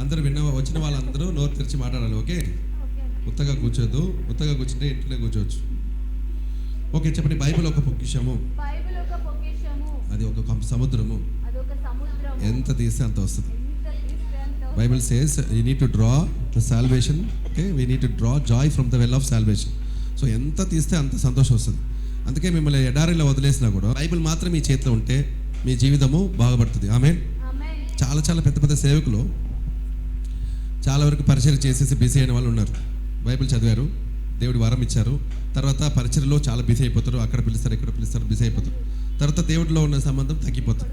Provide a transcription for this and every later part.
అందరూ వచ్చిన వాళ్ళందరూ నోరు తెరిచి మాట్లాడాలి. ఓకే, ఉత్తగా కూర్చోద్దు. ఉత్తగా కూర్చుంటే ఇంట్లోనే కూర్చోవచ్చు. ఓకే, చెప్పండి. బైబిల్ ఒక పొక్కిషము, అది ఒక సముద్రము, ఎంత తీస్తే అంత వస్తుంది. Bible says you need to draw the salvation. Okay, we need to draw Joy from the well of salvation. So ఎంత తీస్తే అంత సంతోషం వస్తుంది. అందుకే మిమ్మల్ని ఎడారిలో వదిలేసినా కూడా బైబిల్ మాత్రం మీ చేతిలో ఉంటే మీ జీవితము బాగుపడుతుంది. ఆమేన్. చాలా చాలా పెద్ద పెద్ద సేవకులు చాలా వరకు పరిచయం చేసేసి బిజీ అయిన వాళ్ళు ఉన్నారు. బైబిల్ చదివారు, దేవుడు వరం ఇచ్చారు, తర్వాత పరిచయలో చాలా బిజీ అయిపోతారు. అక్కడ పిలుస్తారు, ఇక్కడ పిలుస్తారు, బిజీ అయిపోతారు. తర్వాత దేవుడిలో ఉన్న సంబంధం తగ్గిపోతుంది.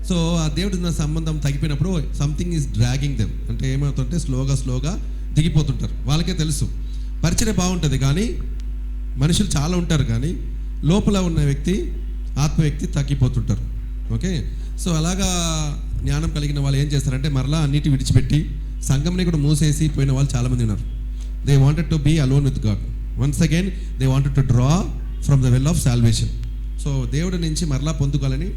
సో ఆ దేవుడి ఉన్న సంబంధం తగ్గిపోయినప్పుడు సంథింగ్ ఈజ్ డ్రాగింగ్ దెమ్. అంటే ఏమవుతుంటే స్లోగా దిగిపోతుంటారు. వాళ్ళకే తెలుసు పరిచయం బాగుంటుంది, కానీ మనుషులు చాలా ఉంటారు, కానీ లోపల ఉన్న వ్యక్తి, ఆత్మ వ్యక్తి తగ్గిపోతుంటారు. ఓకే, సో అలాగా జ్ఞానం కలిగిన వాళ్ళు ఏం చేస్తారంటే మరలా అన్నిటి విడిచిపెట్టి సంఘంని కూడా మూసేసి పోయిన వాళ్ళు చాలామంది ఉన్నారు. They wanted to be alone with God. Once again they wanted to draw from the well of salvation. So దేవుడి నుంచి మరలా పొందుకోవాలని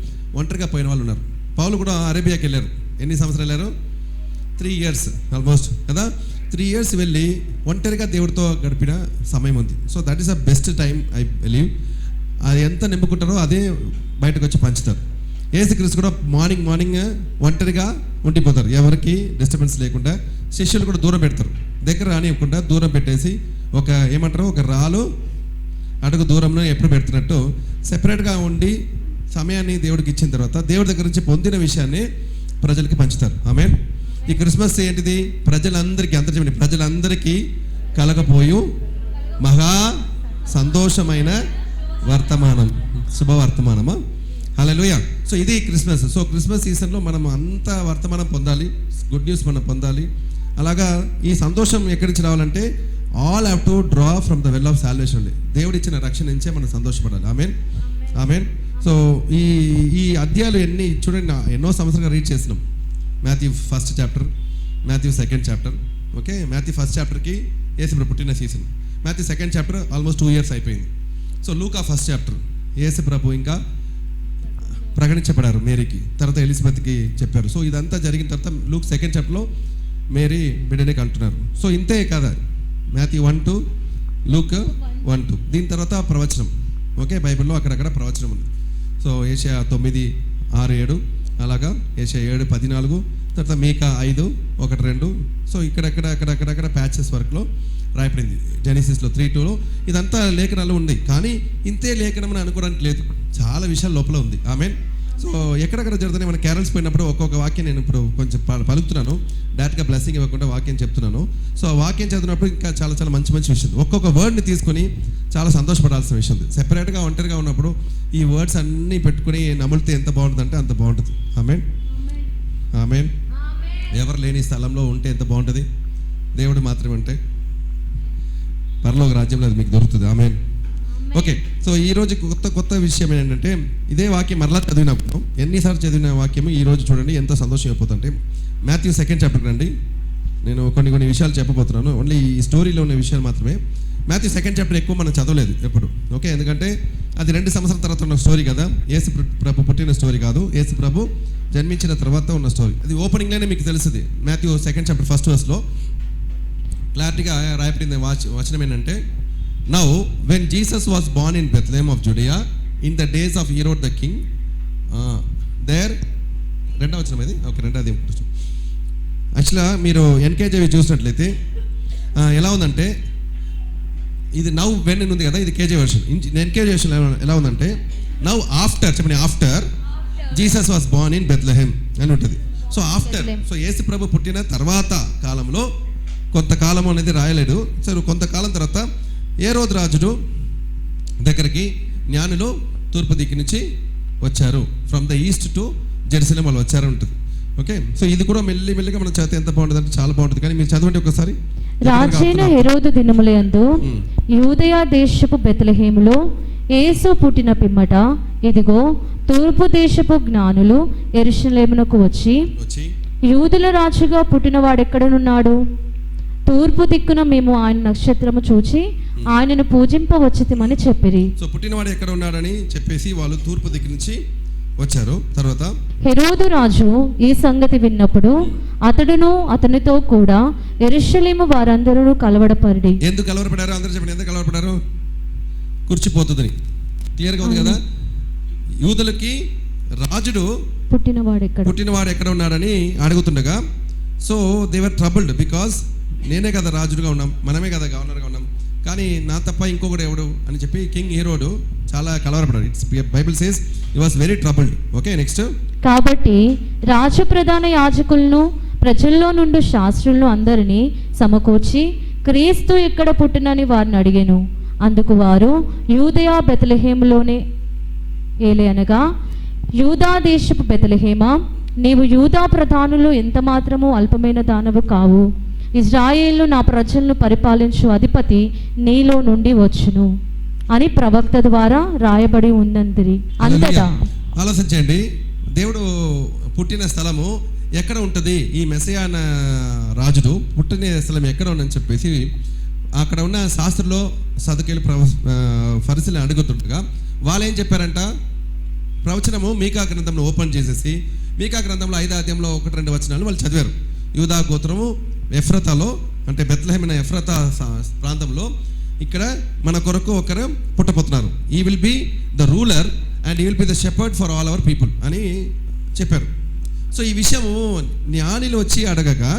ఒంటరిగా పోయిన వాళ్ళు ఉన్నారు. పౌలు కూడా అరేబియాకి వెళ్ళారు. ఎన్ని సంవత్సరాలు వెళ్ళారు? 3 years ఆల్మోస్ట్ కదా. 3 years వెళ్ళి ఒంటరిగా దేవుడితో గడిపిన సమయం ఉంది. So that is the best time I believe. అది ఎంత నింపుకుంటారో అదే బయటకు వచ్చి పంచుతారు. యేసుక్రీస్తు కూడా మార్నింగ్ ఒంటరిగా ఉండిపోతారు, ఎవరికి డిస్టర్బెన్స్ లేకుండా. శిష్యులు కూడా దూరం పెడతారు, దగ్గర రానివ్వకుండా దూరం పెట్టేసి ఒక రాళ్ళు అడుగు దూరంలో ఎప్పుడు పెడుతున్నట్టు సెపరేట్గా ఉండి సమయాన్ని దేవుడికి ఇచ్చిన తర్వాత దేవుడి దగ్గర నుంచి పొందిన విషయాన్ని ప్రజలకి పంచుతారు. ఆమేన్. ఈ క్రిస్మస్ ఏంటిది? ప్రజలందరికీ కలగపోయు మహా సంతోషమైన వర్తమానం, శుభవర్తమానమా. హల్లెలూయా. సో ఇది క్రిస్మస్. సో క్రిస్మస్ సీజన్లో మనం అంత వర్తమానం పొందాలి, గుడ్ న్యూస్ మనం పొందాలి. అలాగా ఈ సంతోషం ఎక్కడి నుంచి రావాలంటే all have to draw from the well of salvation అండి. దేవుడు ఇచ్చిన రక్షణ నుంచే మనం సంతోషపడాలి. ఆమేన్. సో ఈ అధ్యాయాలు ఎన్ని చూడండి, ఎన్నో సంవత్సరాలుగా రీడ్ చేసినాం. Matthew 1st chapter, Matthew 2nd chapter. Okay, Matthew 1st chapterకి యేసు పుట్టిన season, Matthew 2nd chapter almost 2 years అయిపోయింది. సో లూకా 1st chapter యేసు ప్రభు ఇంకా ప్రకటించబడారు మేరీకి, తర్వాత ఎలిజబెత్కి చెప్పారు. సో ఇదంతా జరిగిన తర్వాత లూక్ 2nd chapterలో మేరీ బిడ్డని కంటున్నారు. సో ఇంతే కదా, మాథ్యూ 1-2, లూక్ 1-2. దీని తర్వాత ప్రవచనం. ఓకే, బైబిల్లో అక్కడక్కడ ప్రవచనం ఉంది. సో ఏషియా 9:6-7, అలాగా ఏషియా 7:14, తర్వాత మీకా 5:1-2. సో అక్కడక్కడ ప్యాచెస్ వర్క్లో రాయబడింది. జెనిసిస్లో 3:2లో ఇదంతా లేఖనాలు ఉంది, కానీ ఇంతే లేఖనం అని అనుకోవడానికి లేదు, చాలా విషయాలు లోపల ఉంది. ఆమేన్. సో ఎక్కడెక్కడ జరుగుతున్నాయి. మన క్యారల్స్ పోయినప్పుడు ఒక్కొక్క వాక్యం నేను ఇప్పుడు కొంచెం పలుకుతున్నాను, డైరెక్ట్గా బ్లెస్సింగ్ ఇవ్వకుండా వాక్యం చెప్తున్నాను. సో ఆ వాక్యం చదివినప్పుడు ఇంకా చాలా చాలా మంచి విషయం, ఒక్కొక్క వర్డ్ని తీసుకొని చాలా సంతోషపడాల్సిన విషయం ఉంది. సెపరేట్గా ఒంటరిగా ఉన్నప్పుడు ఈ వర్డ్స్ అన్నీ పెట్టుకుని నములితే ఎంత బాగుంటుందంటే అంత బాగుంటుంది. ఆమేన్. ఎవరు లేని స్థలంలో ఉంటే ఎంత బాగుంటుంది. దేవుడు మాత్రమే ఉంటే పరలోక రాజ్యంలో అది మీకు దొరుకుతుంది. ఆమేన్. ఓకే, సో ఈరోజు కొత్త విషయం ఏంటంటే ఇదే వాక్యం మరలా చదివినప్పుడు, ఎన్నిసార్లు చదివిన వాక్యము ఈరోజు చూడండి ఎంత సంతోషం అయిపోతుంటే. మాథ్యూ 2nd chapter రండి. నేను కొన్ని విషయాలు చెప్పబోతున్నాను, ఓన్లీ ఈ స్టోరీలో ఉన్న విషయాలు మాత్రమే. మాథ్యూ 2nd chapter ఎక్కువ మనం చదవలేదు ఎప్పుడు. ఓకే, ఎందుకంటే అది 2 సంవత్సరాల తర్వాత ఉన్న స్టోరీ కదా, యేసు ప్రభు పుట్టిన స్టోరీ కాదు, యేసు ప్రభు జన్మించిన తర్వాత ఉన్న స్టోరీ. అది ఓపెనింగ్లోనే మీకు తెలుస్తుంది. మాథ్యూ 2nd chapter 1st verseలో క్లారిటీగా రాయబడిన వచనం ఏంటంటే, now when Jesus was born in Bethlehem of Judea in the days of Herod the king there. రెండవ వచనం ఇది. ఓకే, రెండవది. యాక్చువల్గా మీరు ఎన్కేజేవి చూసినట్లయితే ఎలా ఉందంటే, ఇది నౌ వెన్ ఉంది కదా, ఇది కేజే వెర్షన్. ఎన్కేజే వెర్షన్ ఎలా ఉందంటే, నౌ ఆఫ్టర్, చెప్పండి, after Jesus was born in Bethlehem అని ఉంటుంది. సో ఆఫ్టర్, సో యేసు ప్రభు పుట్టిన తర్వాత కాలంలో, కొంతకాలం అనేది రాయలేడు. సరే, కొంతకాలం తర్వాత హేరోదు రాజుడు దగ్గరికి జ్ఞానులు తూర్పు దిక్కు నుంచి వచ్చారు, from the east to Jerusalem వాళ్ళు వచ్చారు ఉంటుంది. ఓకే, సో ఇది కూడా మెల్లిగా మనం చదివితే ఎంత బాగుంటుంది అంటే చాలా బాగుంటుంది. కానీ మీరు చదవండి ఒకసారి. రాజైన హేరోదు దినములందు యూదయ దేశపు బెత్లెహేములో యేసు పుట్టిన పిమ్మట ఇదిగో తూర్పు దేశపు జ్ఞానులు యెరూషలేమునకు వచ్చి యూదుల రాజుగా పుట్టినవాడెక్కడనున్నాడు? తూర్పు దిక్కున మేము ఆయన నక్షత్రము చూచి ఆయనను పూజింపవచ్చితిమని చెప్పిరి. సో పుట్టినవాడు ఎక్కడ ఉన్నాడని చెప్పేసి వాళ్ళు తూర్పు దిక్కు నుంచి వచ్చారు. తర్వాత హెరోదు రాజు ఈ సంగతి విన్నప్పుడు అతడును అతనితో కూడా యెరూషలేము వారందరూ కలవడపడి. ఎందుకు కలవరపడారు? అందరూ చెప్పండి, ఎందుకు కలవరపడారు? కూర్చిపోతుందని. క్లియర్గా ఉంది కదా. యూదులకి రాజుడు పుట్టినవాడు ఎక్కడ ఉన్నాడని అడుగుతుండగా, so they were troubled because నేనే కదా రాజుడుగా ఉన్నాం, మనమే కదా గవర్నర్గా ఉన్నాం, కానీ నా తప్ప ఇంకొకడు ఎవడు అని చెప్పి కింగ్ హీరోడు చాలా కలవరపడ్డాడు. It's Bible says he was very troubled. Okay, next. కాబట్టి రాజు ప్రధాన యాజకులను ప్రజల్లో నుండి శాస్త్రులను అందరినీ సమకూర్చి క్రీస్తు ఎక్కడ పుట్టినని వారిని అడిగాను. అందుకు వారు యూదయా బెత్లెహేములోనే ఏలే అనగా, యూదా దేశపు బెత్లెహేమా, నీవు యూదా ప్రధానులు ఎంత మాత్రము అల్పమైన దానవు కావు. ఇజ్రాయేలు నా ప్రజలను పరిపాలించు అధిపతి నీలో నుండి వచ్చును అని ప్రవక్త ద్వారా రాయబడి ఉందందిరి. అంతటా ఆలోచించండి, దేవుడు పుట్టిన స్థలము ఎక్కడ ఉంటుంది, ఈ మెస్సయా అన్న రాజుడు పుట్టిన స్థలం ఎక్కడ ఉందని చెప్పేసి అక్కడ ఉన్న శాస్త్రంలో సదుకేలు ఫరిసీలను అడుగుతుండగా వాళ్ళు ఏం చెప్పారంట, ప్రవచనము మీకా గ్రంథంలో ఓపెన్ చేసేసి మీకా గ్రంథంలో 5వ అధ్యాయంలో 1-2 వచనాలు వాళ్ళు చదివారు. యూదా గోత్రము ఎఫ్రతాలో, అంటే బెత్లెహేమ్ అనే ఎఫ్రతా ప్రాంతంలో ఇక్కడ మన కొరకు ఒకరు పుట్టపోతున్నారు. He will be the ruler and he will be the shepherd for all our people అని చెప్పారు. సో ఈ విషయము జ్ఞానిలు వచ్చి అడగగా,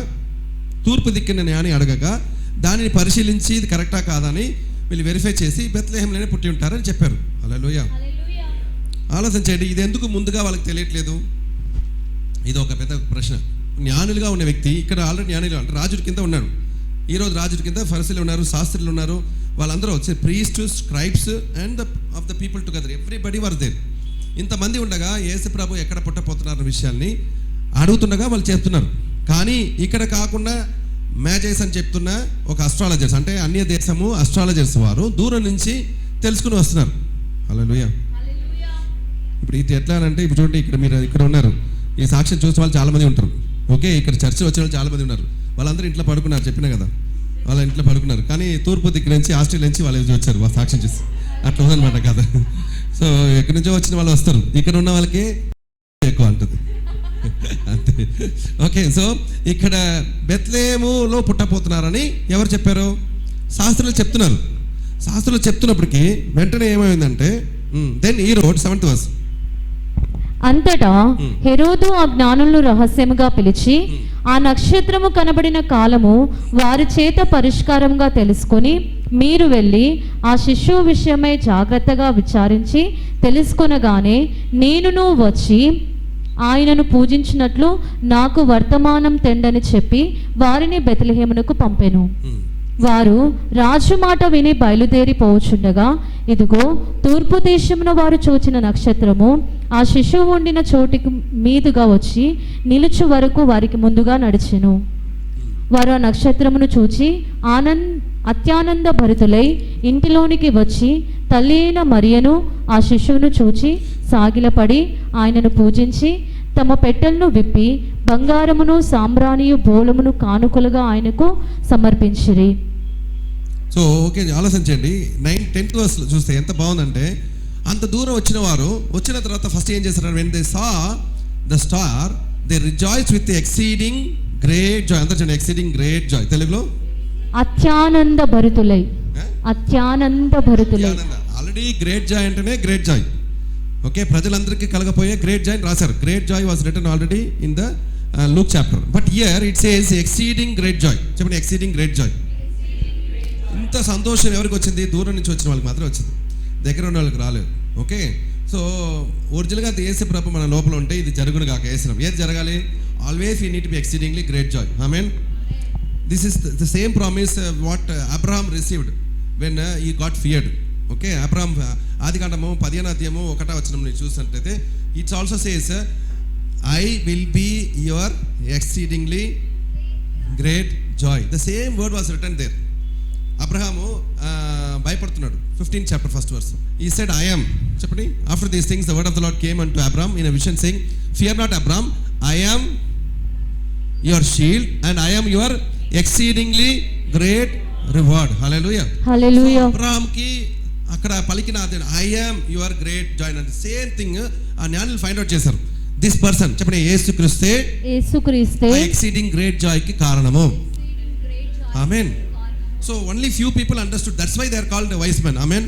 తూర్పు దిక్కిన జ్ఞాని అడగగా దానిని పరిశీలించి ఇది కరెక్టా కాదని వీళ్ళు వెరిఫై చేసి బెత్లెహేమ్లోనే పుట్టి ఉంటారని చెప్పారు. హల్లెలూయా. ఆలోచించండి, ఇది ఎందుకు ముందుగా వాళ్ళకి తెలియట్లేదు? ఇది ఒక పెద్ద ప్రశ్న. జ్ఞానులుగా ఉన్న వ్యక్తి ఇక్కడ ఆల్రెడీ జ్ఞానులు అంటే రాజుడి కింద ఉన్నాడు. ఈరోజు రాజుడి కింద ఫరిసీలు ఉన్నారు, శాస్త్రులు ఉన్నారు, వాళ్ళందరూ వచ్చి priest, scribes and of the people together, everybody were there. ఇంతమంది ఉండగా యేసు ప్రభు ఎక్కడ పుట్టపోతున్నారు విషయాన్ని అడుగుతుండగా వాళ్ళు చెప్తున్నారు. కానీ ఇక్కడ కాకుండా మ్యాజెస్ అని చెప్తున్న ఒక అస్ట్రాలజర్స్, అంటే అన్య దేశము అస్ట్రాలజర్స్ వారు దూరం నుంచి తెలుసుకుని వస్తున్నారు. హల్లెలూయా. ఇప్పుడు ఇది ఎట్లా అంటే, ఇప్పుడు చూడండి, ఇక్కడ మీరు ఇక్కడ ఉన్నారు, ఈ సాక్ష్యం చూసిన వాళ్ళు చాలామంది ఉంటారు. ఓకే, ఇక్కడ చర్చ వచ్చిన వాళ్ళు చాలామంది ఉన్నారు. వాళ్ళందరూ ఇంట్లో పడుకున్నారు, చెప్పినా కదా, వాళ్ళ ఇంట్లో పడుకున్నారు. కానీ తూర్పు దిక్కు నుంచి, ఆస్ట్రేలియా నుంచి వాళ్ళు వచ్చారు వాళ్ళ సాక్ష్యం చూసి. అట్లా ఉందన్నమాట కదా. సో ఎక్కడి నుంచో వచ్చిన వాళ్ళు వస్తారు, ఇక్కడ ఉన్న వాళ్ళకి ఎక్కువ అంటుంది అంతే. ఓకే, సో ఇక్కడ బెత్లెహేములో పుట్టపోతున్నారని ఎవరు చెప్పారు? శాస్త్రులు చెప్తున్నారు. శాస్త్రులు చెప్తున్నప్పటికీ వెంటనే ఏమైందంటే, దెన్ ఈ రోడ్ 7th verse. అంతటా హెరోదు ఆ జ్ఞానులను రహస్యముగా పిలిచి ఆ నక్షత్రము కనబడిన కాలము వారి చేత పరిష్కారంగా తెలుసుకొని, మీరు వెళ్ళి ఆ శిశువు విషయమై జాగ్రత్తగా విచారించి తెలుసుకొనగానే నేనును వచ్చి ఆయనను పూజించినట్లు నాకు వర్తమానం తెండని చెప్పి వారిని బెత్లెహేమునకు పంపెను. వారు రాజు మాట విని బయలుదేరి పోవచుండగా, ఇదిగో తూర్పు దేశమున వారు చూచిన నక్షత్రము ఆ శిశువు ఉండిన చోటికి మీదుగా వచ్చి నిలుచు వరకు వారికి ముందుగా నడిచెను. వారు ఆ నక్షత్రమును చూచి అత్యానంద భరితులై ఇంటిలోనికి వచ్చి తల్లి అయిన మరియను ఆ శిశువును చూచి సాగిలపడి ఆయనను పూజించి తమ పెట్టెలను విప్పి బంగారమును సాంబ్రాణియు బోళమును కానుకలుగా ఆయనకు సమర్పించిరి. సో ఓకే, ఆలోచించండి, 9-10th verse చూస్తే ఎంత బాగుందంటే, అంత దూరం వచ్చిన వారు వచ్చిన తర్వాత ఫస్ట్ ఏం చేస్తారు? When they saw the star they rejoice with exceeding great joy. అందరూ చూడండి, ఎక్సీడింగ్ గ్రేట్ జాయ్. తెలుగులో అత్యానంద భరితులై. అత్యానంద భరితులై. ఆల్రెడీ గ్రేట్ జాయ్ అంటేనే గ్రేట్ జాయ్. ఓకే, ప్రజలందరికీ కలగపోయే గ్రేట్ జాయ్ రాశారు. Great joy was written already in the Luke chapter, but here it says exceeding great joy. చెప్పండి, ఎక్సీడింగ్ గ్రేట్ జాయ్. ఇంత సంతోషం ఎవరికి వచ్చింది? దూరం నుంచి వచ్చిన వాళ్ళకి మాత్రం వచ్చింది, దగ్గర ఉన్న వాళ్ళకి రాలేదు. ఓకే, సో ఒరిజినల్గా యేసు ప్రభు మన లోపల ఉంటే ఇది జరుగును కాక వేసినాం. ఏది జరగాలి? Always we need to be exceedingly great joy. Amen. This is the same promise what Abraham received when he got feared. Okay, Abraham ఆదికాండము 15వ అధ్యాయము 1వ వచనం నేను చూసినట్లయితే it's also says I will be your exceedingly great joy. The same word was written there. Abraham భయపడుతున్నాడు. 15th chapter 1st verse. He said, I am. చెప్పండి, after these things the word of the Lord came unto Abraham in a vision saying, fear not Abraham, I am your shield and I am your exceedingly great reward. Hallelujah. Hallelujah. Abraham కి అక్కడ పలికిన I am your great joy. And the same thing ఆ జ్ఞానులు find out చేశారు. This person చెప్పండి, యేసుక్రీస్తే exceeding great joy కి కారణము. ఆమేన్. So only few people understood, that's why they are called wise men. ఆమేన్.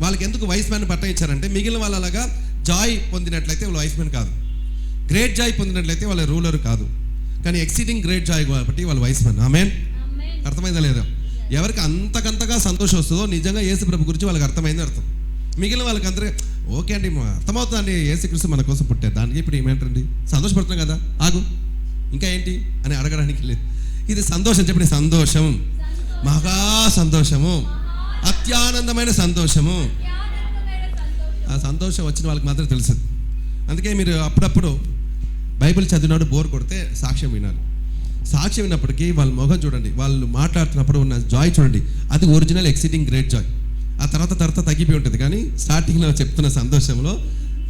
వాళ్ళకి ఎందుకు వైస్ మ్యాన్ పట్టం ఇచ్చారంటే మిగిలిన వాళ్ళలాగా జాయ్ పొందినట్లయితే వాళ్ళు వైస్ మెన్ కాదు, గ్రేట్ జాయ్ పొందినట్లయితే వాళ్ళ రూలర్ కాదు, కానీ ఎక్సీడింగ్ గ్రేట్ జాయ్ కాబట్టి వాళ్ళు వైస్ మెన్. ఆమేన్. అర్థమైందా లేదా? ఎవరికి అంతకంతగా సంతోషం వస్తుందో నిజంగా యేసు ప్రభు గురించి వాళ్ళకి అర్థమైంది అర్థం. మిగిలిన వాళ్ళకి అందరూ ఓకే అండి అర్థమవుతుందండి, యేసుక్రీస్తు మన కోసం పుట్టారు, దానికి ఇప్పుడు ఏమేంటండి సంతోషపడుతున్నాం కదా, ఆగు ఇంకా ఏంటి అని అడగడానికి లేదు. ఇది సంతోషం, చెప్పండి సంతోషం, మహా సంతోషము, అత్యానందమైన సంతోషము. ఆ సంతోషం వచ్చిన వాళ్ళకి మాత్రం తెలుసు. అందుకే మీరు అప్పుడప్పుడు బైబిల్ చదివినాడు బోర్ కొడితే సాక్ష్యం వినాలి. సాక్ష్యం విన్నప్పటికీ వాళ్ళ మొహం చూడండి, వాళ్ళు మాట్లాడుతున్నప్పుడు ఉన్న జాయ్ చూడండి, అది ఒరిజినల్ ఎక్సీడింగ్ గ్రేట్ జాయ్. ఆ తర్వాత తగ్గిపోయి ఉంటుంది, కానీ స్టార్టింగ్లో చెప్తున్న సంతోషంలో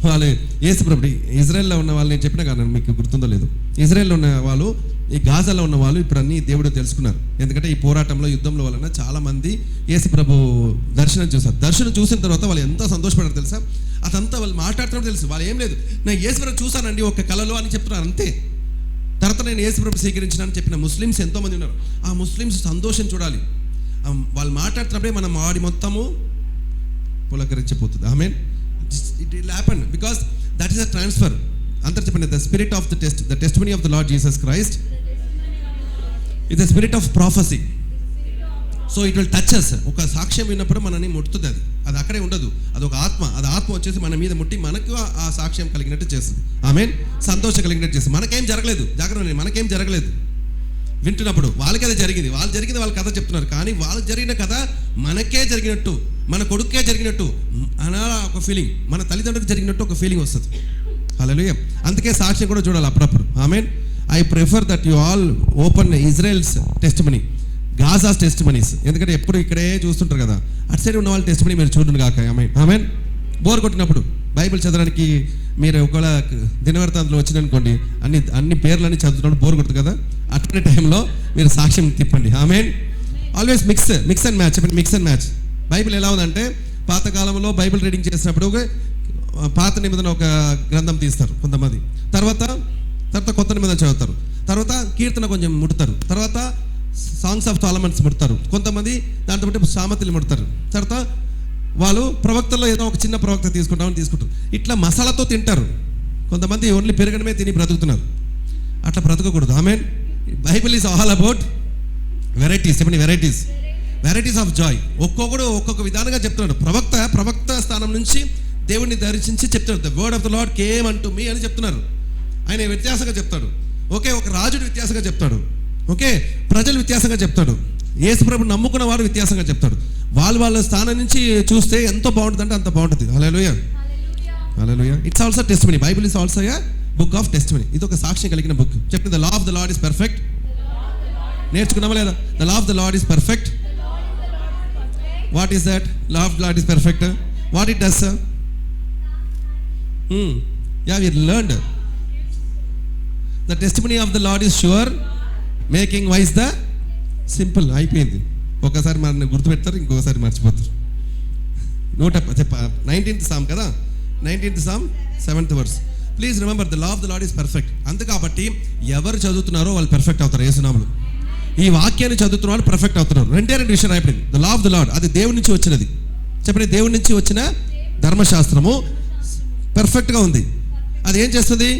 వాళ్ళు యేసు ప్రభు ఇజ్రాయెల్లో ఉన్న వాళ్ళు నేను చెప్పినా కానీ మీకు గుర్తుందో లేదు, ఇజ్రాయెల్లో ఉన్న వాళ్ళు ఈ గాజాలో ఉన్న వాళ్ళు ఇప్పుడు అన్ని దేవుడు తెలుసుకున్నారు. ఎందుకంటే ఈ పోరాటంలో యుద్ధంలో వలన చాలామంది యేసు ప్రభు దర్శనం చూశారు. దర్శనం చూసిన తర్వాత వాళ్ళు ఎంత సంతోషపడారు తెలుసా? అదంతా వాళ్ళు మాట్లాడుతున్నప్పుడు తెలుసు, వాళ్ళు ఏం లేదు నేను యేసు ప్రభు చూశానండి ఒక కళలో అని చెప్తున్నారు అంతే. తర్వాత నేను యేసు ప్రభు స్వీకరించినానని చెప్పిన ముస్లిమ్స్ ఎంతోమంది ఉన్నారు. ఆ ముస్లిమ్స్ సంతోషం చూడాలి, వాళ్ళు మాట్లాడుతున్నప్పుడే మనం ఆడి మొత్తము పులకరించిపోతుంది. ఆమేన్. It will happen because that is a transfer. అందరు చెప్పండి, the spirit of the testimony of the Lord Jesus Christ is the spirit of prophecy. So it will touch us. ఒక సాక్ష్యం విన్నప్పుడు మనని ముట్టుతుంది, అది అక్కడే ఉండదు, అది ఒక ఆత్మ, అది ఆత్మ వచ్చేసి మన మీద ముట్టి మనకు ఆ సాక్ష్యం కలిగినట్టు చేస్తుంది. ఆమేన్. సంతోషం కలిగినట్టు చేస్తుంది. మనకేం జరగలేదు, జాగ్రత్త, మనకేం జరగలేదు. వింటున్నప్పుడు వాళ్ళకి అది జరిగింది, వాళ్ళు జరిగింది వాళ్ళ కథ చెప్తున్నారు, కానీ వాళ్ళకి జరిగిన కథ మనకే జరిగినట్టు, మన కొడుకే జరిగినట్టు అలా ఒక ఫీలింగ్, మన తల్లిదండ్రులకు జరిగినట్టు ఒక ఫీలింగ్ వస్తుంది. హల్లెలూయా. అందుకే సాక్ష్యం కూడా చూడాలి అప్పుడప్పుడు. ఆమేన్. I prefer that you all open Israel's testimony, Gaza's testimonies. ఎందుకంటే ఎప్పుడు ఇక్కడే చూస్తుంటారు కదా, అటు సైడ్ ఉన్న వాళ్ళ టెస్టిమనీ మీరు చూడండి కాక. ఆమేన్. ఆమేన్. బోర్ కొట్టినప్పుడు బైబిల్ చదవడానికి మీరు ఒకవేళ దినవర్తాంతంలో వచ్చిననుకోండి, అన్ని పేర్లన్నీ చదువుతున్నప్పుడు బోర్ కొడుతుంది కదా, అటువంటి టైంలో మీరు సాక్ష్యం తిప్పండి. ఆమేన్. Always mix and match. చెప్పండి మిక్స్ అండ్ మ్యాచ్. బైబిల్ ఎలా ఉందంటే పాతకాలంలో బైబిల్ రీడింగ్ చేసినప్పుడు పాత నిబంధన ఒక గ్రంథం తీస్తారు కొంతమంది, తర్వాత కొత్త నిబంధన చదువుతారు, తర్వాత కీర్తన కొంచెం ముడతారు, తర్వాత సాంగ్స్ ఆఫ్ సాలమన్స్ ముడతారు, కొంతమంది దాంతో బట్టి సామెతలు ముడతారు, తర్వాత వాళ్ళు ప్రవక్తల్లో ఏదో ఒక చిన్న ప్రవక్త తీసుకుంటారు. ఇట్లా మసాలాతో తింటారు. కొంతమంది ఓన్లీ పెరగడమే తిని బ్రతుకుతున్నారు. అట్లా బ్రతకకూడదు. ఆమేన్. Bible is all about varieties. చెప్పండి వెరైటీస్ ఆఫ్ జాయ్. ఒక్కొక్కడు ఒక్కొక్క విధానంగా చెప్తున్నాడు. ప్రవక్త స్థానం నుంచి దేవుడిని దర్శించి చెప్తాడు, the word of the lord came అంటు మీ అని చెప్తున్నారు. ఆయన వ్యత్యాసంగా చెప్తాడు. ఓకే, ఒక రాజుడు వ్యత్యాసంగా చెప్తాడు. ఓకే, ప్రజలు వ్యత్యాసంగా చెప్తాడు. యేసు ప్రభుని నమ్ముకున్న వారు వ్యత్యాసంగా చెప్తాడు. వాళ్ళ స్థానం నుంచి చూస్తే ఎంతో బాగుంటుంది అంటే అంత బాగుంటుంది. హల్లెలూయా. It's also testimony. Bible is also a book of testimony. ఇది ఒక సాక్ష్యం కలిగిన బుక్. చెప్పండి, the law of the Lord is perfect. నేర్చుకున్నామా లేదా? The law of the Lord is perfect. What is that? Law of the Lord is perfect. What it does? we learned the testimony of the Lord is sure, making wise the simple. అయిపోయింది. ఒకసారి మన గుర్తుపెడతారు, ఇంకొకసారి మర్చిపోతారు. 19th Psalm కదా, 19th Psalm 7th verse. Please remember, the law of the Lord is perfect. అందుకాబట్టి ఎవరు చదువుతున్నారో వాళ్ళు పర్ఫెక్ట్ అవుతారు. యేసునామములో ఈ వాక్యాన్ని చదువుతున్న వాళ్ళు పర్ఫెక్ట్ అవుతున్నారు. రెండు విషయాలు అయిపోయింది. The law of the lord, అది దేవుడి నుంచి వచ్చినది. చెప్పండి, దేవుడి నుంచి వచ్చిన ధర్మశాస్త్రము పర్ఫెక్ట్గా ఉంది. అది ఏం చేస్తుంది?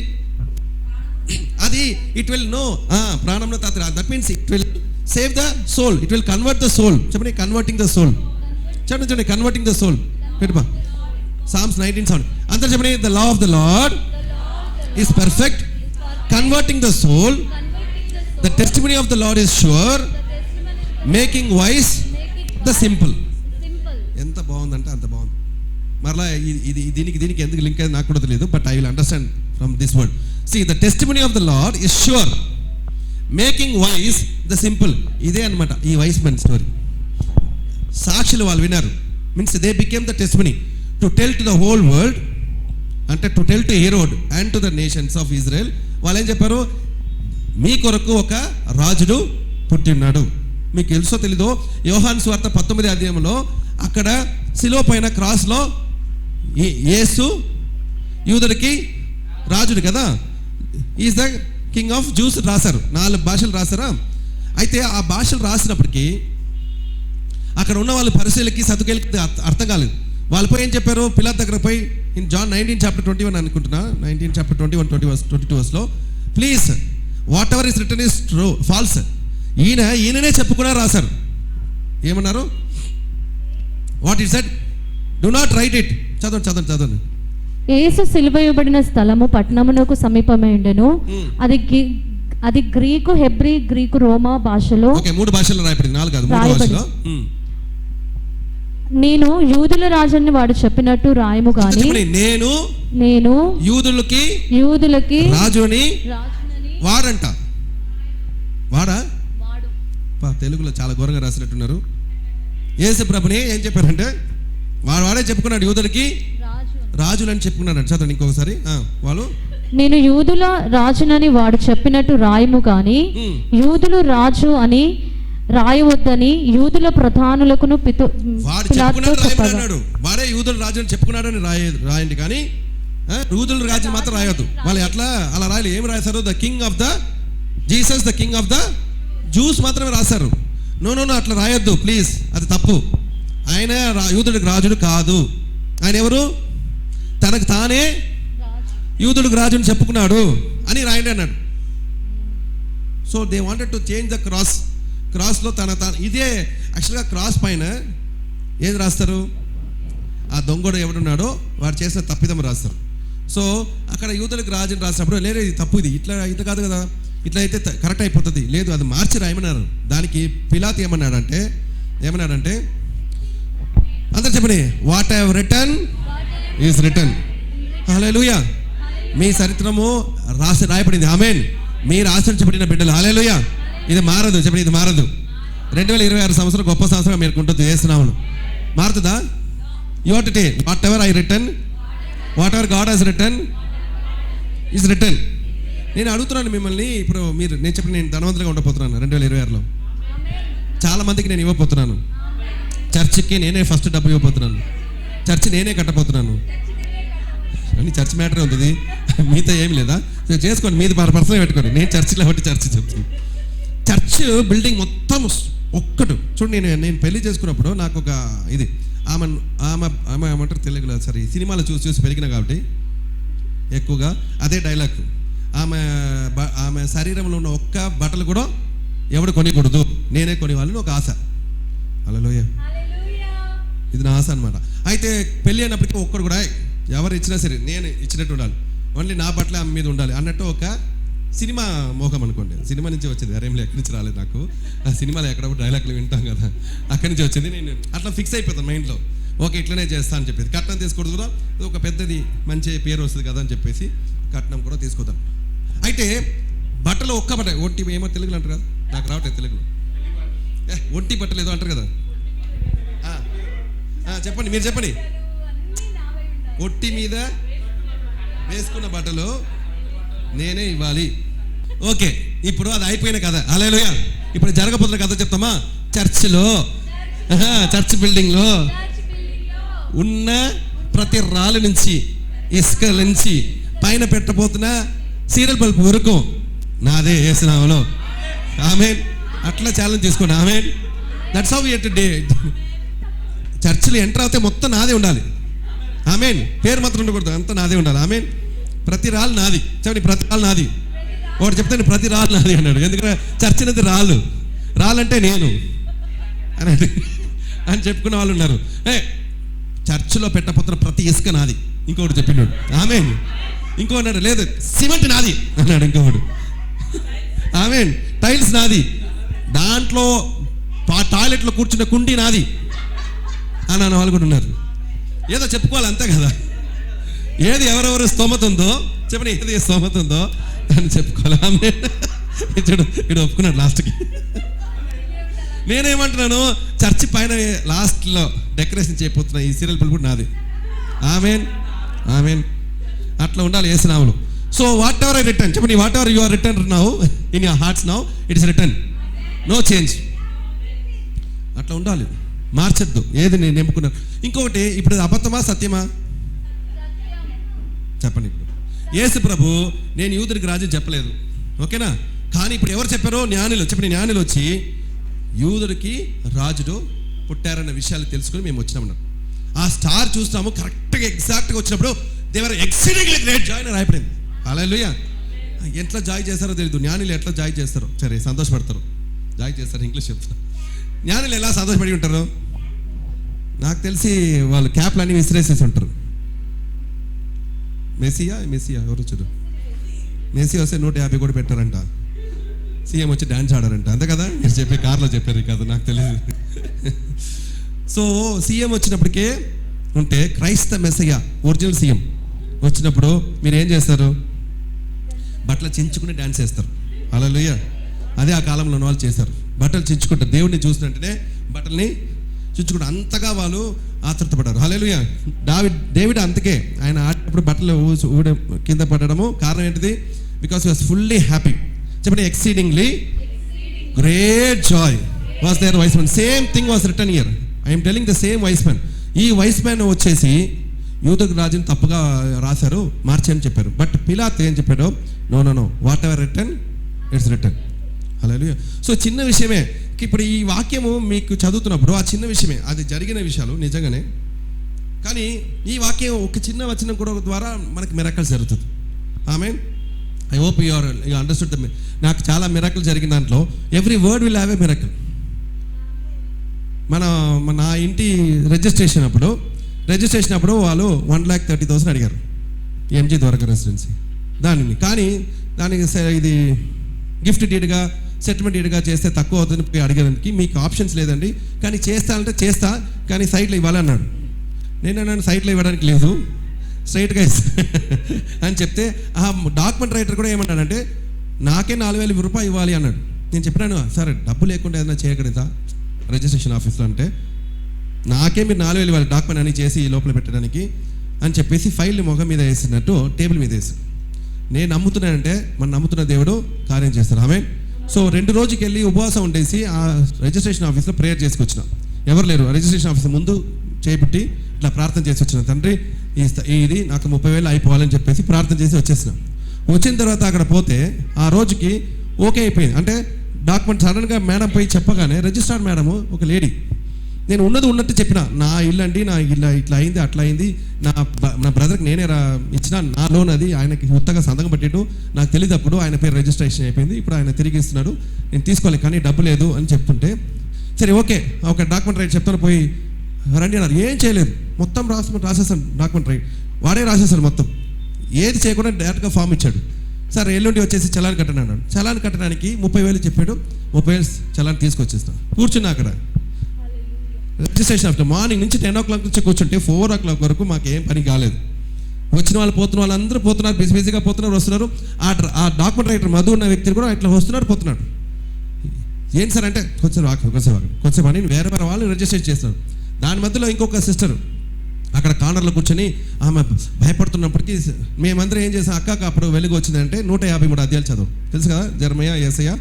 అది ఇట్ విల్ నో ప్రాణంలో తాత. That means it will save the soul, it will convert the soul. చెప్పండి, కన్వర్టింగ్ ద సోల్. చెప్పండి, కన్వర్టింగ్ ద సోల్. పెట్టుమా, Psalms 19:7. అందరూ చెప్పండి, the law of the Lord is perfect, converting the soul. The testimony of the Lord is sure, making wise the simple. ఎంత బాగుందంటే అంత బాగుంది. మరలా దీనికి ఎందుకు లింక్ అయింది నాకు కూడా తెలియదు, but I will understand from this word. See, the testimony of the Lord is sure, making wise the simple. ఇదే అన్నమాట ఈ వైస్ మెన్ స్టోరీ. సాక్షులు వాళ్ళు విన్నారు, means they became the testimony to tell to the whole world, అంటే to tell to Herod and to the nations of Israel. వాళ్ళు ఏం చెప్పారు? మీ కొరకు ఒక రాజుడు పుట్టి ఉన్నాడు. మీకు తెలుసో తెలీదో, యోహాను సువార్త 19వ అధ్యాయంలో అక్కడ శిలువ పైన క్రాస్లో యేసు యూదుడికి రాజుడు కదా, is the king of juice రాశారు, 4 భాషలు రాశారా. అయితే ఆ భాషలు రాసినప్పటికీ అక్కడ ఉన్న వాళ్ళు పరిశీలకి సదుకేలకి అర్థం కాలేదు. వాళ్ళు పోయి ఏం చెప్పారు, పిలాతు దగ్గర పోయి జాన్ 19:21 అనుకుంటున్నా, 19:21-22 please what ever is return is true false. ఈయననే చెప్పుకున్నా రాశారు. ఏమన్నారు, what it said, do not right it. చదవండి. యేసు సిలువయబడిన స్థలము పట్టణమునకు సమీపమై ఉండెను. అది గ్రీకు, హెబ్రీ, గ్రీకు, రోమా భాషలో, 3 భాషల్లో రాయబడింది, 4 కాదు 3 భాషలో. నేను యూదుల రాజుని వాడు చెప్పినట్టు రాయము గాని, నేను యూదులకి రాజుని వాడంట. వాడా తెలుగులో చాలా ఘోరంగా రాసినట్టున్నారు. యేసు ప్రభుని ఏం చెప్పారంటే వాడే చెప్పుకున్నాడు, యూదులకి రాజులని చెప్పుకున్నాడు. చదవండి ఇంకొకసారి. వాళ్ళు నేను యూదుల రాజునని వాడు చెప్పినట్టు రాయము గాని యూదులు రాజు అని రాయవద్దని యూదుల ప్రధానులకును వాడే యూదుల రాజు అని చెప్పుకున్నాడు అని రాయండి, కానీ యూదుల రాజు మాత్రం రాయొద్దు. వాళ్ళు అలా రాయాలి. ఏం రాశారు, the king of the Jesus, the king of the Jews మాత్రమే రాశారు. నో అట్లా రాయొద్దు ప్లీజ్, అది తప్పు. ఆయన యూదుడికి రాజుడు కాదు. ఆయన ఎవరు, తనకు తానే యూదుడికి రాజుని చెప్పుకున్నాడు అని రాయండి అన్నాడు. So they wanted to change the క్రాస్లో తన ఇదే యాక్చువల్గా క్రాస్ పైన ఏది రాస్తారు, ఆ దొంగడు ఎవడున్నాడో వాడు చేసిన తప్పిదం రాస్తారు. సో అక్కడ యూదులకు రాజుని రాసినప్పుడు లేదు ఇది తప్పు, ఇది ఇట్లా కాదు కదా, ఇట్లా అయితే కరెక్ట్ అయిపోతుంది, లేదు అది మార్చి రాయమన్నారు. దానికి పిలాతు ఏమన్నాడంటే అందరు చెప్పండి, what I have written is written. హల్లెలూయా. మీ చరిత్రము రాయబడింది. ఆమేన్. మీరు ఆశ్రయించబడిన బిడ్డలు. హల్లెలూయా. ఇది మారదు. చెప్పండి, ఇది మారదు. 2026 సంవత్సరం గొప్ప సంవత్సరం మీరు ఉంటుంది. చేస్తున్నాము మారుతుందా? You have to take whatever I written, whatever God has written is written. నేను అడుగుతున్నాను మిమ్మల్ని, ఇప్పుడు నేను ధనవంతులుగా ఉండబోతున్నాను 2026లో. చాలా మందికి నేను ఇవ్వబోతున్నాను. చర్చికి నేనే ఫస్ట్ డబ్బు ఇవ్వబోతున్నాను. చర్చి నేనే కట్టబోతున్నాను. అని చర్చ్ మ్యాటరే ఉంటుంది, మీతో ఏం లేదా, చేసుకోండి, మీది పర్సనల్ పెట్టుకోండి. నేను చర్చిలో బట్టి చర్చి చెప్తాను. చర్చ్ బిల్డింగ్ మొత్తం ఒక్కటి చూడండి. నేను పెళ్లి చేసుకున్నప్పుడు నాకు ఒక ఇది ఆమె ఏమంటారు తెలుగులో, సరే సినిమాలో చూసి పెరిగిన కాబట్టి ఎక్కువగా అదే డైలాగ్. ఆమె శరీరంలో ఉన్న ఒక్క బట్టలు కూడా ఎవడు కొనికూడదు, నేనే కొనివ్వాలని ఒక ఆశ. హల్లెలూయా. ఇది నా ఆశ అనమాట. అయితే పెళ్ళి అయినప్పటికీ ఒక్కడు కూడా ఎవరు ఇచ్చినా సరే నేను ఇచ్చినట్టు ఉండాలి, ఓన్లీ నా బట్టలే ఆమె మీద ఉండాలి అన్నట్టు ఒక సినిమా మోహం అనుకోండి. సినిమా నుంచి వచ్చింది, అరేంలో ఎక్కడి నుంచి రాలేదు నాకు. ఆ సినిమాలో ఎక్కడ డైలాగ్లు వింటాం కదా, అక్కడి నుంచి వచ్చింది. నేను అట్లా ఫిక్స్ అయిపోతాను మైండ్లో, ఓకే ఇట్లనే చేస్తా అని చెప్పేసి. కట్నం తీసుకోవద్దు కూడా, ఒక పెద్దది మంచి పేరు వస్తుంది కదా అని చెప్పేసి కట్నం కూడా తీసుకుందాం. అయితే బట్టలు ఒక్క బట్ట, ఒంటి ఏమో తెలుగులో అంటారు కదా, నాకు రావట్లేదు తెలుగులో. ఒంటి బట్టలు ఏదో అంటారు కదా, చెప్పండి మీరు చెప్పండి. ఒట్టి మీద వేసుకున్న బట్టలు నేనే ఇవ్వాలి. ఓకే, ఇప్పుడు అది అయిపోయిన కథ. హల్లెలూయా. ఇప్పుడు జరగబోతున్న కథ చెప్తామా. చర్చ్ బిల్డింగ్లో ఉన్న ప్రతి రాళ్ళ నుంచి, ఇసుక నుంచి, పైన పెట్టబోతున్న సీరియల్ బల్బ్ వరకు నాదే యేసునామములో. ఆమేన్. అట్లా ఛాలెంజ్ చేసుకోండి. ఆమేన్. That's how we have today. చర్చిలో ఎంటర్ అవుతే మొత్తం నాదే ఉండాలి. ఆమేన్. పేరు మాత్రం ఉండకూడదు, అంతా నాదే ఉండాలి. ఆమేన్. ప్రతి రాళ్ళు నాది. చెప్పండి, ప్రతి రాళ్ళు నాది. ఒకటి చెప్తాను, ప్రతి రాళ్ళు నాది అన్నాడు. ఎందుకంటే చర్చ్ అనేది రాళ్ళంటే నేను అని చెప్పుకున్న వాళ్ళు ఉన్నారు. చర్చిలో పెట్టబోతున్న ప్రతి ఇసుక నాది. ఇంకొకటి చెప్పినాడు. ఆమేన్. ఇంకో అన్నాడు, లేదు సిమెంట్ నాది అన్నాడు ఇంకొకడు. ఆమేన్. టైల్స్ నాది, దాంట్లో టాయిలెట్లో కూర్చున్న కుండీ నాది అని అన్న వాళ్ళు కూడా ఉన్నారు. ఏదో చెప్పుకోవాలి అంతే కదా. ఏది ఎవరెవరు స్తోమత ఉందో చెప్పండి, ఏది స్తోమత ఉందో అని చెప్పుకోవాలి. ఆమేన్. ఇడు ఒప్పుకున్నాడు లాస్ట్కి. నేనేమంటున్నాను, చర్చి పైన లాస్ట్లో డెకరేషన్ చేయబోతున్నా ఈ సీరియల్ బిల్ కూడా నాది. ఆమేన్. ఆమేన్. అట్లా ఉండాలి యేసునామములో. So whatever I return, చెప్పండి, whatever you are return now in your hearts now it is return, no change. అట్లా ఉండాలి, మార్చద్దు ఏది నేను నింపుకున్నాను. ఇంకొకటి, ఇప్పుడు అబద్ధమా సత్యమా చెప్పండి. ఇప్పుడు యేసు ప్రభు నేను యూదుడికి రాజు చెప్పలేదు, ఓకేనా? కానీ ఇప్పుడు ఎవరు చెప్పారో? జ్ఞానులు. చెప్పండి, జ్ఞానులు వచ్చి యూదుడికి రాజుడు పుట్టారన్న విషయాలు తెలుసుకుని మేము వచ్చినామన్నారు. ఆ స్టార్ చూస్తాము, కరెక్ట్గా ఎగ్జాక్ట్గా వచ్చినప్పుడు దేవర్ ఎక్సీడింగ్లీ గ్రేట్ జాయ్ అని రాయపడింది. హల్లెలూయా. ఎట్లా జాయ్ చేస్తారో తెలియదు. జ్ఞానులు ఎట్లా జాయ్ చేస్తారో, సరే సంతోషపడతారు, జాయ్ చేస్తారు, ఇంగ్లీష్ చెప్తారు. జ్ఞానులు ఎలా సంతోషపడి ఉంటారు? నాకు తెలిసి వాళ్ళు క్యాప్లు అన్నీ విసిరేసేసి ఉంటారు. మెస్సియా ఎవరు వచ్చారు? మెస్సీ వస్తే 150 కూడా పెట్టారంట. సీఎం వచ్చి డ్యాన్స్ ఆడారంట, అంతే కదా? మీరు చెప్పే కార్లో చెప్పారు కదా, నాకు తెలియదు. సో సీఎం వచ్చినప్పటికే ఉంటే క్రైస్త మెస్సయ్య ఒరిజినల్ సీఎం వచ్చినప్పుడు మీరు ఏం చేస్తారు? బట్టలు చించుకుని డ్యాన్స్ వేస్తారు. హల్లెలూయా. అదే ఆ కాలంలో ఉన్న వాళ్ళు చేశారు. బట్టలు చించుకుంటారు. దేవుడిని చూసినట్టునే బట్టల్ని చించుకుంటారు. అంతగా వాళ్ళు ఆతృతపడ్డారు. హల్లెలూయా. డేవిడ్ అందుకే ఆయన ఆడినప్పుడు బట్టలు కింద పడడము కారణం ఏంటిది? Because he was fully happy. చెప్పండి, exceedingly great joy was there wise man. Same thing was return here. I'm telling the same wise man. ఈ వైస్ మ్యాన్ వచ్చేసి యూదుకు రాజుని తప్పుగా రాశారు, మార్చని చెప్పారు. బట్ పిలాత్ ఏం చెప్పాడు? Know what ever return it's return. Hallelujah. So చిన్న విషయమే. ఇప్పుడు ఈ వాక్యము మీకు చదువుతున్నప్పుడు ఆ చిన్న విషయమే, అది జరిగిన విషయాలు నిజంగానే. కానీ ఈ వాక్యం ఒక చిన్న వచనం కూడా ద్వారా మనకి మిరాకిల్స్ జరుగుతుంది. ఆమేన్. I hope you understood the. నాకు చాలా మిరాకిల్ జరిగిన దాంట్లో every word will have a miracle. నా ఇంటి రిజిస్ట్రేషన్ అప్పుడు వాళ్ళు 1,30,000 అడిగారు, ఎంజీ ద్వారకా రెసిడెన్సీ దానిని. కానీ దానికి ఇది గిఫ్ట్ డీడ్గా సెటిల్మెంట్ డీడ్గా చేస్తే తక్కువ అవుతుంది పోయి అడిగడానికి మీకు ఆప్షన్స్ లేదండి, కానీ చేస్తా చేస్తా, కానీ సైట్లో ఇవ్వాలి అన్నాడు. నేను సైట్లో ఇవ్వడానికి లేదు, స్ట్రైట్గా అని చెప్తే ఆ డాక్యుమెంట్ రైటర్ కూడా ఏమన్నాడంటే నాకే 4,000 రూపాయలు ఇవ్వాలి అన్నాడు. నేను చెప్పినాను, సార్ డబ్బు లేకుండా ఏదైనా చేయగలుగుతా రిజిస్ట్రేషన్ ఆఫీస్లో అంటే, నాకే మీరు 4,000 ఇవ్వాలి డాక్యుమెంట్ అని చేసి లోపల పెట్టడానికి అని చెప్పేసి ఫైల్ని మొహం మీద వేసినట్టు టేబుల్ మీద వేసి. నేను నమ్ముతున్నానంటే మన నమ్ముతున్న దేవుడు కార్యం చేస్తారు. ఆమె. సో 2 రోజుకి వెళ్ళి ఉపవాసం ఉండేసి ఆ రిజిస్ట్రేషన్ ఆఫీస్లో ప్రేయర్ చేసుకొచ్చిన. ఎవరు లేరు. రిజిస్ట్రేషన్ ఆఫీస్ ముందు చేపట్టి ఇట్లా ప్రార్థన చేసి వచ్చిన. తండ్రి ఇది నాకు 30,000 అయిపోవాలని చెప్పేసి ప్రార్థన చేసి వచ్చేసిన. వచ్చిన తర్వాత అక్కడ పోతే ఆ రోజుకి ఓకే అయిపోయింది. అంటే డాక్యుమెంట్ సడన్గా మేడం పోయి చెప్పగానే రిజిస్ట్రార్ మేడము ఒక లేడీ, నేను ఉన్నట్టు చెప్పిన, నా ఇల్లు అండి, నా ఇల్లు ఇట్లా అయింది అట్లా అయింది, నా బ్రదర్కి నేనే ఇచ్చిన, నా లోన్ అది ఆయనకి ఉత్తగా సంతకం పెట్టిట్టు నాకు తెలియదు, అప్పుడు ఆయన పేరు రిజిస్ట్రేషన్ అయిపోయింది, ఇప్పుడు ఆయన తిరిగి ఇస్తున్నాడు, నేను తీసుకోవాలి కానీ డబ్బు లేదు అని చెప్తుంటే, సరే ఓకే ఒక డాక్యుమెంట్ రైట్ చెప్తాను పోయి రండి అన్నారు. ఏం చేయలేదు, మొత్తం రాసేసాను డాక్యుమెంట్ రైట్, వాడే రాసేసాడు మొత్తం, ఏది చేయకుండా డైరెక్ట్గా ఫామ్ ఇచ్చాడు. సార్ ఎల్లుండి వచ్చేసి చలాన్ కట్టను అన్నాడు. చలాన్ కట్టడానికి 30,000 చెప్పాడు. 30,000 చలాన్ తీసుకొచ్చేస్తాను. కూర్చున్నా అక్కడ రిజిస్ట్రేషన్ ఆఫ్టర్ మార్నింగ్ నుంచి 10 o'clock నుంచి కూర్చుంటే 4 o'clock వరకు మాకు ఏం పని కాలేదు. వచ్చిన వాళ్ళు పోతున్న వాళ్ళందరూ పోతున్నారు, బిజీగా పోతున్నారు, వస్తున్నారు. ఆ డాక్యుమెంట్ రైటర్ మధు ఉన్న వ్యక్తిని కూడా ఇట్లా వస్తున్నాడు పోతున్నాడు. ఏంటి సార్ అంటే కొంచెం అని వేరే వాళ్ళు రిజిస్ట్రేషన్ చేస్తున్నారు. దాని మధ్యలో ఇంకొక సిస్టర్ అక్కడ కార్నర్లో కూర్చొని ఆమె భయపడుతున్నప్పటికీ మేమందరం ఏం చేసాం, అక్కకు అప్పుడు వెలుగు వచ్చిందంటే 153 అధ్యాయాలు చదువు తెలుసు కదా, జెరమయా, యేసయ్యా,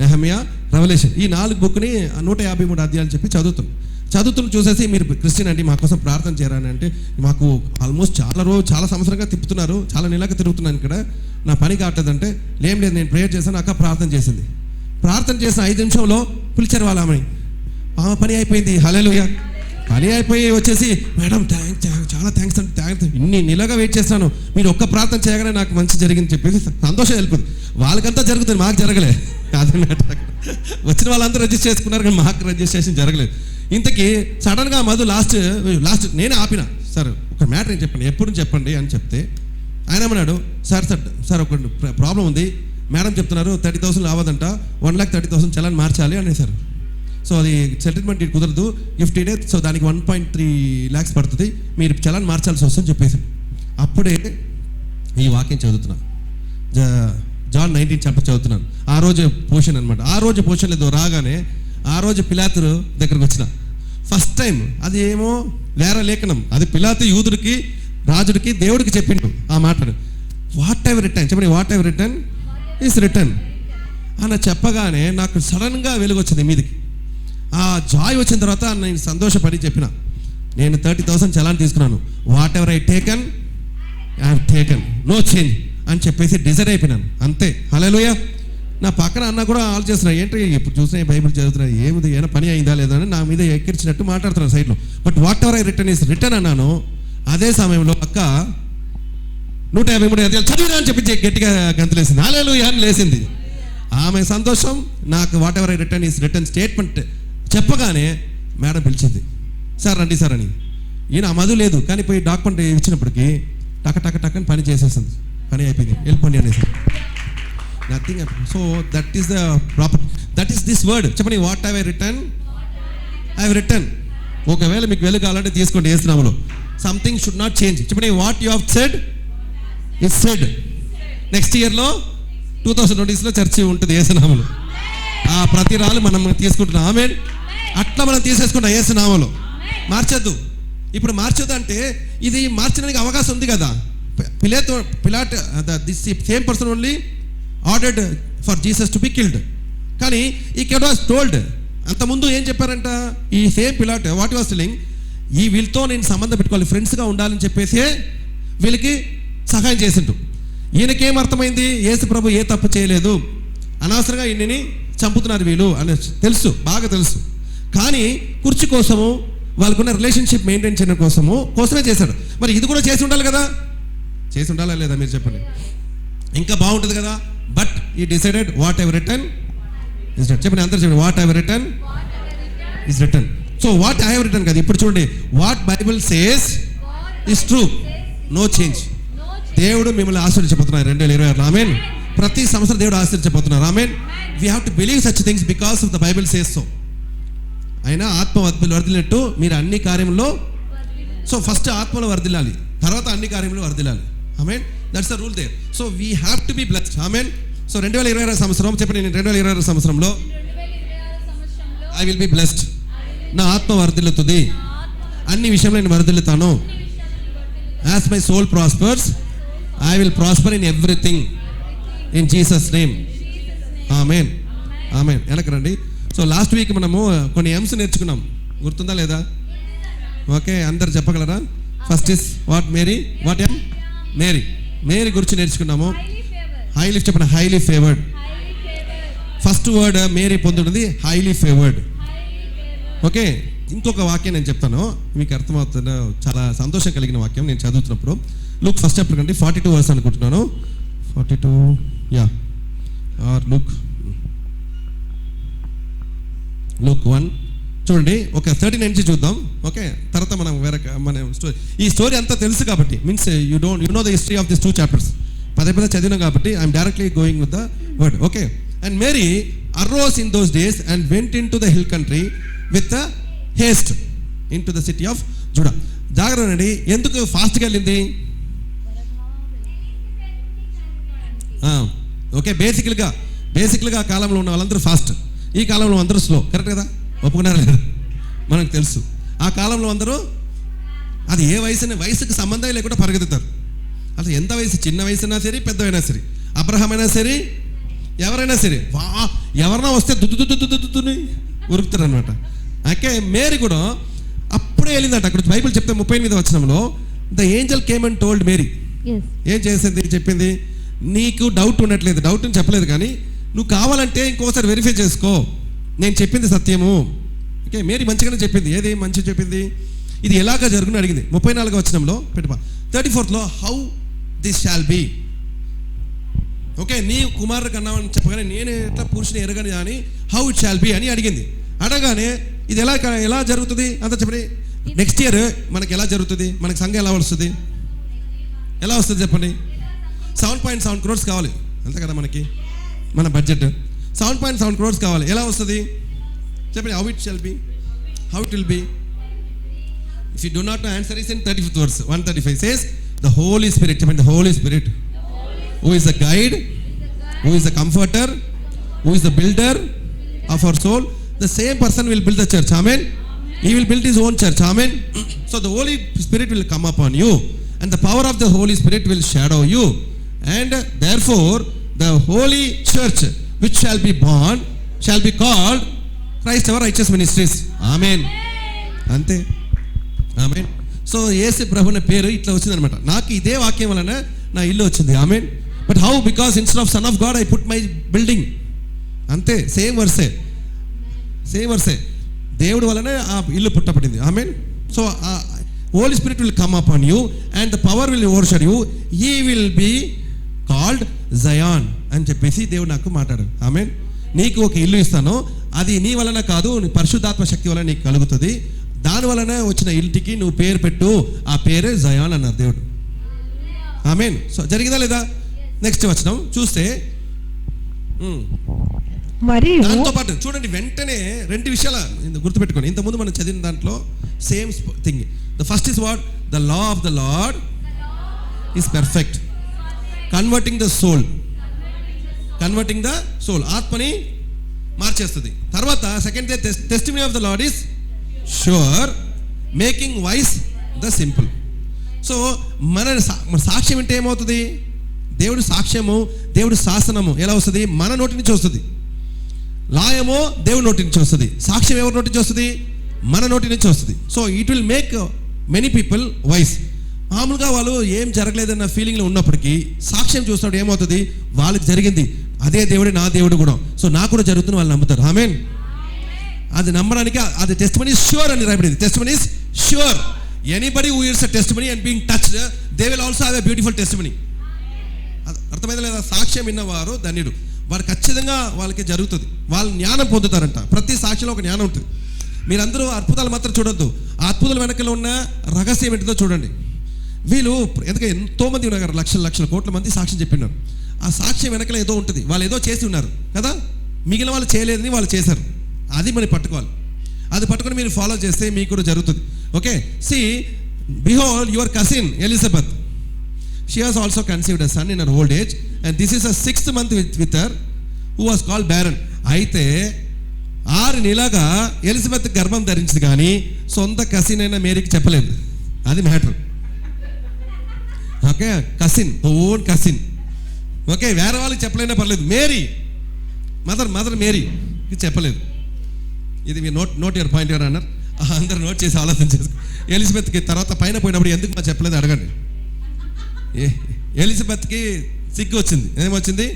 నెహెమియా, రెవల్యూషన్, ఈ 4 బుక్ని 153 అధ్యాయాలు చెప్పి చదువుతున్న చూసేసి మీరు క్రిస్టియన్ అండి మా కోసం ప్రార్థన చేయరని అంటే, మాకు ఆల్మోస్ట్ చాలా సంవత్సరంగా తిప్పుతున్నారు, చాలా నెలగా తిరుగుతున్నాను ఇక్కడ, నా పని కావట్లేదంటే, లేం లేదు నేను ప్రేయర్ చేశాను. అక్క ప్రార్థన చేసింది. ప్రార్థన చేసిన 5 నిమిషంలో పిలిచారు వాళ్ళ ఆమె పని అయిపోయింది. హల్లెలూయా. పని అయిపోయి వచ్చేసి మేడం చాలా థ్యాంక్స్ అండి, ఇన్ని నెలగా వెయిట్ చేస్తాను, మీరు ఒక్క ప్రార్థన చేయగానే నాకు మంచి జరిగింది చెప్పేసి సంతోషం వెళ్ళిపోతుంది. వాళ్ళకంతా జరుగుతుంది, మాకు జరగలేదు. అదే వచ్చిన వాళ్ళంతా రిజిస్టర్ చేసుకున్నారు కానీ మాకు రిజిస్ట్రేషన్ జరగలేదు. ఇంతకీ సడన్గా మధు లాస్ట్ నేనే ఆపిన, సార్ ఒక మ్యాటర్ ఏం చెప్పండి, ఎప్పుడు చెప్పండి అని చెప్తే ఆయన ఏమన్నాడు, సార్ ఒక ప్రాబ్లం ఉంది, మేడం చెప్తున్నారు 30,000 రావదంట, 1,30,000 చలాన్ మార్చాలి అనేసారు. సో అది సెటిల్మెంట్ కుదరదు, గిఫ్ట్ ఇడే, సో దానికి 1.3 lakhs పడుతుంది, మీరు చలాన్ మార్చాల్సి వస్తుందని చెప్పేసి. అప్పుడే ఈ వాక్యం చదువుతున్నా, జాన్ 19 చాప్టర్ చదువుతున్నాను. ఆ రోజు పోషన్ అనమాట. ఆ రోజు పోషన్ లేదు, రాగానే ఆ రోజు పిలాతు దగ్గరకు వచ్చిన ఫస్ట్ టైం. అది ఏమో వేరే లేఖనం, అది పిలాతు యూదుడికి రాజుడికి దేవుడికి చెప్పిండు ఆ మాటను. వాట్ ఎవర్ రిటర్న్ చెప్పండి, whatever return is return అని చెప్పగానే నాకు సడన్గా వెలుగు వచ్చింది మీదికి. ఆ జాయ్ వచ్చిన తర్వాత నేను సంతోషపడి చెప్పిన, నేను 30,000 చలాన్ తీసుకున్నాను, whatever I taken I have taken, no change అని చెప్పేసి డిసైడ్ అయిపోయినాను అంతే. హల్లెలూయా. నా పక్కన అన్న కూడా ఆలోచిస్తున్నా, ఏంటి ఇప్పుడు చూసినా బైబిల్ చదువుతున్నా, ఏమిది ఏమైనా పని అయిందా లేదా అని నా మీద ఎక్కిరించినట్టు మాట్లాడుతున్నాను సైడ్లో. But what ever I return is return అన్నాను. అదే సమయంలో అక్క 153 అధ్యాయాలు చదివినా అని చెప్పి గట్టిగా గంతులేసింది. హల్లెలూయా అని లేసింది. ఆమె సంతోషం, నాకు what ever I return is return statement చెప్పగానే మేడం పిలిచింది, సార్ రండి సార్ అని. ఈయన మధు లేదు కానీ పోయి డాక్యుమెంట్ ఇచ్చినప్పటికీ టక టక టక్ అని పని చేసేసింది. పని అయిపోయింది, వెళ్ళిపోండి అనేసి. Nothing. So that is the proper, that is this word. చెప్పండి, what have I return, I have return. ఒకవేళ మీకు వెలుగు కావాలంటే తీసుకోండి యేసునామములో. Something should not change. చెప్పండి, what you have said is said. Next ఇయర్లో 2020లో చర్చి ఉంటుంది యేసునామములో. ఆ ప్రతి రాళ్ళు మనం తీసుకుంటున్నాం. ఆమేన్. అట్లా మనం తీసేసుకుంటాం యేసునామములో. మార్చొద్దు. ఇప్పుడు మార్చొద్దు అంటే ఇది మార్చడానికి అవకాశం ఉంది కదా. Pilate this same person only ordered for Jesus to be killed. కానీ ఈ కెడ్ వాస్ టోల్డ్, అంతకుముందు ఏం చెప్పారంట ఈ same Pilate, what was telling, ఈ వీళ్ళతో నేను సంబంధం పెట్టుకోవాలి, ఫ్రెండ్స్గా ఉండాలని చెప్పేసి వీళ్ళకి సహాయం చేసిండు. ఈయనకేం అర్థమైంది, యేసు ప్రభు ఏ తప్పు చేయలేదు, అనవసరంగా ఈయనని చంపుతున్నారు వీళ్ళు అని తెలుసు, బాగా తెలుసు. కానీ కుర్చీ కోసము, వాళ్ళకున్న రిలేషన్షిప్ మెయింటైన్ చేయడం కోసమే చేశాడు. మరి ఇది కూడా చేసి ఉండాలి కదా, చేసి ఉండాలా లేదా మీరు చెప్పండి, ఇంకా బాగుంటుంది కదా. But he decided whatever return is return. చెప్పండి అందరూ చెప్పండి, whatever return is return. So what I have return కదా. ఇప్పుడు చూడండి, what Bible says is true, no change. దేవుడు మిమ్మల్ని ఆశీర్వదించబోతున్నారు 2026. ఆమేన్. ప్రతి సంవత్సరం దేవుడు ఆశీర్వదించబోతున్నారు. ఆమేన్. We have to believe such things because of the Bible says so. అయినా ఆత్మ వర్ధిల్లినట్టు మీరు అన్ని కార్యంలో, సో ఫస్ట్ ఆత్మలో వర్ధిల్లాలి, తర్వాత అన్ని కార్యంలో వర్ధిల్లాలి. ఆమేన్. That's the rule there. So we have to be blessed. ఆమేన్. సో 2026 సంవత్సరం చెప్పండి, నేను 2026 సంవత్సరంలో ఐ విల్ బి బ్లెస్డ్. నా ఆత్మ వర్ధిల్లుతుంది, అన్ని విషయంలో నేను వర్ధిల్లుతాను. As my soul prospers I will prosper in everything in Jesus name. ఆమేన్. ఆమేన్. వెనక్కి రండి. సో లాస్ట్ వీక్ మనము కొన్ని ఎమ్స్ నేర్చుకున్నాం, గుర్తుందా లేదా? ఓకే, అందరు చెప్పగలరా? First is what Mary, what am Mary. Mary గురించి నేర్చుకున్నాము. హైలీ, చెప్పండి highly favoured. First word Mary పొందుతుంది హైలీ ఫేవర్డ్. ఓకే, ఇంకొక వాక్యం నేను చెప్తాను, మీకు అర్థమవుతుంది, చాలా సంతోషం కలిగిన వాక్యం నేను చదువుతున్నప్పుడు. లూక్ ఫస్ట్ చాప్టర్ కంటే 42 వర్స్ అనుకుంటున్నాను. 42 యా ఆర్ లూక్ 1 చూడండి. ఒక 39 నుంచి చూద్దాం. ఓకే, తర్వాత మనం వేరే మన స్టోరీ, ఈ స్టోరీ అంతా తెలుసు కాబట్టి, means you know the history of this 2 chapters. పదే చదివినాం కాబట్టి I'm directly going with the word. Okay, and Mary arose in those days and went in to the hill country with haste in to the city of Judah. జాగ్రత్త అండి, ఎందుకు ఫాస్ట్గా వెళ్ళింది? Okay, బేసిక్గా ఆ కాలంలో ఉన్న వాళ్ళందరూ ఫాస్ట్, ఈ కాలంలో అందరూ స్లో. కరెక్ట్ కదా, ఒప్పుకున్నారా లేదా? మనకు తెలుసు ఆ కాలంలో అందరూ అది ఏ వయసుకి సంబంధం లేకుండా పరిగెత్తుతారు. అసలు ఎంత వయసు, చిన్న వయసు అయినా సరే, పెద్దవైనా సరే, అబ్రహాం అయినా సరే, ఎవరైనా సరే, ఎవరైనా వస్తే దుద్దుని ఉరుకుతారు అనమాట. ఓకే, మేరీ కూడా అప్పుడే వెళ్ళిందట. అక్కడ బైబిల్ చెప్తే 38వ వచనంలో the angel came and told Mary. ఏం చేసింది? చెప్పింది, నీకు డౌట్ ఉండట్లేదు, డౌట్ అని చెప్పలేదు కానీ నువ్వు కావాలంటే ఇంకోసారి వెరిఫై చేసుకో, నేను చెప్పింది సత్యము. ఓకే, మేరీ మంచిగానే చెప్పింది. ఏది మంచిగా చెప్పింది? ఇది ఎలాగా జరుగుని అడిగింది. 34వ వచనంలో పెట్టుకో. 34లో how this shall be. Okay, నీ కుమారుడు కన్నామని చెప్పగానే నేను ఎట్లా పురుషుని ఎరగని అని హౌ ఇట్ షాల్ బీ అని అడిగింది. అడగానే ఇది ఎలా జరుగుతుంది అంత చెప్పండి. నెక్స్ట్ ఇయర్ మనకి ఎలా జరుగుతుంది? మనకి సంఘం ఎలా వస్తుంది? ఎలా వస్తుంది చెప్పండి? 7.7 crores కావాలి అంతే కదా మనకి, మన బడ్జెట్ 7.7 crores కావాలి. ఎలా వస్తుంది చెప్పండి? How it shall be, how it will be. If you do not know answer is in 35th verse 135 says the Holy Spirit. చెప్పండి, the Holy Spirit who is the guide, who is the comforter, who is the builder of our soul, the same person will build the church. Amen. He will build his own church. Amen. So the Holy Spirit will come upon you and the power of the Holy Spirit will shadow you, and therefore the holy church which shall be born shall be called Christ our righteous ministries. Amen. Ante. Amen. So యేసు ప్రభు అనే పేరు ఇట్లా వచ్చిందనమాట. నాకు ఇదే వాక్యం వలన నా ఇల్లు వచ్చింది. ఆమేన్. But how? Because instead of son of God I put my building. అంతే, సేమ్ వర్సే. దేవుడు వలనే ఆ ఇల్లు పుట్టబడింది. ఆమేన్. So Holy Spirit will come upon you and the power will overshadow you. He will be called Zion అని చెప్పేసి దేవుడు నాకు మాట్లాడాడు. ఆమేన్. నీకు ఒక ఇల్లు ఇస్తాను, అది నీ వలన కాదు, నీ పరిశుద్ధాత్మ శక్తి వలన నీకు కలుగుతుంది. దాని వలన వచ్చిన ఇంటికి నువ్వు పేరు పెట్టు, ఆ పేరే జయాన్ అన్నారు దేవుడు. ఆమేన్. సో జరిగిందా లేదా? నెక్స్ట్ వచనం చూస్తే మరియు దాంతో పాటు చూడండి, వెంటనే రెండు విషయాలు గుర్తుపెట్టుకోండి. ఇంతకుముందు మనం చదివిన దాంట్లో same thing. The first is what? The law of the Lord is perfect, converting the soul. ఆత్మని మార్చేస్తుంది. తర్వాత second testimony of the Lord is sure, making wise the simple. So మన సాక్ష్యం అంటే ఏమవుతుంది? దేవుడు సాక్ష్యము, దేవుడు శాసనము ఎలా వస్తుంది? మన నోటి నుంచి వస్తుంది. లాయమో దేవుడి నోటి నుంచి వస్తుంది. సాక్ష్యం ఎవరి నోటి నుంచి వస్తుంది? మన నోటి నుంచి వస్తుంది. So it will make many people wise. మామూలుగా వాళ్ళు ఏం జరగలేదన్న ఫీలింగ్లో ఉన్నప్పటికీ సాక్ష్యం చూసినప్పుడు ఏమవుతుంది? వాళ్ళకి జరిగింది అదే దేవుడే నా దేవుడు కూడా, సో నాకు కూడా జరుగుతుంది, వాళ్ళు నమ్ముతారు. ఆమేన్. అది నమ్మడానికి అది టెస్టిమనీ ష్యూర్ అని రాయబడింది. Testimony is sure. Anybody who hears a testimony and being touched, they will also have a beautiful testimony. అర్థమైందా లేదా? సాక్ష్యం విన్నవారు ధన్యుడు, వారు ఖచ్చితంగా వాళ్ళకి జరుగుతుంది, వాళ్ళు జ్ఞానం పొందుతారంట. ప్రతి సాక్షిలో ఒక జ్ఞానం ఉంటుంది. మీరందరూ అద్భుతాలు మాత్రం చూడొద్దు, ఆ అద్భుతాల వెనకలో ఉన్న రహస్యం ఏంటిదో చూడండి. వీళ్ళు ఎందుకంటే ఎంతోమంది ఉన్నారు, లక్షల కోట్ల మంది సాక్ష్యం చెప్పినారు. ఆ సాక్ష్యం వెనకలో ఏదో ఉంటుంది, వాళ్ళు ఏదో చేసి ఉన్నారు కదా, మిగిలిన వాళ్ళు చేయలేదని వాళ్ళు చేశారు. అది మనం పట్టుకోవాలి. అది పట్టుకొని మీరు ఫాలో చేస్తే మీకు కూడా జరుగుతుంది. Okay, see behold your cousin Elizabeth, she has also conceived a son in her old age and this is a 6th month with her who was called barren. అయితే 6 నెలలుగా ఎలిజబెత్ గర్భం ధరించింది, కానీ సొంత కసిన్ అయిన మేరీకి చెప్పలేదు. అది matter. Okay, cousin, own cousin. Okay, వేరే వాళ్ళకి చెప్పలేనా పర్లేదు, మేరీ మదర్ మేరీకి చెప్పలేదు. ఇది మీ నోట్ యువర్ పాయింట్ యువర్ అన్నారు. అందరూ నోట్ చేసి ఆలోచన చేసుకో. ఎలిజబెత్కి తర్వాత పైన పోయినప్పుడు ఎందుకు మా చెప్పలేదు అడగండి. ఎలిజబెత్కి సిగ్గు వచ్చింది. ఏమొచ్చింది?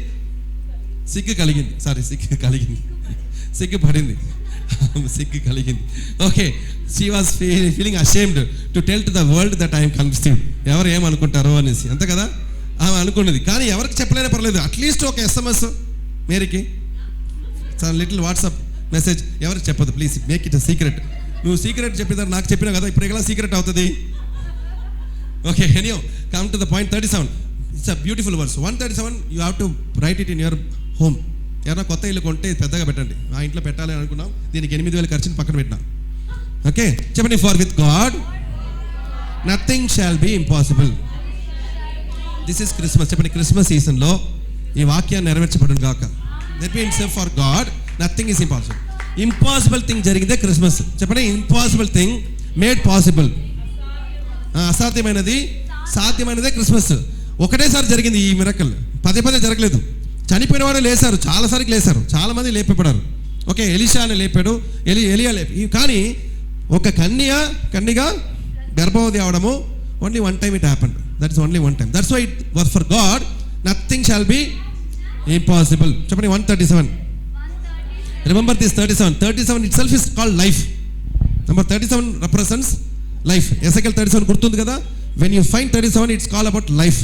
సిగ్గు కలిగింది. సిగ్గు పడింది. Okay, she was feeling ashamed to tell to the world that I'm conceived. ఎవరు ఏమనుకుంటారో అనేసి, అంతే కదా ఆమె అనుకున్నది. కానీ ఎవరికి చెప్పలేనే పర్లేదు, అట్లీస్ట్ ఒక SMS మేరీకి, లిటిల్ వాట్సాప్ మెసేజ్ ఎవరికి చెప్పదు. Please make it a secret. నువ్వు సీక్రెట్ చెప్పినా నాకు చెప్పినా కదా, ఇప్పుడు ఎలా సీక్రెట్ అవుతుంది? Okay, anyhow come to the point. 37. It's a beautiful verse. 137 you have to write it in your home. ఎవరైనా కొత్త ఇల్లు కొంటే పెద్దగా పెట్టండి. ఆ ఇంట్లో పెట్టాలి అనుకున్నాం, దీనికి 8,000 ఖర్చుని పక్కన పెట్టినా. ఓకే, చెప్పండి. For with God nothing shall be impossible. This is Christmas. చెప్పండి, క్రిస్మస్ సీజన్లో ఈ వాక్యాన్ని నెరవేర్చబడును గాక. That means for God nothing is impossible. Impossible thing జరిగిందే క్రిస్మస్. చెప్పండి, ఇంపాసిబుల్ థింగ్ మేడ్ పాసిబుల్. అసాధ్యమైనది సాధ్యమైనదే క్రిస్మస్. ఒకటేసారి జరిగింది ఈ మిరకల్, పదే జరగలేదు. చనిపోయిన వాడు లేశారు, చాలాసార్లు లేశారు, చాలామంది లేపబడారు. ఓకే, ఎలీషాని లేపాడు, ఎలియా లేపి. కానీ ఒక కన్యగా గర్భవతి అవడము only one time it happened. That is only one time. That's why it was for God nothing shall be impossible. చెప్పండి 137. Remember this 37 itself is called life. Number 37 represents life. Ezekiel 37 గుర్తుంది కదా. When you find 37 it's call about life.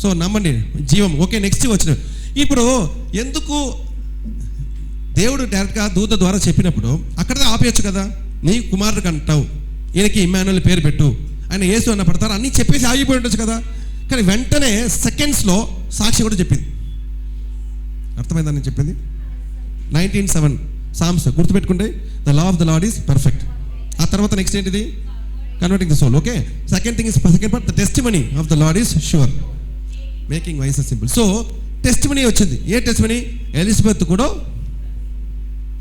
So నమ్మండి, జీవం. Okay, next వచ్చిన ఇప్పుడు ఎందుకు దేవుడు డైరెక్ట్గా దూత ద్వారా చెప్పినప్పుడు అక్కడే ఆపేయచ్చు కదా. నీ కుమారుడికి అంటావు, ఈయనకి ఇమ్మానుయేల్ పేరు పెట్టు, ఆయన యేసు అన్న పడతారు, అన్నీ చెప్పేసి ఆగిపోయి ఉండొచ్చు కదా. కానీ వెంటనే సెకండ్స్లో సాక్షి కూడా చెప్పింది. అర్థమైందని నేను చెప్పింది. 19:7 సామ్స్ గుర్తుపెట్టుకుంటే, the law of the Lord is perfect. ఆ తర్వాత నెక్స్ట్ ఏంటిది? Converting the soul. Okay, second thing is second part, the testimony of the Lord is sure, making wise and simple. So testimony వచ్చింది. ఏ testimony? Elizabeth కూడా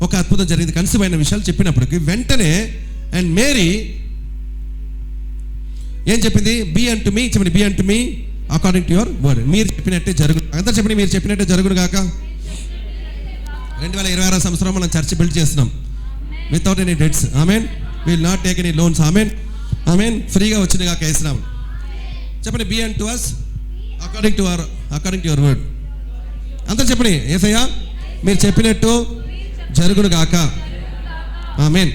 ఒక అద్భుతం జరిగింది, conceive అయిన విషయాలు చెప్పినప్పటికీ వెంటనే అండ్ మేరీ ఏం చెప్పింది? బీ అంటు మీ. చెప్పండి, be unto me according to your word. మీరు చెప్పినట్టే జరుగును. అందరూ చెప్పండి, మీరు చెప్పినట్టే జరుగును గాక. 2026 సంవత్సరం మనం చర్చ్ బిల్డ్ చేస్తున్నాం వితౌట్ ఎనీ డెట్స్. ఆమెన్. Will not take any loans. ఆమెన్. ఆమేన్. ఫ్రీగా వచ్చింది కాక యేసునామం. చెప్పండి, be unto us according to your word. అంతా చెప్పండి, యేసయ్యా మీరు చెప్పినట్టు జరుగును గాక. ఆమేన్.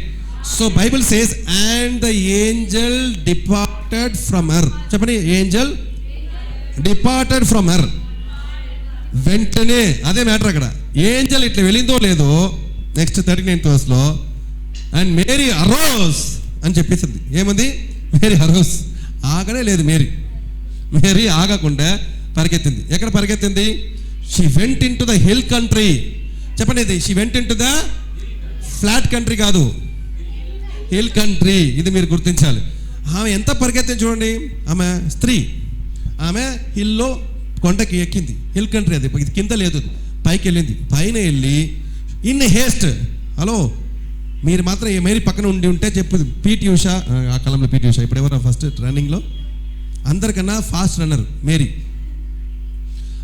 So Bible says and the angel departed from her. చెప్పండి, ఏంజల్ డిపార్టెడ్ ఫ్రమ్ హర్. వెంటనే అదే మ్యాటర్ అక్కడ. ఏంజల్ ఇట్లా వెళ్ళిందో లేదో next 39th verse and Mary arose అని చెప్పేసింది. ఏమంది? Mary arose. ఆగనే లేదు మేరీ ఆగకుండా పరిగెత్తింది. ఎక్కడ పరిగెత్తింది? She went in to the hill country. చెప్పండి, ఇది she went in to the flat country కాదు, హిల్ కంట్రీ. ఇది మీరు గుర్తించాలి. ఆమె ఎంత పరిగెత్తింది చూడండి. ఆమె స్త్రీ, ఆమె హిల్లో కొండకి ఎక్కింది. హిల్ కంట్రీ అది, ఇది కింద లేదు, పైకి వెళ్ళింది. పైన వెళ్ళి ఇన్ హేస్ట్. హలో, మీరు మాత్రం ఏ మేరీ పక్కన ఉండి ఉంటే చెప్పు. పీటీ ఉషా, ఆ కాలంలో పీటీ ఉషా, ఇప్పుడు ఎవరు ఫస్ట్ రన్నింగ్లో అందరికన్నా ఫాస్ట్ రన్నర్ మేరీ.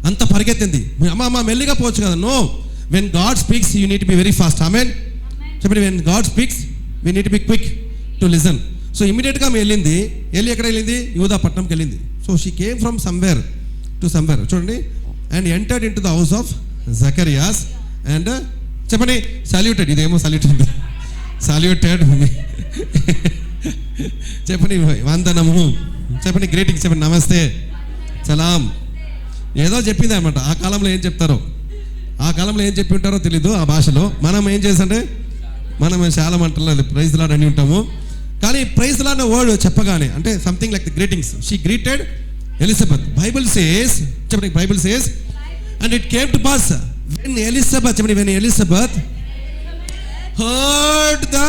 అంత పరిగెత్తింది. అమ్మ మెల్లిగా పోవచ్చు కదా. No, when God speaks you need to be very fast. ఆమెన్. చెప్పండి, when God speaks we need to be quick to listen. So ఇమీడియట్గా ఆమె వెళ్ళి ఎక్కడ వెళ్ళింది? యూదాపట్నంకి వెళ్ళింది. So she came from somewhere to somewhere. చూడండి, and entered in to the house of Zacharias and చెప్పండి సాల్యూటెడ్. ఇదేమో సాల్యూటెడ్, చెప్పండి వందనము, చెప్పండి గ్రీటింగ్స్, చెప్పండి నమస్తే, సలాం. ఏదో చెప్పింది అనమాట. ఆ కాలంలో ఏం చెప్తారో, ఆ కాలంలో ఏం చెప్పి ఉంటారో తెలీదు ఆ భాషలో. మనం ఏం చేసంటే మనం చాలా మంటలేదు ప్రైజ్ లాడ్ అని ఉంటాము. కానీ ప్రైజ్ లాడ్ అనే వర్డ్ చెప్పగానే అంటే something like the greetings. She greeted Elizabeth. Bible says, చెప్పండి Bible says and it came to pass when Elizabeth, చెప్పండి when Elizabeth heard the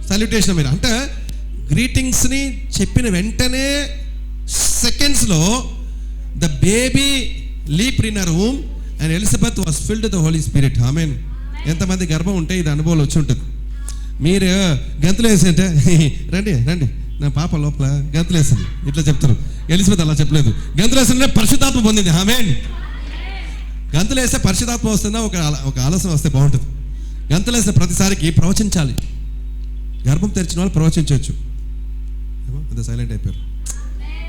salutation. మీరు అంటే గ్రీటింగ్స్ని చెప్పిన వెంటనే సెకండ్స్లో the baby leaped in her womb and Elizabeth was filled with the Holy Spirit. ఆమేన్. ఎంతమంది గర్భం ఉంటే ఇది అనుభవం వచ్చి ఉంటుంది. మీరు గంతులు వేసింటే రండి నా పాప లోపల గంతులు వేసింది ఇట్లా చెప్తారు. ఎలిజబెత్ అలా చెప్పలేదు. గంతులు వేసింటే పరిశుద్ధాత్మ పొందింది. ఆమేన్. గంతులు వేస్తే పరిశుద్ధాత్మ వస్తుందా? ఒక ఆలస్యం వస్తే బాగుంటుంది. గంతులు వేసిన ప్రతిసారికి ప్రవచించాలి. గర్భం తెరిచిన వాళ్ళు ప్రవచించవచ్చు. అదే సైలెంట్ అయిపోయారు.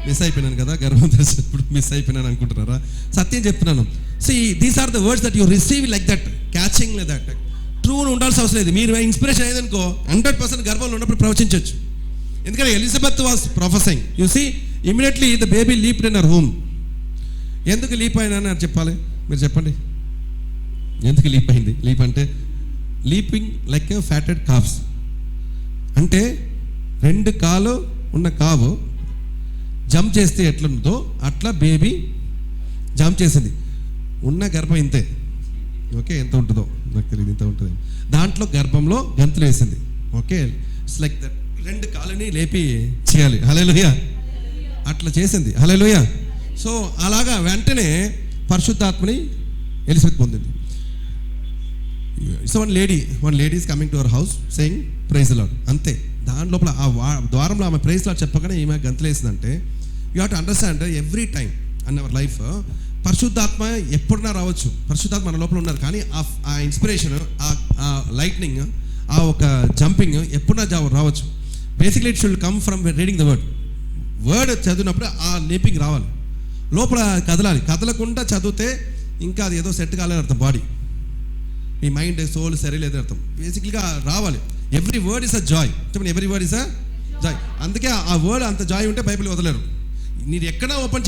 మిస్ అయిపోయినాను కదా, గర్భం తెరిచినప్పుడు మిస్ అయిపోయినాను అనుకుంటున్నారా? సత్యం చెప్తున్నాను. See these are the words that you receive like that, catching like that. True ఉండాల్సిన అవసరం లేదు. మీరు ఇన్స్పిరేషన్ అయ్యేదనుకో 100% గర్భంలో ఉన్నప్పుడు ప్రవచించవచ్చు. ఎందుకంటే Elizabeth was prophesying. You see immediately the baby leaped in her home. ఎందుకు లీప్ అయినా అని చెప్పాలి, మీరు చెప్పండి. ఎందుకు లీప్ అయింది? లీప్ అంటే leaping like a fatted cows. అంటే 2 కాలు ఉన్న కావు జంప్ చేస్తే ఎట్లుందో అట్లా బేబీ జంప్ చేసింది. ఉన్న గర్భం ఇంతే, ఓకే, ఎంత ఉంటుందో నాకు తెలియదు, ఇంత ఉంటుంది. దాంట్లో గర్భంలో గంతులు వేసింది. Okay, it's like that. 2 కాళ్ళని లేపి చేయాలి. హల్లెలూయా. అట్లా చేసింది. హల్లెలూయా. సో అలాగా వెంటనే పరిశుద్ధాత్మని ఎలిజబెత్ పొందింది. So one lady is coming to our house saying praise the Lord. అంతే. దాని లోపల ఆ ద్వారంలో ఆమె ప్రైజ్ లార్డ్ చెప్పగానే ఈమె గంతులు వేసిందంటే you have to understand every time on our life పరిశుద్ధాత్మ ఎప్పుడన్నా రావచ్చు. పరిశుద్ధాత్మ మన లోపల ఉన్నారు. కానీ ఆ ఇన్స్పిరేషన్, ఆ లైట్నింగ్, ఆ ఒక జంపింగ్ ఎప్పుడన్నా రావచ్చు. Basically it should come from reading the word చదివినప్పుడు ఆ లీపింగ్ రావాలి. లోపల కదలాలి. కదలకుండా చదివితే ఇంకా అది ఏదో సెట్ కాలేదని అర్థం. బాడీ, మీ మైండ్, సోల్ సరిలేదని అర్థం. బేసిక్లీగా రావాలి. Every word is a joy. చెప్పండి, every word is a joy. అందుకే ఆ వర్డ్ అంత జాయ్ ఉంటే బైబిల్ వదలరు. మీరు ఎక్కడా ఓపెన్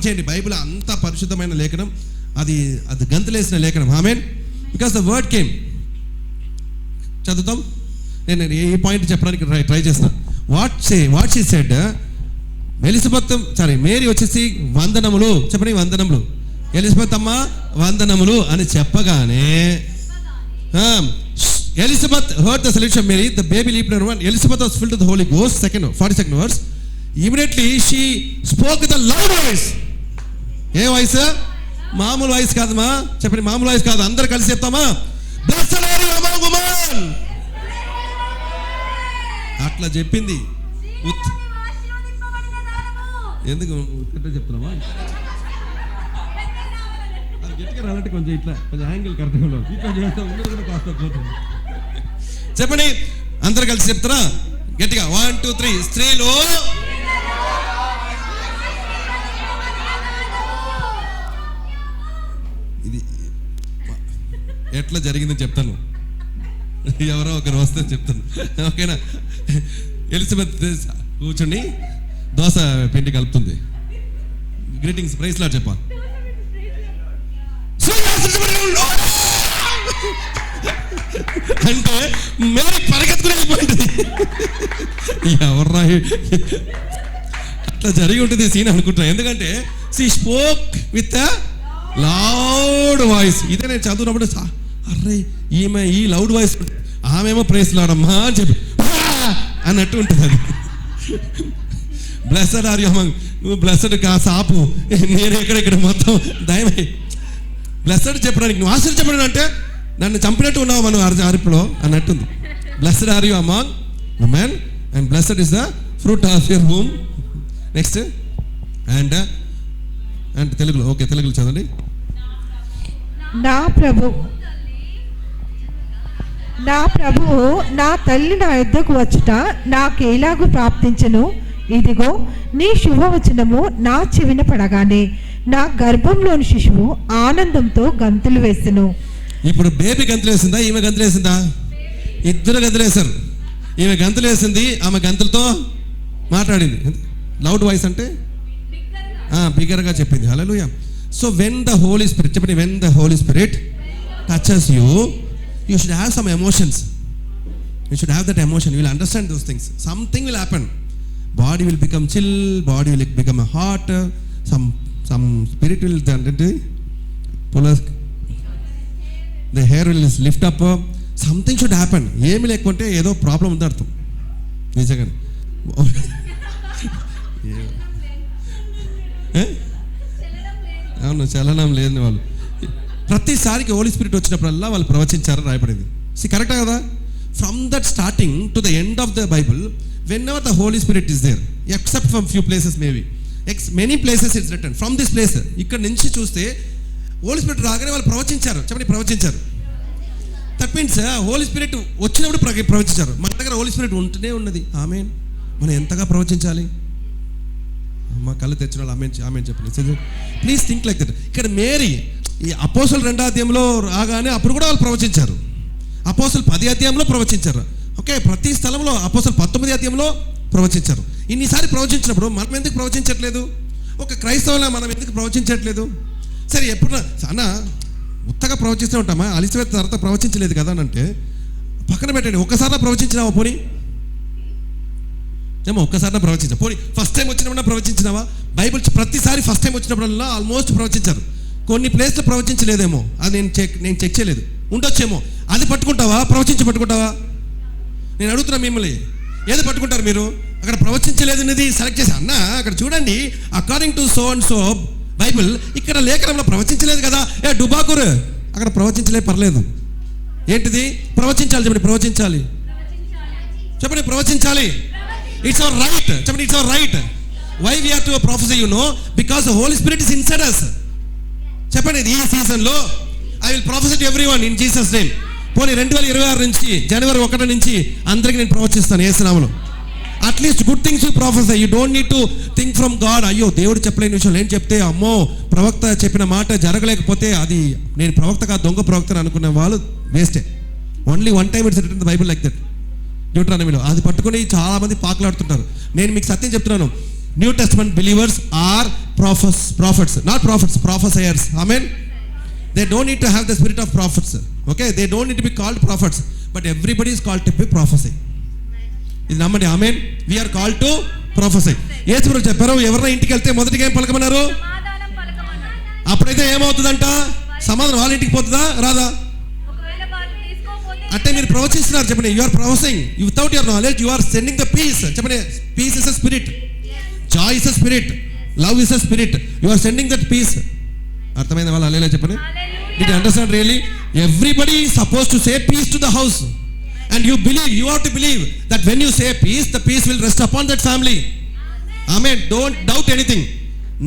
చేయండి, బైబిల్ అంత పరిశుద్ధమైన లేఖనం. అది గంతులేసిన లేఖనం. Amen. Because the word came. చదువుతాం. నేను ఈ పాయింట్ చెప్పడానికి ట్రై చేస్తాను. What she said, Elizabeth Mary వచ్చేసి వందనములు. చెప్పండి వందనములు. ఎలిజబెత్ అమ్మ వందనములు అని చెప్పగానే Elizabeth heard the salutation of Mary, the baby leaped in her womb. Elizabeth was filled with the Holy Ghost. 42nd verse. Immediately she spoke with a loud voice. A voice? మామూలు voice కాదమ్మా. చెప్పండి, మామూలు voice కాదు. అందరు కలిసి చెప్తామా? Blessed are you among women. అట్లా చెప్పింది. ఎందుకు చెప్తున్నామా? అది గట్టిగా రాలంటే కొంచెం కొంచెం యాంగిల్ కరెక్ట్గా ఇట్లా చేస్తా ఉన్నది కూడా కాస్త పోతుంది. చెప్పండి, అందరు కలిసి చెప్తారా? గట్టిగా 1 2 3. స్త్రీలు ఇది ఎట్లా జరిగిందని చెప్తాను, ఎవరో ఒకరు వస్తే చెప్తాను, ఓకేనా? ఎలిజబెత్ కూర్చొని దోశ పిండి కలుపుతుంది. గ్రీటింగ్స్, ప్రైజ్ లార్డ్ చెప్పా. అంటే మేరీ పరిగెత్తుకుని వెళ్ళిపోయింది. ఎవర్రా అట్లా జరిగి ఉంటుంది సీన్ అనుకుంటున్నా. ఎందుకంటే she spoke with loud voice. ఇదే నేను చదువున్నప్పుడు అర్రే ఈమె ఈ లౌడ్ వాయిస్, ఆమెమో ప్రైజ్ లార్డ్ అమ్మా అని చెప్పి అన్నట్టు ఉంటుంది. అది బ్లెస్సడ్ ఆర్ యు అమంగ్, నువ్వు బ్లెస్సడ్ కా సాపు, నేను ఎక్కడెక్కడ మొత్తం దయమై బ్లెస్సడ్ చెప్పడానికి, నువ్వు ఆశ్చర్య చెప్పడం అంటే నన్ను చంపినట్టు ఉన్నావు మనం అరుపులో అన్నట్టుంది. Blessed are you among women and blessed is the fruit of your home. Next and and తెలుగులో, ఓకే తెలుగులో చదవండి. నా ప్రభువు నా తల్లి నా యుద్ధకు వచ్చుట నాకేలాగు ప్రాప్తించను. ఇదిగో నీ శుభవచనము నా చెవిన పడగానే నా గర్భంలోని శిశువు ఆనందంతో గంతులు వేసెను. ఇప్పుడు బేబీ గంతులు వేసిందా, ఈమె గంతులు వేసిందా? ఇద్దరు గంతులు వేశారు. ఈమె గంతులు వేసింది, ఆమె గంతులతో మాట్లాడింది. లౌడ్ వాయిస్ అంటే బిగ్గరగా చెప్పింది. Hallelujah. So when the Holy Spirit, చెప్పండి, when the Holy Spirit touches you, you should have some emotions. You should have that emotion. You will understand those things. Something will happen. Body will become chill, body will become hot, some spirit will pull us, the hair will lift up, something should happen. ఏమి లేకుంటే ఏదో problem ఉంది అర్థం. నిజంగానే అవును, చలనం లేదని వాళ్ళు ప్రతిసారికి హోలీ స్పిరిట్ వచ్చినప్పుడల్లా వాళ్ళు ప్రవచించారని రాయబడింది. కరెక్టా కదా? From that starting to the end of the Bible, whenever the Holy Spirit is there, except from few places maybe, many places it's written from this place. ఇక్కడ నుంచి చూస్తే హోలీ స్పిరిట్ రాగానే వాళ్ళు ప్రవచించారు. చెప్పండి, ప్రవచించారు. దట్ మీన్స్ హోలీ స్పిరిట్ వచ్చినప్పుడు ప్రవచించారు. మన దగ్గర Holi spirit ఉంటూనే ఉన్నది. ఆమేన్. మనం ఎంతగా ప్రవచించాలి? అమ్మ కళ్ళు తెచ్చిన వాళ్ళు ఆమేన్ చెప్పండి. Please think like that. ఇక్కడ మేరీ ఈ అపోస్తలుల 2వ అధ్యాయంలో రాగానే అప్పుడు కూడా వాళ్ళు ప్రవచించారు. అపోస్తలుల 10వ అధ్యాయంలో ప్రవచించారు. ఓకే, ప్రతి స్థలంలో అపోస్తలుల 19వ అధ్యాయంలో ప్రవచించారు. ఇన్నిసారి ప్రవచించినప్పుడు మనం ఎందుకు ప్రవచించట్లేదు? ఒక క్రైస్తవులా మనం ఎందుకు ప్రవచించట్లేదు? సరే, ఎప్పుడు అన్న ఉత్తగా ప్రవచిస్తూ ఉంటామా? అలిసివేత తర్వాత ప్రవచించలేదు కదా అని అంటే పక్కన పెట్టండి. ఒక్కసారి ప్రవచించినావా? పోనీ ఏమో ఒక్కసారి ప్రవచించా. పోనీ ఫస్ట్ టైం వచ్చినప్పుడు ప్రవచించినావా? బైబిల్ ప్రతిసారి ఫస్ట్ టైం వచ్చినప్పుడల్లా ఆల్మోస్ట్ ప్రవచించారు. కొన్ని ప్లేస్లో ప్రవచించలేదేమో, అది నేను చెక్ చేయలేదు, ఉండొచ్చేమో. అది పట్టుకుంటావా? పట్టుకుంటావా? నేను అడుగుతున్నా మిమ్మల్ని, ఏది పట్టుకుంటారు మీరు? అక్కడ ప్రవచించలేదు అనేది సెలెక్ట్ చేసి, అన్న అక్కడ చూడండి according to so and so Bible, ఇక్కడ లేఖనంలో ప్రవచించలేదు కదా, డుబాకూర్ అక్కడ ప్రవచించలేదు, పర్లేదు. ఏంటిది? ప్రవచించాలి. చెప్పండి, ప్రవచించాలి. చెప్పండి, ప్రవచించాలి. It's our right. చెప్పండి, it's our right. Why we have to prophesy? You know, because the Holy Spirit is inside us. చెప్పండి, ఈ సీజన్లో I will prophesy to everyone in Jesus name. పోనీ 2026 నుంచి జనవరి 1 నుంచి అందరికీ నేను ప్రవచిస్తాను యేసు నామములో. At least good things you professor. You don't need to think from God. అయ్యో దేవుడు చెప్పలేని విషయం నేను చెప్తే, అమ్మో ప్రవక్త చెప్పిన మాట జరగలేకపోతే అది నేను ప్రవక్త కాదు, దొంగ ప్రవక్త అనుకునే వాళ్ళు వేస్టే. Only one time it's written in the Bible like that. డ్యూటరానమీలో అది పట్టుకొని చాలా మంది పాకులాడుతుంటారు. నేను మీకు సత్యం చెప్తున్నాను, New Testament believers are prophets, not prophets, prophesiers. Amen. They don't need to have the spirit of prophets. Okay, they don't need to be called prophets, but everybody is called to be prophesy. ఇది నమ్మండి. ఆమేన్. we are called to prophesy. యేసు ప్రభువు చెప్పారు, ఎవరైనా ఇంటికి వెళ్తే మొదటిగా ఏం పలకమన్నారు? అప్పుడైతే ఏమవుతుందంట? సమాధానం. వాళ్ళ ఇంటికి పోతుందా రాదా? అంటే మీరు ప్రవచిస్తున్నారు. చెప్పండి, you are prophesying without your knowledge. You are sending the peace. చెప్పండి, peace is a spirit, joy is a spirit, love is a spirit. You are sending that peace. అర్థమైంది వాళ్ళు? హల్లెలూయా చెప్పండి. Did you understand really? Everybody is supposed to say peace to the house, and you have to believe that when you say peace, the peace will rest upon that family. Amen. Don't doubt anything.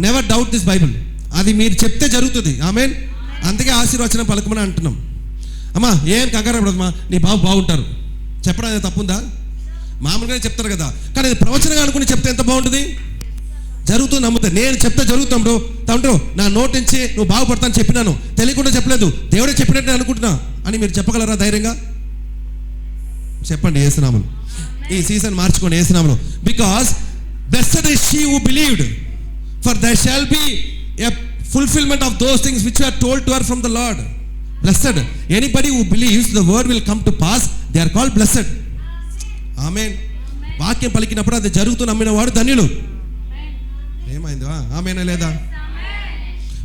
Never doubt this Bible. అది మీరు చెప్తే జరుగుతుంది. ఆమేన్. అందుకే ఆశీర్వచనం పలకమని అంటున్నాం. అమ్మా ఏం కంగారు పడదమ్మా, నీ బాబు బాగుంటారు చెప్పడం తప్పుందా? మామూలుగానే చెప్తారు కదా, కానీ అది ప్రవచనంగా అనుకుని చెప్తే ఎంత బాగుంటుంది. జరుగుతుంది నమ్ముతారు. నేను చెప్తే జరుగుతాడు తండ్రి, నా నోటి నుంచి నువ్వు బాగుపడతాను చెప్పినాను, తెలియకుండా చెప్పలేదు, దేవుడే చెప్పినట్టు నేను అనుకుంటున్నా అని మీరు చెప్పగలరా ధైర్యంగా? చెప్పండి యేసునామములో. ఈ సీజన్ మార్చుకోండి యేసునామములో. Because blessed is she who believed, for there shall be a fulfillment of those things which were told to her from the Lord. Blessed, anybody who believes the word will come to pass, they are called blessed. ఆమేన్. వాక్యం పలికినప్పుడు అది జరుగుతూ నమ్మిన వాడు ధన్యులు. ఏమైంది? ఆమేనా లేదా?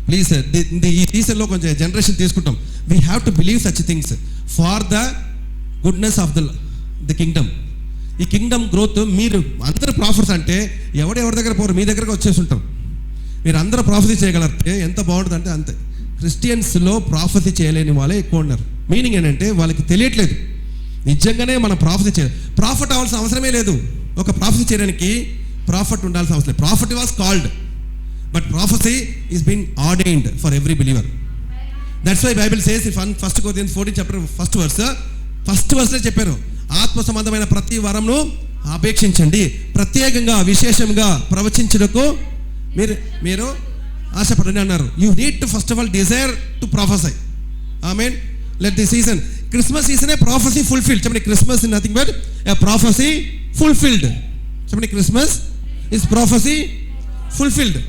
Please ఈ సీజన్లో కొంచెం జనరేషన్ తీసుకుంటాం. We have to believe such things for the goodness of the Kingdom. ఈ కింగ్డమ్ గ్రోత్. మీరు అందరు ప్రాఫిట్స్ అంటే ఎవరి దగ్గర పోరు, మీ దగ్గరకు వచ్చేసి ఉంటారు. మీరు అందరూ ప్రాఫిటీ చేయగలిగితే ఎంత బాగుంటుంది అంటే అంతే. క్రిస్టియన్స్లో ప్రాఫిటీ చేయలేని వాళ్ళే ఎక్కువ ఉన్నారు. మీనింగ్ ఏంటంటే వాళ్ళకి తెలియట్లేదు నిజంగానే మనం ప్రాఫిటీ చేయాలి. ప్రాఫిట్ అవ్వాల్సిన అవసరమే లేదు. ఒక ప్రాఫిటీ చేయడానికి ప్రాఫిట్ ఉండాల్సిన అవసరం లేదు. Prophet was called, but prophecy is been ordained for every believer. That's why Bible says in 1 Corinthians 14 chapter first వర్స్లో చెప్పారు, ఆత్మ సంబంధమైన ప్రతి వరంను అపేక్షించండి, ప్రత్యేకంగా విశేషంగా ప్రవచించుటకు మీరు ఆశపడండి అన్నారు. You need to first of all desire to prophesy. Amen. Let the season, Christmas season a prophecy fulfilled. చెప్పండి, Christmas is nothing but a prophecy fulfilled. చెప్పండి, Christmas is prophecy fulfilled.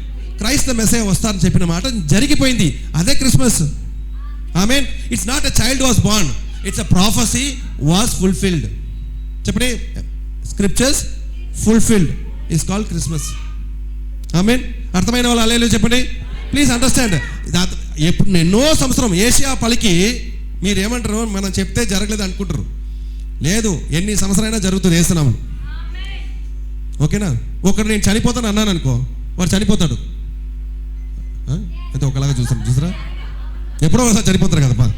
Christ the Messiah వస్తారని చెప్పిన మాట జరిగిపోయింది. అదే Christmas. Amen. It's not a child was born, it's a prophecy was fulfilled. చెప్పండి, scriptures fulfilled is called Christmas. Amen. అర్థమైన వాళ్ళు hallelujah చెప్పండి. Please understand. ఎప్పుడు ఎన్నో సంవత్సరం ఏషియా పలికి మీరేమంటారు, మనం చెప్తే జరగలేదు అనుకుంటారు. లేదు, ఎన్ని సంవత్సరాలైనా జరుగుతుంది యేసునామములో. ఓకేనా? ఒకరు నేను చనిపోతాను అన్నాను అనుకో, వాడు చనిపోతాడు. అయితే ఒకలాగా చూసారా, ఎప్పుడో ఒకసారి చనిపోతారు కదప్పా.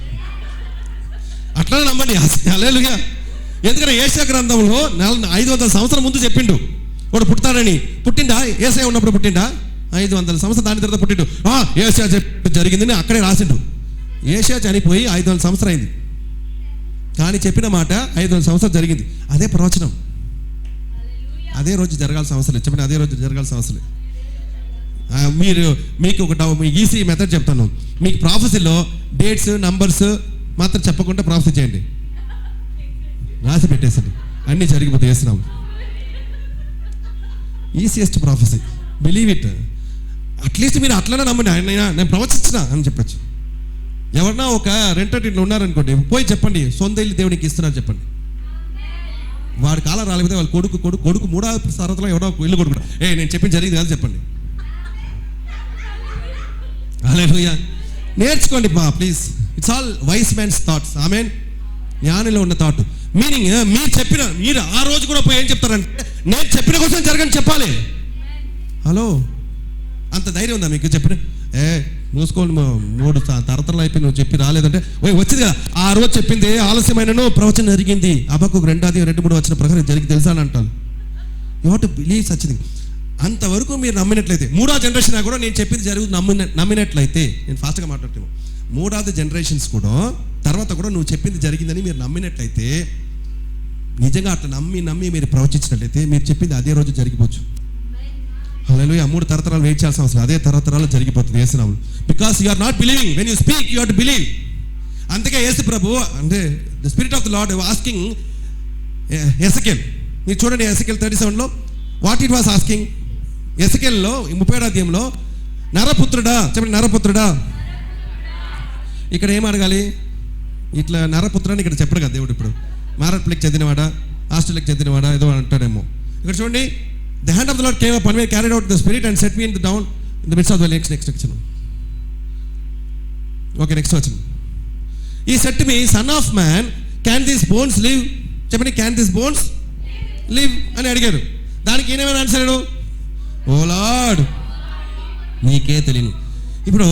అట్లానే నమ్మండి. హల్లెలూయా. ఎందుకంటే యేషయా గ్రంథంలో 500 సంవత్సరం ముందు చెప్పిండు వాడు పుడతాడని. పుట్టిండా? యేసయ్య ఉన్నప్పుడు పుట్టిండా? 500 సంవత్సరం దాని తర్వాత పుట్టిండు. యేషయా చెప్పి జరిగిందని అక్కడే రాసిండు. యేషయా చనిపోయి 500 సంవత్సరం అయింది, కానీ చెప్పిన మాట 500 సంవత్సరం జరిగింది. అదే ప్రవచనం. అదే రోజు జరగాల్సిన అవసరం లేదు. చెప్పండి, అదే రోజు జరగాల్సిన అవసరం లేదు. మీకు ఒక ఈజీ మెథడ్ చెప్తాను. మీకు ప్రాఫెసీలో డేట్స్ నంబర్స్ మాత్రం చెప్పకుండా ప్రాఫెసీ చేయండి, రాసి పెట్టేసండి, అన్నీ జరిగిపోతే చేస్తున్నాం. Easiest prophecy, believe it. At least మీరు అట్లనే నమ్మండి. నేను ప్రవచించిన అని చెప్పచ్చు. ఎవరన్నా ఒక రెంటెడ్ ఇల్లు ఉన్నారనుకోండి, పోయి చెప్పండి సొంత ఇల్లు దేవునికి ఇస్తున్నారు చెప్పండి. వాడి కాలం రాలేకపోతే వాళ్ళ కొడుకు 3వ తరగతిలో ఎవడో ఇల్లు కొడుకుంటా, నేను చెప్పింది జరిగింది కాదు చెప్పండి. హల్లెలూయా. నేర్చుకోండి please. It's all wise man's thoughts. Amen. జ్ఞానిలో ఉన్న థాట్. మీనింగ్ మీరు ఆ రోజు కూడా పోయి ఏం చెప్తారంటే, నేను చెప్పిన కోసం జరగని చెప్పాలి. హలో, అంత ధైర్యం ఉందా మీకు? చెప్పిన మూసుకోండి, 3 తరతరాలు అయిపోయి నువ్వు చెప్పి రాలేదంటే వచ్చింది కదా. ఆ రోజు చెప్పింది ఆలస్యమైనను ప్రవచనం జరిగింది. అబక్కూకు 2:2-3 వచ్చిన ప్రకారం జరిగి తెలుసా అని అంటాను. You have to believe such thing. అంతవరకు మీరు నమ్మినట్లయితే, 3వ జనరేషన్ కూడా నేను చెప్పింది నమ్మినట్లయితే, నేను ఫాస్ట్గా మాట్లాడుతాను, 3వ జనరేషన్స్ కూడా తర్వాత కూడా నువ్వు చెప్పింది జరిగిందని మీరు నమ్మినట్లయితే, నిజంగా అట్లా నమ్మి మీరు ప్రవచించినట్లయితే మీరు చెప్పింది అదే రోజు జరిగిపోవచ్చు. హల్లెలూయా. 3 తరతరాలు వెయిట్ చేయాల్సిన అవసరం, అదే తరతరాలు జరిగిపోతుంది యేసునామములో. Because you are not believing. When you speak you have to believe. అందుకే యేసు ప్రభు అంటే the spirit of the Lord asking Ezekiel. మీరు చూడండి ఎసెకియల్ 37లో వాట్ ఇట్ వాస్ ఆస్కింగ్. ఎసెకియల్లో 37వ అధ్యాయంలో నరపుత్రుడా, చెప్పండి నరపుత్రుడా. ఇక్కడ ఏం అడగాలి? ఇట్లా నరపుత్రుని ఇక్కడ చెప్పడు కదా దేవుడు. ఇప్పుడు మారట్ప్లేకి చెందినవాడా, ఆస్ట్రేలియాకి చెందినవాడా ఏదో అంటాడేమో. ఇక్కడ చూడండి, the hand of the Lord came upon me, carried out the spirit and set me down in the midst of the lakes. Next section. Okay, next section. He said to me, son of man, can these bones live? చెప్పండి, can these bones live అని అడిగారు. దానికి ఏమేమైనా answer అయ్యాడు? ఓ lord, నీకే తెలియను. ఇప్పుడు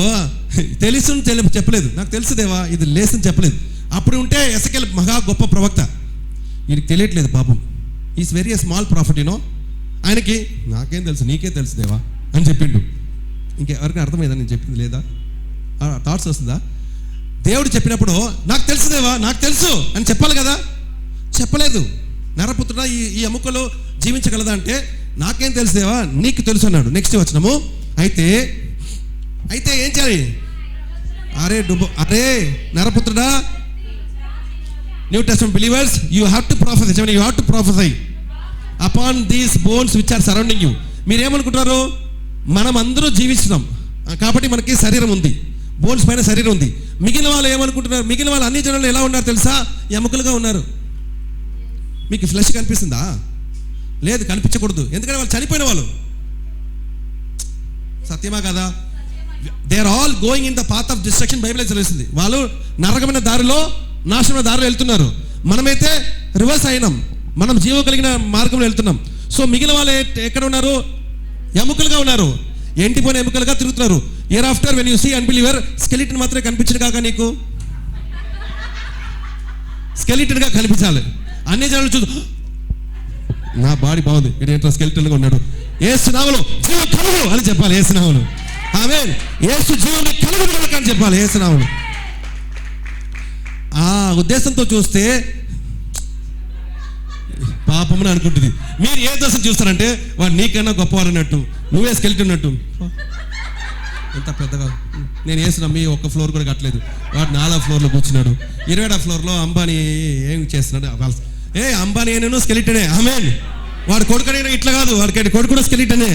తెలుసు చెప్పలేదు, నాకు తెలుసు దేవా ఇది లేసని చెప్పలేదు. అప్పుడు ఉంటే ఎసెకియల్ మహా గొప్ప ప్రవక్త, వీడికి తెలియట్లేదు పాపం. Is very small profit you know. ఆయనకి నాకేం తెలుసు, నీకే తెలుసు దేవా అని చెప్పిండు. ఇంకెవరికి అర్థమైందా నేను చెప్పింది? లేదా థాట్స్ వస్తుందా? దేవుడు చెప్పినప్పుడు నాకు తెలుసు దేవా, నాకు తెలుసు అని చెప్పాలి కదా, చెప్పలేదు. నరపుత్రుడా ఈ ఎముకలు జీవించగలదా అంటే నాకేం తెలుసేవా, నీకు తెలుసు అన్నాడు. నెక్స్ట్ వచనము, అయితే ఏం చేయాలి? అరే నరపుత్రుడా, New Testament believers, you have to prophesy. You have to prophesy upon these bones which are surrounding you. మీరేమనుకుంటారు? మనం అందరూ జీవిస్తున్నాం కాబట్టి మనకి శరీరం ఉంది, బోన్స్ పైన శరీరం ఉంది. మిగిలిన వాళ్ళు ఏమనుకుంటున్నారు? మిగిలిన వాళ్ళు అన్ని జనాలు ఎలా ఉన్నారు తెలుసా? ఎముకలుగా ఉన్నారు. మీకు ఫ్లెష్ కనిపిస్తుందా? లేదు, కనిపించకూడదు. ఎందుకంటే వాళ్ళు చనిపోయిన వాళ్ళు. సత్యమా కదా? They are all going in the path of destruction. Bible తెలుస్తుంది. వాళ్ళు నరకమైన దారిలో, నాశనమైన దారిలో వెళ్తున్నారు. మనమైతే రివర్స్ అయినాం, మనం జీవం కలిగిన మార్గంలో వెళ్తున్నాం. సో మిగిలిన వాళ్ళు ఎక్కడ ఉన్నారు? ఎముకలుగా ఉన్నారు, ఎండిపోయిన ఎముకలుగా తిరుగుతున్నారు. Year after when you see unbeliever, skeleton మాత్రమే కనిపించదు కాక నీకు స్కెలిటన్గా కనిపించాలి. అన్ని జనాలు చూసి నా బాడీ బాగుంది, ఏంటో స్కెలిటన్గా ఉన్నాడు, యేసు నామములో జీవం కలుగు అని చెప్పాలి. యేసు నామములో ఆమేన్. యేసు జీవాన్ని కలుగును గాక అని చెప్పాలి. యేసు నామములో. ఆ ఉద్దేశంతో చూస్తే పాపమని అనుకుంటుంది. మీరు ఏ దశను చూస్తారంటే వాడు నీకన్నా గొప్పవారు అన్నట్టు, నువ్వే స్కెలిటన్ అన్నట్టు. ఎంత పెద్దగా నేను వేసిన మీ ఒక్క ఫ్లోర్ కూడా కట్టలేదు. వాడు 4వ ఫ్లోర్లో కూర్చున్నాడు. 20వ ఫ్లోర్లో అంబానీ ఏం చేస్తున్నాడు? అంబానీ నేను స్కెలిటనే. ఆమేన్. వాడు కొడుకనే ఇట్లా కాదు, వాడికి కొడుకు కూడా స్కెలిటనే.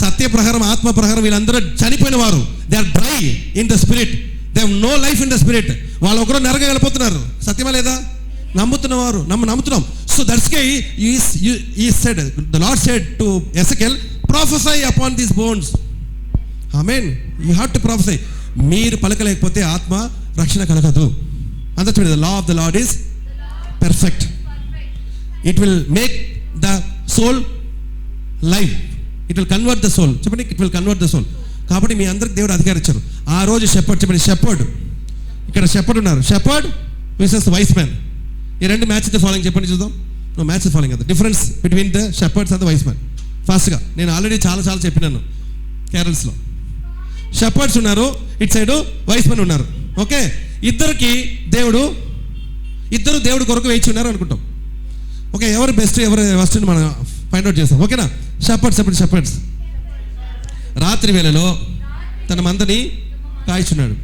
సత్య ప్రకారం, ఆత్మ ప్రకారం వీళ్ళందరూ చనిపోయిన వారు. They are dry in the spirit, they have no life in the spirit. వాళ్ళు ఒకరు నరకం వెళ్ళిపోతున్నారు. సత్యమా లేదా? నమ్ముతున్నవారు నమ్ముతున్నాం. So that's why he said, the Lord said to Ezekiel, prophesy upon these bones. Amen. You have to prophesy. మీరు పలకలేకపోతే ఆత్మ రక్షణ కలగదు. అంతా చూడండి, the law of the Lord is perfect. It will make the soul live. It will convert the soul. చెప్పండి, it will convert the soul. కాబట్టి మీ అందరికి దేవుడు అధికారం ఇచ్చారు. ఆ రోజు షెపర్డ్, చెప్పండి షెపర్డ్. ఇక్కడ షెపర్డ్ ఉన్నారు. Shepherd vices vice man. ఈ రెండు మ్యాచ్ ద ఫాలోయింగ్ చెప్పండి చూద్దాం. నో మ్యాచ్ ద ఫాలోయింగ్ కదా, difference between the shepherd's and the vice man. ఫాస్ట్గా నేను ఆల్రెడీ చాలా చెప్పినాను కేరల్స్లో. షెపర్డ్స్ ఉన్నారు, ఇటు సైడు వైస్ మ్యాన్ ఉన్నారు. ఓకే, ఇద్దరు దేవుడు కొరకు వేచి ఉన్నారు అనుకుంటాం. ఓకే, ఎవరు బెస్ట్ ఎవరు ఫస్ట్ మనం ఫైండ్ అవుట్ చేస్తాం. ఓకేనా? షెపర్డ్స్ రాత్రి వేళలో తన మందని కాయిచున్నాడు.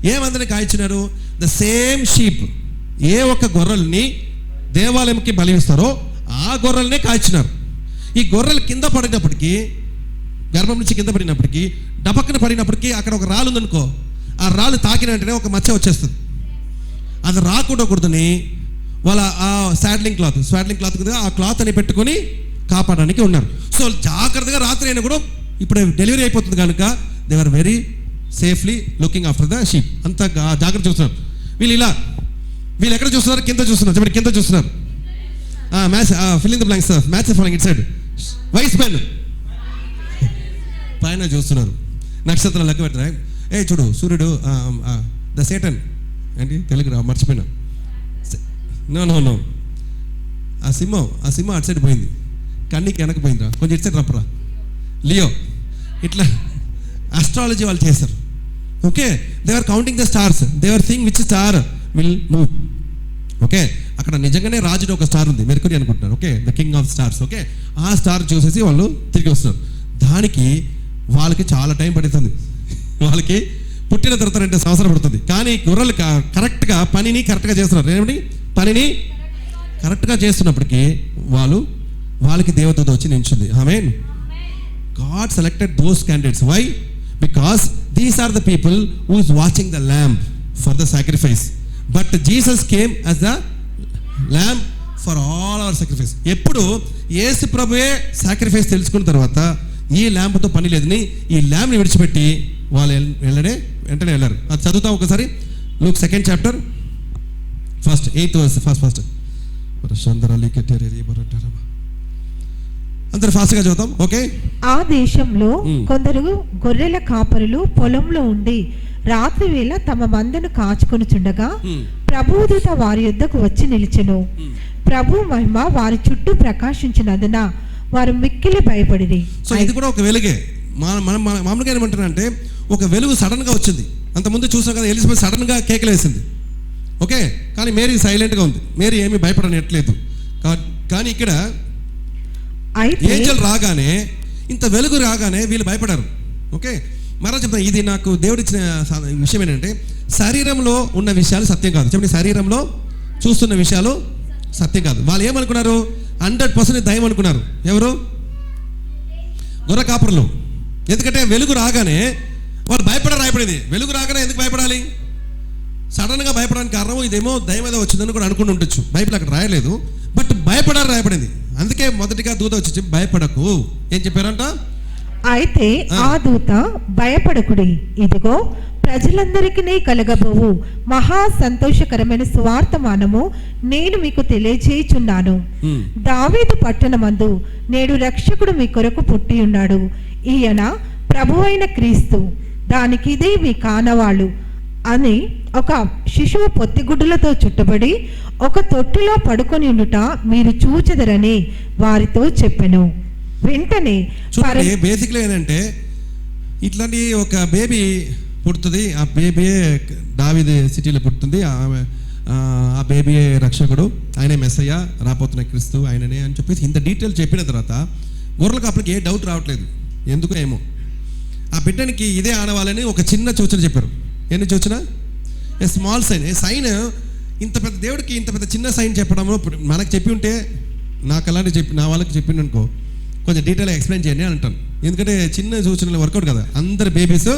ఏ మందని కాయిచున్నాడు? The same sheep. ఏ ఒక్క గొర్రెల్ని దేవాలయంకి బలిస్తారో ఆ గొర్రెల్నే కాయిచున్నారు. ఈ గొర్రెలు కింద పడినప్పటికీ, గర్భం నుంచి కింద పడినప్పటికీ, డపక్కన పడినప్పటికీ అక్కడ ఒక రాళ్ళు ఉందనుకో, ఆ రాళ్ళు తాకిన వెంటనే ఒక మచ్చ వచ్చేస్తుంది. అది రాకూడదని వాళ్ళ ఆ స్వాడ్లింగ్ క్లాత్ కదా, ఆ క్లాత్ అని పెట్టుకొని కాపాడడానికి ఉన్నారు. సో జాగ్రత్తగా రాత్రి అయినా కూడా, ఇప్పుడు డెలివరీ అయిపోతుంది కనుక they are very safely looking after the sheep. అంత జాగ్రత్త చూస్తున్నారు. వీళ్ళు ఎక్కడ చూస్తున్నారు? కింద చూస్తున్నారు. చెప్పండి, కింద చూస్తున్నారు. Match filling the blanks, match following it side. Wise men పైన చూస్తున్నారు. నక్షత్రం లెక్క పెట్టిన చూడు సూర్యుడు, ద సేటన్ ఏంటి తెలుగు మర్చిపోయినా. నో ఆ సింహం అటు సైడ్ పోయింది, కన్నీకి వెనకపోయిందిరా, కొంచెం ఇటు సైడ్ రప్పరా. లియో ఇట్లా ఆస్ట్రాలజీ వాళ్ళు చేశారు. Okay, they are counting the stars, they are seeing which star will move. Okay, అక్కడ నిజంగానే రాజుని ఒక స్టార్ ఉంది, మెర్కురీ అనుకుంటున్నారు. Okay, the king of stars. Okay, ఆ స్టార్ చూసేసి వాళ్ళు తిరిగి వస్తున్నారు. దానికి వాళ్ళకి చాలా టైం పడుతుంది. వాళ్ళకి పుట్టిన తర్వాత 2 సంవత్సరాలు పడుతుంది. కానీ గొర్రెలు కరెక్ట్గా పనిని కరెక్ట్గా చేస్తున్నారు. ఏమిటి పనిని కరెక్ట్గా చేస్తున్నప్పటికీ వాళ్ళకి దేవదూత వచ్చి నిలిచింది. ఆమేన్. God selected those candidates. Why? Because these are the people who is watching the lamb for the sacrifice. But Jesus came as the lamb for all our sacrifice. ఎప్పుడు యేసు ప్రభువే సాక్రిఫైస్ తెలుసుకున్న తర్వాత ఈ ల్యాంప్తో పని లేదని ఈ ల్యాంప్ని విడిచిపెట్టి వాళ్ళు వెంటనే వెళ్ళారు. అది చదువుతాం ఒకసారి. Luke 2nd chapter first 8th verse. First అందరు ఫాస్ట్గా చదువుతాం. ఓకే, ఆ దేశంలో కొందరు గొర్రెల కాపరులు పొలంలో ఉండి రాత్రి వేళ తమ మందను కాచుకొనుచుండగా ప్రభుదూత వారి యొద్దకు వచ్చి నిలిచెను. ప్రభు మహిమ వారి చుట్టూ ప్రకాశించినందున వారు మిక్కిలి భయపడిరి. సో ఇది కూడా ఒక వెలుగే. మామూలుగా ఏమంటారంటే ఒక వెలుగు సడన్గా వచ్చింది. అంతకుముందు చూసాం కదా, ఎలిజబెత్ సడన్గా కేకలు వేసింది. ఓకే, కానీ మేరీ సైలెంట్గా ఉంది. మేరీ ఏమీ భయపడనట్లేదు. కానీ ఇక్కడ అయితే ఏంజల్ రాగానే, ఇంత వెలుగు రాగానే వీళ్ళు భయపడారు. ఓకే, మరో చెప్తాను, ఇది నాకు దేవుడిచ్చిన విషయం ఏంటంటే, శరీరంలో ఉన్న విషయాలు సత్యం కాదు. చెప్పండి, శరీరంలో చూస్తున్న విషయాలు సత్యం కాదు. వాళ్ళు ఏమనుకున్నారు? 100% దయ్యం అనుకున్నారు. ఎవరు? గొర్రె కాపరులు. ఎందుకంటే వెలుగు రాగానే వాళ్ళు భయపడారు. రాయబడింది, వెలుగు రాగానే ఎందుకు భయపడాలి? సడన్గా భయపడడానికి కారణం ఇదేమో దయ్యం ఏదో వచ్చిందని కూడా అనుకుని ఉండొచ్చు. బైబిల్ అక్కడ రాయలేదు, బట్ భయపడారు రాయబడింది. అందుకే మొదటిగా దూత వచ్చి భయపడకు ఏం చెప్పారంట? అయితే ఆ దూత, భయపడకుడి, ఇదిగో ప్రజలందరికీ కలగబోవు మహా సంతోషకరమైన సువార్తమానము నేను మీకు తెలియజేయుచున్నాను. దావీదు పట్టణమందు నేడు రక్షకుడు మీ కొరకు పుట్టి ఉన్నాడు. ఈయన ప్రభువైన క్రీస్తు. దానికి ఇదే మీ కానవాళ్ళు అని ఒక శిశువు పొత్తిగుడ్డులతో చుట్టబడి ఒక తొట్టిలో పడుకొని ఉండుట మీరు చూచెదరని వారితో చెప్పెను. వెంటనే బేసిక్లీ ఏంటంటే, ఇట్లాంటి ఒక బేబీ పుడుతుంది. ఆ బేబీ దావీదు సిటీలో పుడుతుంది. ఆ బేబీ రక్షకుడు, ఆయనే మెస్సయ్య, రాబోతున్న క్రీస్తు ఆయననే అని చెప్పేసి ఇంత డీటెయిల్ చెప్పిన తర్వాత గొర్రెలకు అప్పటికి ఏ డౌట్ రావట్లేదు. ఎందుకు ఏమో ఆ బిడ్డనికి ఇదే ఆనవాలని ఒక చిన్న సూచన చెప్పారు. ఎన్ని సూచన? A small sign. A sign ఇంత పెద్ద దేవుడికి ఇంత పెద్ద చిన్న సైన్ చెప్పడము మనకు చెప్పి ఉంటే, నాకు అలాంటి చెప్పి నా వాళ్ళకి చెప్పింది అనుకో, కొంచెం డీటెయిల్గా ఎక్స్ప్లెయిన్ చేయండి అని అంటాను. ఎందుకంటే చిన్న సూచనలు వర్కౌట్ కదా. అందరు బేబీస్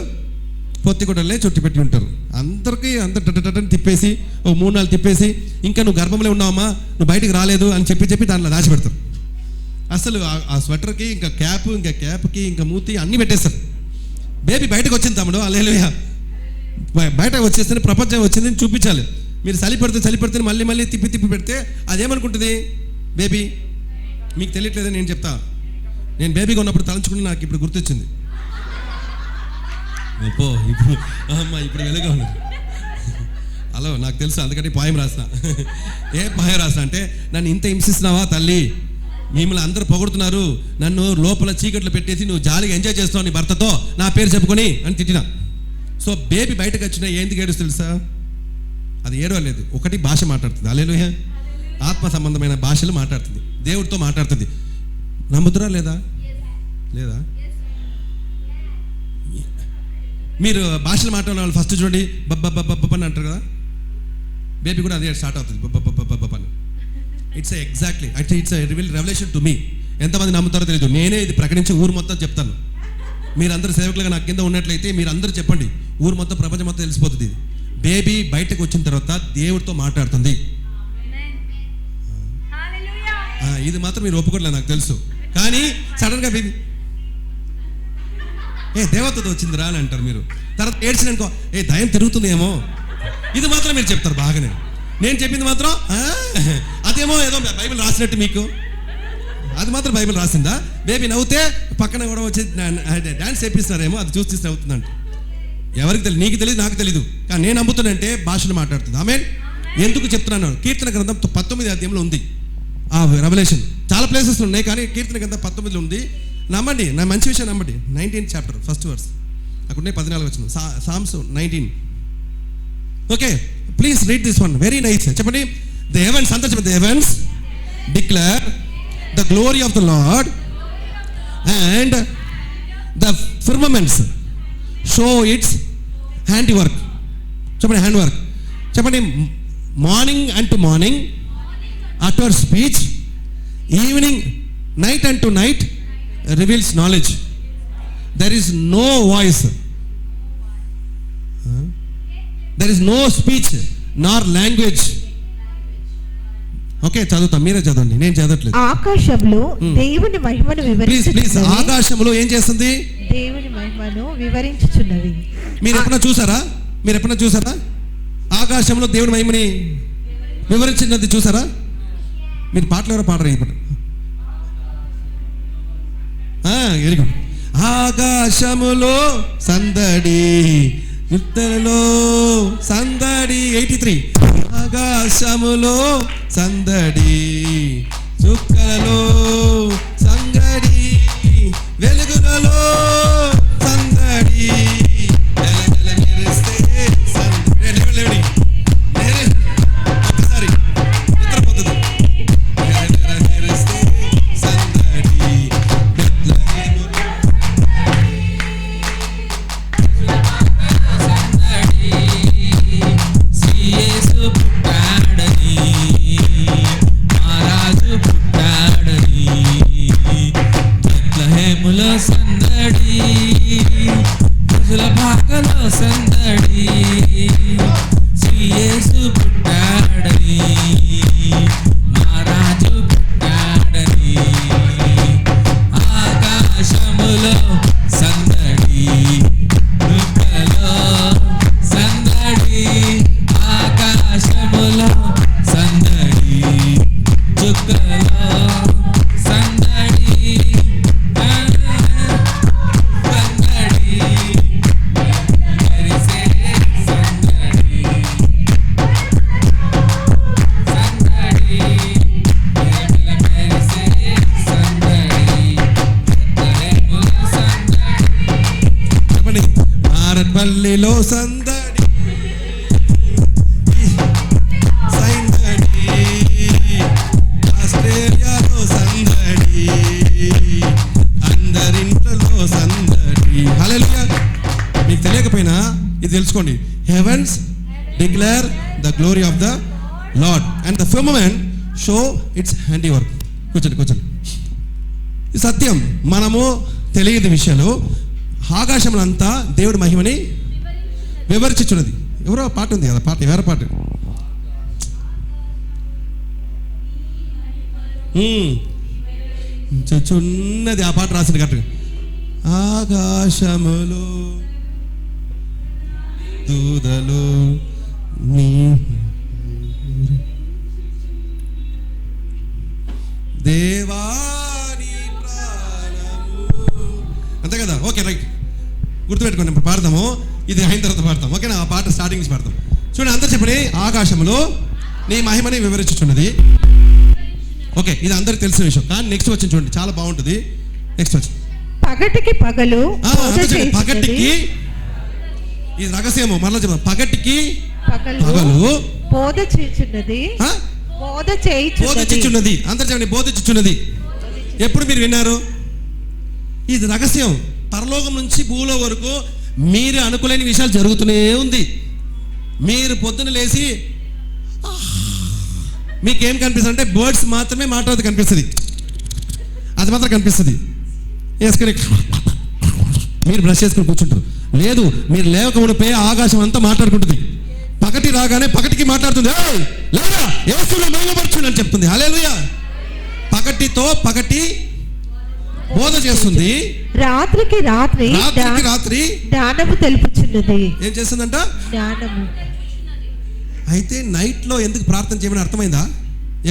పొత్తిగుడ్డలే చుట్టి పెట్టి ఉంటారు. అందరికీ టటటని తిప్పేసి ఓ 3-4 తిప్పేసి, ఇంకా నువ్వు గర్భంలో ఉన్నావమ్మా, నువ్వు బయటికి రాలేదు అని చెప్పి దాంట్లో దాచిపెడతారు. అసలు ఆ స్వెటర్కి ఇంకా క్యాప్కి ఇంకా మూతి అన్నీ పెట్టేస్తారు. బేబీ బయటకు వచ్చింది తమ్ముడు, హల్లెలూయా, బయటకు వచ్చేస్తే ప్రపంచం వచ్చిందని చూపించాలి. మీరు చలి పెడితే మళ్ళీ తిప్పి పెడితే అదేమనుకుంటుంది బేబీ? మీకు తెలియట్లేదని నేను చెప్తా. నేను బేబీగా ఉన్నప్పుడు తలంచుకుంటే నాకు ఇప్పుడు గుర్తొచ్చింది. ఇప్పుడు వెలుగా ఉన్నది. హలో, నాకు తెలుసు, అందుకని పాయం రాసిన. ఏ పాయం రాసిన అంటే, నన్ను ఇంత హింసిస్తున్నావా తల్లి, మిమ్మల్ని అందరూ పొగుడుతున్నారు, నన్ను లోపల చీకట్లు పెట్టేసి నువ్వు జాలీగా ఎంజాయ్ చేస్తున్నావు నీ భర్తతో, నా పేరు చెప్పుకొని అని తిట్టిన. సో బేబీ బయటకు వచ్చిన ఎందుకు ఏడుస్తు తెలుసా? అది ఏడవలేదు, ఒకటి భాష మాట్లాడుతుంది. హల్లెలూయా, ఆత్మ సంబంధమైన భాషలు మాట్లాడుతుంది, దేవుడితో మాట్లాడుతుంది. నమ్ముతురా లేదా? మీరు భాషలు మాట్లాడిన వాళ్ళు ఫస్ట్ చూడండి, బబ్బ అని అంటారు కదా. బేబీ కూడా అదే స్టార్ట్ అవుతుంది, బబ్బ అని. It's exactly it's revolution to me. ఎంతమంది నమ్ముతారో తెలియదు. నేనే ఇది ప్రకటించి ఊరు మొత్తం చెప్తాను. మీరందరూ సేవకులుగా నాకు కింద ఉన్నట్లయితే మీరు అందరూ చెప్పండి, ఊరు మొత్తం, ప్రపంచం మొత్తం తెలిసిపోతుంది. ఇది బేబీ బయటకు వచ్చిన తర్వాత దేవుడితో మాట్లాడుతుంది. ఇది మాత్రం మీరు ఒప్పుకోవట్లేదు నాకు తెలుసు. కానీ సడన్గా బేబీ దేవతతో వచ్చిందిరా అని అంటారు. మీరు తర్వాత ఏడ్చిననుకో, దయ్యం తిరుగుతుందేమో, ఇది మాత్రం మీరు చెప్తారు బాగానే. నేను చెప్పింది మాత్రం అదేమో ఏదో బైబిల్ రాసినట్టు మీకు, అది మాత్రం బైబిల్ రాసిందా? బేబీ నవ్వుతే పక్కన కూడా వచ్చి డాన్స్ చేపిస్తున్నారేమో, అది చూసి నవ్వుతుందంట. ఎవరికి తెలియదు, నీకు తెలియదు, నాకు తెలీదు. కానీ నేను నమ్ముతానంటే భాషను మాట్లాడుతుంది. ఆమెన్. ఎందుకు చెప్తున్నాను? కీర్తన గ్రంథం 19వ అధ్యాయంలో ఉంది ఆ రెవల్యూషన్. చాలా ప్లేసెస్ ఉన్నాయి, కానీ కీర్తన గ్రంథం 19లో ఉంది. నమ్మండి, నా మంచి విషయం నమ్మండి. 19th చాప్టర్ 1st verse, అక్కడనే 14 వచ్చిన Psalms 19. Okay, please read this one, very nice. చెప్పండి, ద హెవెన్స్ అంతా చెప్పండి. The heavens declare the glory of the Lord and the firmaments show its hand work. చెప్పండి, హ్యాండ్ వర్క్. చెప్పండి, morning and to morning utter speech, evening, night unto night reveals knowledge. There is no voice, there is no speech nor language. Okay, చదువుతాం, మీరే చదవండి, నేను చదవట్లేదు. ఆకాశంలో దేవుని మహిమను వివరించుచున్నవి. ప్లీజ్ ఆకాశంలో ఏం చేస్తుంది? దేవుని మహిమను వివరించుచున్నవి. మీరు ఎప్పుడన్నా చూసారా ఆకాశంలో దేవుని మహిమని వివరించినది చూసారా? మీరు పాటలు ఎవరో పాడరు ఇప్పుడు. ఎరుగు. ఆకాశములో సందడి, యుద్ధలో సందడి. 83. ఆకాశములో సందడి, చుక్కలలో సందడి, వెలుగులలో సందడి, ఒకసారి నిద్రపోతుంది. ఢిల్లీలో సందడి సందడి, ఆస్ట్రేలియాలో సందడి, అందరింట్లో సందడి. హల్లెలూయా. మీకు తెలియకపోయినా ఇది తెలుసుకోండి. Heavens declare the glory of the Lord and the firmament show its handy work. కూర్చోండి. ఇది సత్యం. మనము తెలియని విషయాలు ఆకాశములంతా దేవుడి మహిమని వివరించుచున్నది. ఎవరో పాట ఉంది కదా, పాట వేరే పాట. చున్నది ఆ పాట రాసింది కరెక్ట్. ఆకాశములో దూదలు నీ దేవాని ప్రాణము, అంతే కదా. ఓకే రైట్, గుర్తుపెట్టుకోండి. ఇప్పుడు పాడతాము, ఇది అయిన తర్వాత పాడతాం. ఓకేనా? ఆ పాట స్టార్టింగ్ నుంచి పాడతాం. చూడండి, అందరు చెప్పండి. ఆకాశంలో నీ మహిమని వివరించుచున్నది. ఓకే, ఇది అందరికి తెలిసిన విషయం. కానీ నెక్స్ట్ వచ్చింది చూడండి, చాలా బాగుంటుంది. నెక్స్ట్ వచ్చి పగటికి పగలు పగటికి, ఇది రహస్యము. మరలా చెప్తాం. పగటికి పగలు బోధ చేయుచున్నది. బోధించుచున్నది. అందరు చెప్పండి, బోధించుచున్నది. ఎప్పుడు మీరు విన్నారు? ఇది రహస్యం. పరలోకం నుంచి భూలో వరకు మీరు అనుకోలేని విషయాలు జరుగుతూనే ఉంది. మీరు పొద్దున లేచి మీకేం కనిపిస్తుంది అంటే బర్డ్స్ మాత్రమే మాట్లాడుతూ కనిపిస్తుంది. అది మాత్రం కనిపిస్తుంది. వేసుకొని మీరు బ్రష్ చేసుకొని కూర్చుంటారు. లేదు, మీరు లేక ఉడిపోయి ఆకాశం అంతా మాట్లాడుకుంటుంది. పగటి రాగానే పగటికి మాట్లాడుతుంది. లేదా యేసును మహిమపరచును అని చెప్తుంది. హల్లెలూయా. పగటితో పగటి బోధ చేస్తుంది. రాత్రికి రాత్రి జ్ఞానము తెలుపుచున్నది. ఏం చేస్తుందంట? జ్ఞానము. అయితే నైట్లో ఎందుకు ప్రార్థన చేయమని అర్థమైందా?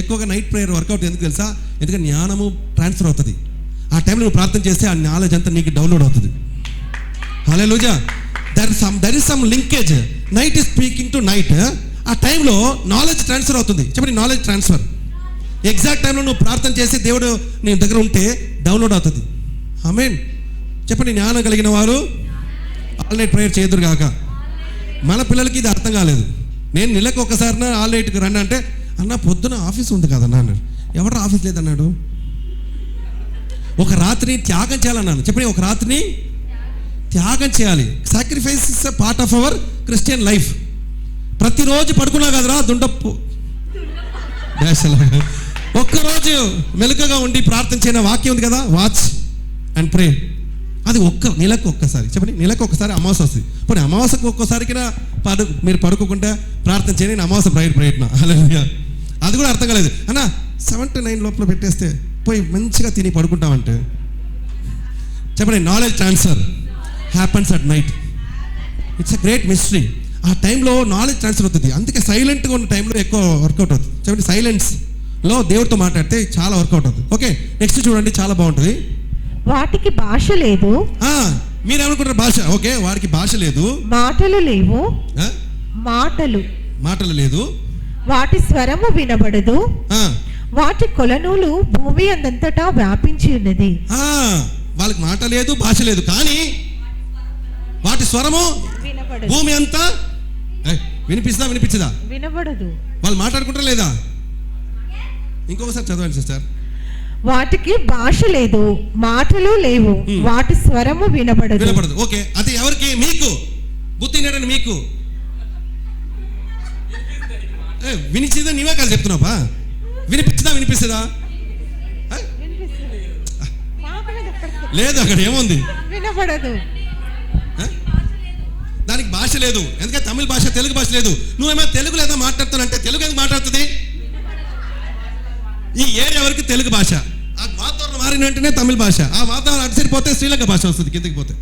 ఎక్కువగా నైట్ ప్రేయర్ వర్కౌట్ ఎందుకు తెలుసా? ఎందుకంటే జ్ఞానము ట్రాన్స్ఫర్ అవుతుంది. ఆ టైంలో నువ్వు ప్రార్థన చేస్తే ఆ నాలెడ్జ్ అంతా నీకు డౌన్లోడ్ అవుతుంది. Hallelujah. There is some linkage. Night is speaking to night. ఆ టైంలో నాలెడ్జ్ ట్రాన్స్ఫర్ అవుతుంది. చెప్పండి, నాలెడ్జ్ ట్రాన్స్ఫర్. ఎగ్జాక్ట్ టైంలో నువ్వు ప్రార్థన చేసి దేవుడు నీ దగ్గర ఉంటే డౌన్లోడ్ అవుతుంది. ఆమేన్. చెప్పండి, జ్ఞానం కలిగిన వారు ఆల్ నైట్ ప్రేయర్ చేయదురు గాక. మన పిల్లలకి ఇది అర్థం కాలేదు. నేను నెలకు ఒకసారి ఆల్ నైట్కి రండి అంటే, అన్న పొద్దున ఆఫీస్ ఉంది కదన్నా అన్నాడు. ఎవరు ఆఫీస్ లేదన్నాడు? ఒక రాత్రిని త్యాగం చేయాలన్నాను. చెప్పండి, ఒక రాత్రిని త్యాగం చేయాలి. Sacrifice is a part of our Christian life. ప్రతిరోజు పడుకున్నా కదరా దుండప్పు ఒక్కరోజు మెలకుగా ఉండి ప్రార్థన చేయన వాక్యం ఉంది కదా, వాచ్ అండ్ ప్రే. అది నెలకు ఒక్కసారి. చెప్పండి, నెలకు ఒక్కసారి అమావాస్య వస్తుంది. పోనీ అమావాస్యకు ఒక్కసారికి మీరు పడుకోకుండా ప్రార్థన చేయని అమావాస్య ప్రయత్నం. హల్లెలూయా. అది కూడా అర్థం కాలేదు అన్న. 7 to 9 లోపల పెట్టేస్తే పోయి మంచిగా తిని పడుకుంటామంటే. చెప్పండి, knowledge transfer happens at night. It's a great mystery. ఆ టైంలో నాలెడ్జ్ ట్రాన్స్ఫర్ అవుతుంది. అందుకే సైలెంట్గా ఉన్న టైంలో ఎక్కువ వర్కౌట్ అవుతుంది. చెప్పండి, సైలెన్స్లో దేవుడితో మాట్లాడితే చాలా వర్కౌట్ అవుతుంది. ఓకే, నెక్స్ట్ చూడండి, చాలా బాగుంటుంది. వాటికి భాష లేదు. మీరు ఏమనుకుంటారు? భాష. ఓకే, వాడికి భాష లేదు, మాటలు లేవు. మాటలు లేదు, వాటి స్వరము వినబడదు. వాటి కొలనులు భూమి అందంతటా వ్యాపించి ఉన్నది. వాళ్ళకి మాట లేదు, భాష లేదు, కానీ వాటి స్వరము వినబడదు. భూమి అంతా వినిపించదా? వినబడదు. వాళ్ళు మాట్లాడుకుంటారా లేదా? ఇంకొకసారి చదవండి సిస్టర్. వాటికి భాష లేదు, మాటలు లేవు, వాటి స్వరము వినబడదు. ఓకే, అది ఎవరికి? మీకు. బుద్ధి నేడని మీకు. వినిచిదా? నీవే కాదు చెప్తున్నావా? వినిపిస్తుందా? లేదు, అక్కడ ఏముంది? వినబడదు. దానికి భాష లేదు. ఎందుకంటే తమిళ భాష, తెలుగు భాష లేదు. నువ్వేమో తెలుగు లేదా మాట్లాడుతానంటే తెలుగు ఎందుకు మాట్లాడుతుంది? ఈ ఏరియా వరకు తెలుగు భాష, ఆ వాతావరణం మారిన వెంటనే తమిళ భాష, ఆ వాతావరణం అటు సరిపోతే శ్రీలంక భాష వస్తుంది కిందకి పోతే.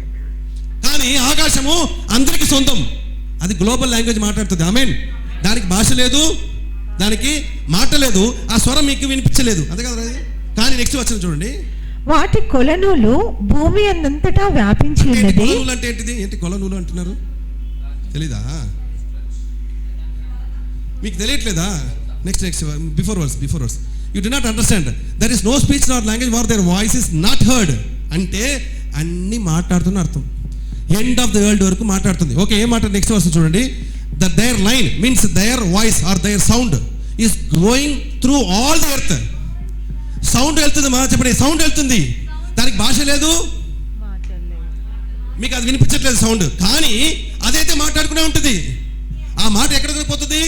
కానీ ఆకాశము అందరికీ సొంతం. అది గ్లోబల్ లాంగ్వేజ్ మాట్లాడుతుంది. ఆమేన్. దానికి భాష లేదు, దానికి మాట లేదు, ఆ స్వరం మీకు వినిపించలేదు. అంతే కదా? కానీ నెక్స్ట్ వచ్చిన చూడండి. వాటి కొలనులు భూమి అందంతటా వ్యాపించి ఉన్నది. కొలనులు అంటే ఏంటిది? ఏంటి కొలనులు అంటున్నారు? తెలీదా? మీకు తెలియట్లేదా? Next before verse you do not understand. There is no speech not language where their voice is not heard. అంటే అన్ని మాట్లాడుతున్న అర్థం. ఎండ్ ఆఫ్ ద వరల్డ్ వరకు మాట్లాడుతుంది. ఓకే, ఏం మాట నెక్స్ట్ వర్స్ చూడండి. Their line means their voice or their sound is going through all the earth. Sound వెళ్తుంది మా చెప్పండి, సౌండ్ వెళ్తుంది, దానికి భాష లేదు, మీకు అది వినిపించట్లేదు సౌండ్, కానీ అదైతే మాట్లాడుకునే ఉంటుంది. ఆ మాట ఎక్కడికి పోతుంది?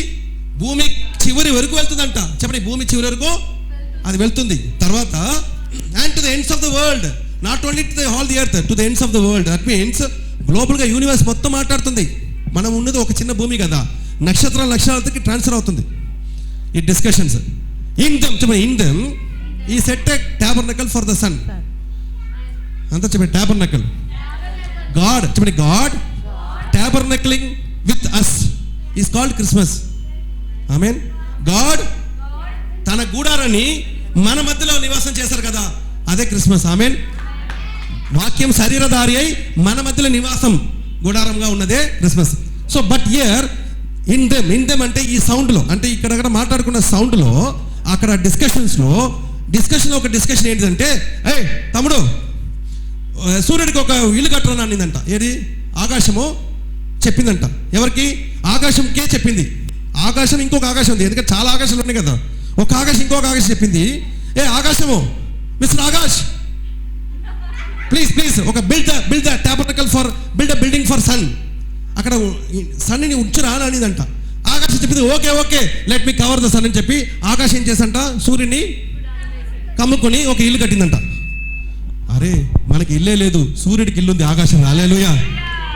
భూమి చివరి వరకు వెళ్తుందంట. చెప్పండి, భూమి చివరి వరకు అది వెళ్తుంది. తర్వాత and to the ends of the world, not only to the all the earth, to the ends of the world. That means గ్లోబల్గా యూనివర్స్ మొత్తం మాట్లాడుతుంది. మనం ఉన్నది ఒక చిన్న భూమి కదా, నక్షత్రాలకి ట్రాన్స్ఫర్ అవుతుంది ఈ డిస్కషన్స్. ఇన్ దెమ్ చెప్పండి, in them he set a tabernacle for the sun. అంతా చెప్పండి, టాబర్నకల్. గాడ్ చెప్పండి, God tabernacling with us is called Christmas. Amen. God తన గూడారాన్ని మన మధ్యలో నివాసం చేశారు కదా, అదే క్రిస్మస్. ఆమేన్. వాక్యం శరీరధారి అయి మన మధ్యలో నివాసం గుడారంగా ఉన్నదే Christmas. So but here in them అంటే ఈ సౌండ్లో, అంటే ఇక్కడ మాట్లాడుకున్న సౌండ్లో, అక్కడ డిస్కషన్ ఒక డిస్కషన్ ఏంటంటే, ఏ తమ్ముడు సూర్యుడికి ఒక ఇల్లు కట్టరని అనిందంట. ఏది? ఆకాశము చెప్పిందంట. ఎవరికి? ఆకాశంకే చెప్పింది. ఆకాశం ఇంకొక ఆకాశం ఉంది, ఎందుకంటే చాలా ఆకాశాలు ఉన్నాయి కదా. ఒక ఆకాశం ఇంకొక ఆకాశం చెప్పింది, ఏ ఆకాశము మిస్టర్ ఆకాష్ ప్లీజ్ ఒక build the tabernacle for building for sun. అక్కడ సన్ని ఉంచురా అని అనిందంట. ఆకాశం చెప్పింది, okay let me cover the sun అని చెప్పి ఆకాశం ఏం చేసంట, సూర్యుని కమ్ముకొని ఒక ఇల్లు కట్టిందంట. అరే మనకి ఇల్లే లేదు, సూర్యుడికి ఇల్లు ఉంది ఆకాశం. హల్లెలూయా,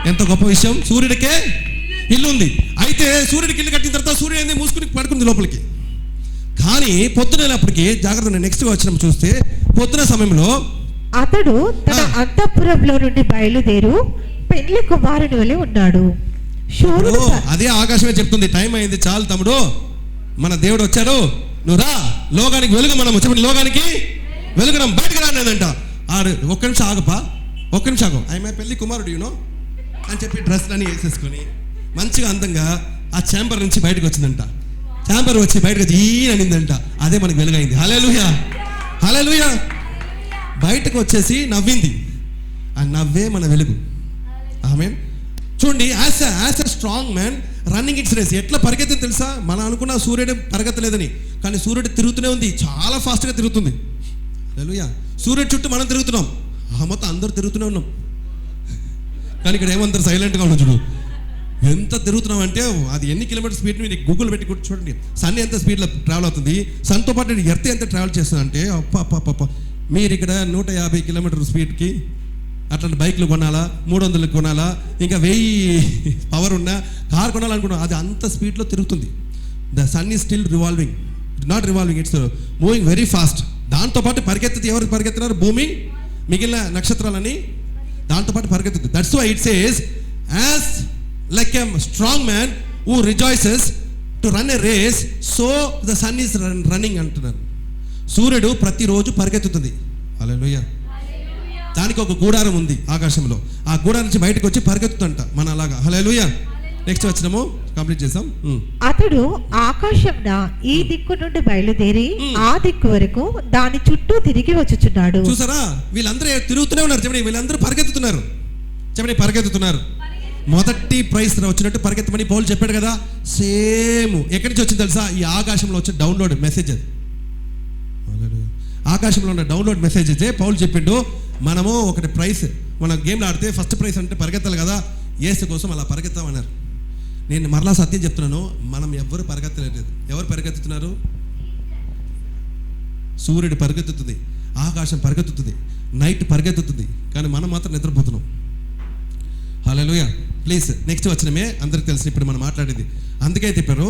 ఎంత గొప్ప విషయం. సూర్యుడికే ఇల్లు ఉంది. అయితే సూర్యుడికి ఇల్లు కట్టిన తర్వాత సూర్యుడు ఏంది మూసుకుని పడుకుంది లోపలికి. కానీ పొద్దునప్పటికి జాగ్రత్త, నెక్స్ట్ వచ్చిన చూస్తే పొద్దున సమయంలో అతడు తన అంతఃపురంలో నుండి బయలుదేరు పెళ్లి కుమారుని వలె ఉన్నాడు. శూరుడు అదే ఆకాశమే చెప్తుంది, టైం అయింది చాలు తమ్ముడు, మన దేవుడు వచ్చాడు, నువ్వు రా, లోకానికి వెలుగు. మనం చెప్పండి, లోకానికి వెలుగునం, బయటకు రానేదంట. ఆడు ఒక్క నిమిషం ఆగు, ఆయన పెళ్లి కుమారుడు యూనో అని చెప్పి డ్రెస్లన్నీ వేసేసుకొని మంచిగా అందంగా ఆ ఛాంబర్ నుంచి బయటకు వచ్చిందంట. ఛాంబర్ వచ్చి బయటకు వచ్చి ఈ అనిందంట. అదే మనకు వెలుగైంది. హల్లెలూయా. బయటకు వచ్చేసి నవ్వింది, ఆ నవ్వే మన వెలుగు. ఆమేన్. చూడండి, as a strong man running its race. ఎట్లా పరిగెత్తింది తెలుసా? మనం అనుకున్న సూర్యుడు పరిగెత్తలేదని, కానీ సూర్యుడు తిరుగుతూనే ఉంది, చాలా ఫాస్ట్గా తిరుగుతుంది. హల్లెలూయా. సూర్యుడు చుట్టూ మనం తిరుగుతున్నాం, మొత్తం అందరూ తిరుగుతూనే ఉన్నాం, కానీ ఇక్కడ ఏమంటారు, సైలెంట్గా ఉన్నాం. చూడు ఎంత తిరుగుతున్నాం అంటే, అది ఎన్ని కిలోమీటర్ స్పీడ్ మీరు గూగుల్ పెట్టి చూడండి. సన్ ఎంత స్పీడ్లో ట్రావెల్ అవుతుంది, సన్తో పాటు ఎర్త్ ఎంత ట్రావెల్ చేస్తుంది అంటే, అప్ప మీరు ఇక్కడ 150 కిలోమీటర్ స్పీడ్కి అట్లాంటి బైక్లు కొనాలా, 300 కొనాలా, ఇంకా 1000 పవర్ ఉన్న కార్ కొనాలనుకున్నాం, అది అంత స్పీడ్లో తిరుగుతుంది. The sun is still revolving, not revolving, it's moving very fast. దాంతోపాటు పరిగెత్తుతుంది. ఎవరు పరిగెత్తున్నారు? భూమి, మిగిలిన నక్షత్రాలని దాంతోపాటు పరిగెత్తుతుంది. That's why it says as like a strong man who rejoices to run a race, so the sun is running అంటున్నారు. సూర్యుడు ప్రతిరోజు పరిగెత్తుతుంది. హల్లెలూయా. దానికి ఒక గూడారం ఉంది ఆకాశంలో, ఆ గూడారం నుంచి బయటకు వచ్చి పరిగెత్తుతుంట మన అలాగా. హల్లెలూయా. నెక్స్ట్ వచ్చినాము, కంప్లీట్ చేసాం. అతడు ఆకాశంన ఈ దిక్కు నుండి బయలుదేరి ఆ దిక్కు వరకు దాని చుట్టూ తిరిగి వచ్చుచున్నాడు. చూసారా, వీళ్ళందరూ తిరుగుతూనే ఉన్నారు. చెప్పండి, వీళ్ళందరూ పరిగెత్తుతున్నారు. చెప్పండి, పరిగెత్తుతున్నారు. మొదటి ప్రైజ్ వచ్చినట్టు పరిగెత్తమని పౌలు చెప్పాడు కదా. సేమ్ ఎక్కడి నుంచి వచ్చింది తెలుసా? ఈ ఆకాశంలో వచ్చే డౌన్లోడ్ మెసేజ్. అది ఆకాశంలో ఉన్న డౌన్లోడ్ మెసేజెస్ పౌలు చెప్పిండు. మనము ఒకటి ప్రైస్, మనం గేమ్లు ఆడితే ఫస్ట్ ప్రైజ్ అంటే పరిగెత్తాలి కదా, యేసు కోసం అలా పరిగెత్తామన్నారు. నేను మరలా సత్యం చెప్తున్నాను, మనం ఎవ్వరు పరిగెత్తలేదు. ఎవరు పరిగెత్తుతున్నారు? సూర్యుడు పరిగెత్తుతుంది, ఆకాశం పరిగెత్తుతుంది, నైట్ పరిగెత్తుతుంది, కానీ మనం మాత్రం నిద్రపోతున్నాం. హల్లెలూయా. ప్లీజ్ నెక్స్ట్ వచ్చినమే అందరికి తెలిసిన ఇప్పుడు మనం మాట్లాడేది. అందుకే చెప్పారు,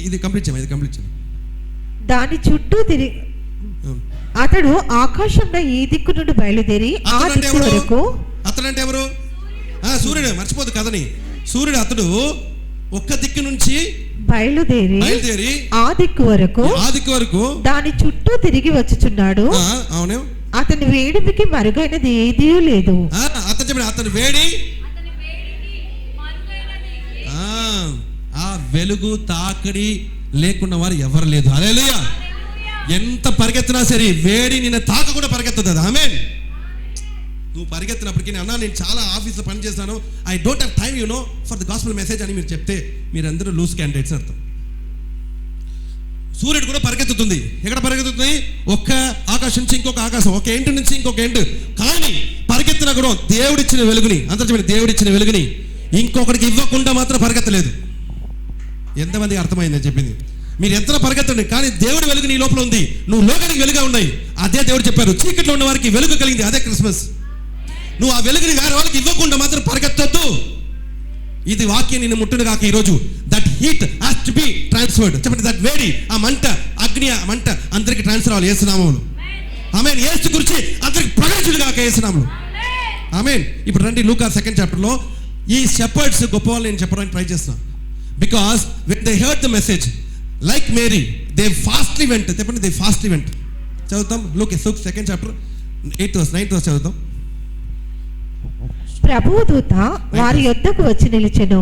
ఇది కంప్లీట్ చేయండి. దాని చుట్టూ తిరిగి అతడు ఆకాశంలో ఈ దిక్కు నుండి బయలుదేరి ఆ దిక్కు వరకు. అతడంటే ఎవరు? సూర్యుడు. మర్చిపోదు కథని. సూర్యుడు అతడు ఒక్క దిక్కు నుంచి బయలుదేరి ఆ దిక్కు వరకు దాని చుట్టూ తిరిగి వచ్చుచున్నాడు. అవును. అతని వేడిమికి మరుగైనది ఏదీ లేదు. అతని వేడి, ఆ వెలుగు తాకిడి లేకున్న వారు ఎవరు లేదు. హల్లెలూయా. ఎంత పరిగెత్తినా సరే వేడి నిన్న తాక కూడా పరిగెత్తదు. ఆమేన్. నువ్వు పరిగెత్తినప్పటికీ అన్నా నేను చాలా ఆఫీస్లో పని చేస్తాను, I don't have time for the gospel message అని మీరు చెప్తే మీరందరూ లూజ్ క్యాండిడేట్స్ అర్థం. సూర్యుడు కూడా పరిగెత్తుతుంది. ఎక్కడ పరిగెత్తుతుంది? ఒక్క ఆకాశం నుంచి ఇంకొక ఆకాశం, ఒక ఎండ్ నుంచి ఇంకొక ఎండ్. కానీ పరిగెత్తిన కూడా దేవుడిచ్చిన వెలుగుని, అందరూ చెప్పండి, దేవుడిచ్చిన వెలుగుని ఇంకొకటికి ఇవ్వకుండా మాత్రం పరిగెత్తలేదు. ఎంతమందికి అర్థమైందని చెప్పింది? మీరు ఎంత పరిగెత్తండి, కానీ దేవుడి వెలుగు నీ లోపల ఉంది. నువ్వు లోకానికి వెలుగా ఉన్నాయి. అదే దేవుడు చెప్పారు, చీకట్లో ఉన్న వారికి వెలుగు కలిగింది. అదే క్రిస్మస్. నువ్వు ఆ వెలుగుని వేరే వాళ్ళకి ఇవ్వకుండా మాత్రం పరిగెత్తొద్దు. ఇది వాక్యం నిన్ను ముట్టును కాక ఈరోజు. That heat has to be transferred. చెప్పండి, దట్ వేడి, ఆ మంట, అగ్ని, ఆ మంట అందరికి ట్రాన్స్ఫర్ అవ్వాలి యేసు నామములో. ఆమేన్. యేసు గురించి అందరికి ప్రకటించును కాక యేసు నామములో. ఆమేన్. ఇప్పుడు రండి లూకా 2nd చాప్టర్లో ఈ షెపర్డ్స్ గొప్ప వాళ్ళు నేను చెప్పడానికి ట్రై చేస్తున్నాను. Because when they heard the message like Mary they fastly went. చెప్పండి, దే ఫాస్ట్లీ వెంట్. చదువుతాం Luka 2nd chapter 8th verse 9th verse చదువుతాం. ప్రభువు దూత వారి యొద్దకు వచ్చి నిలిచెను.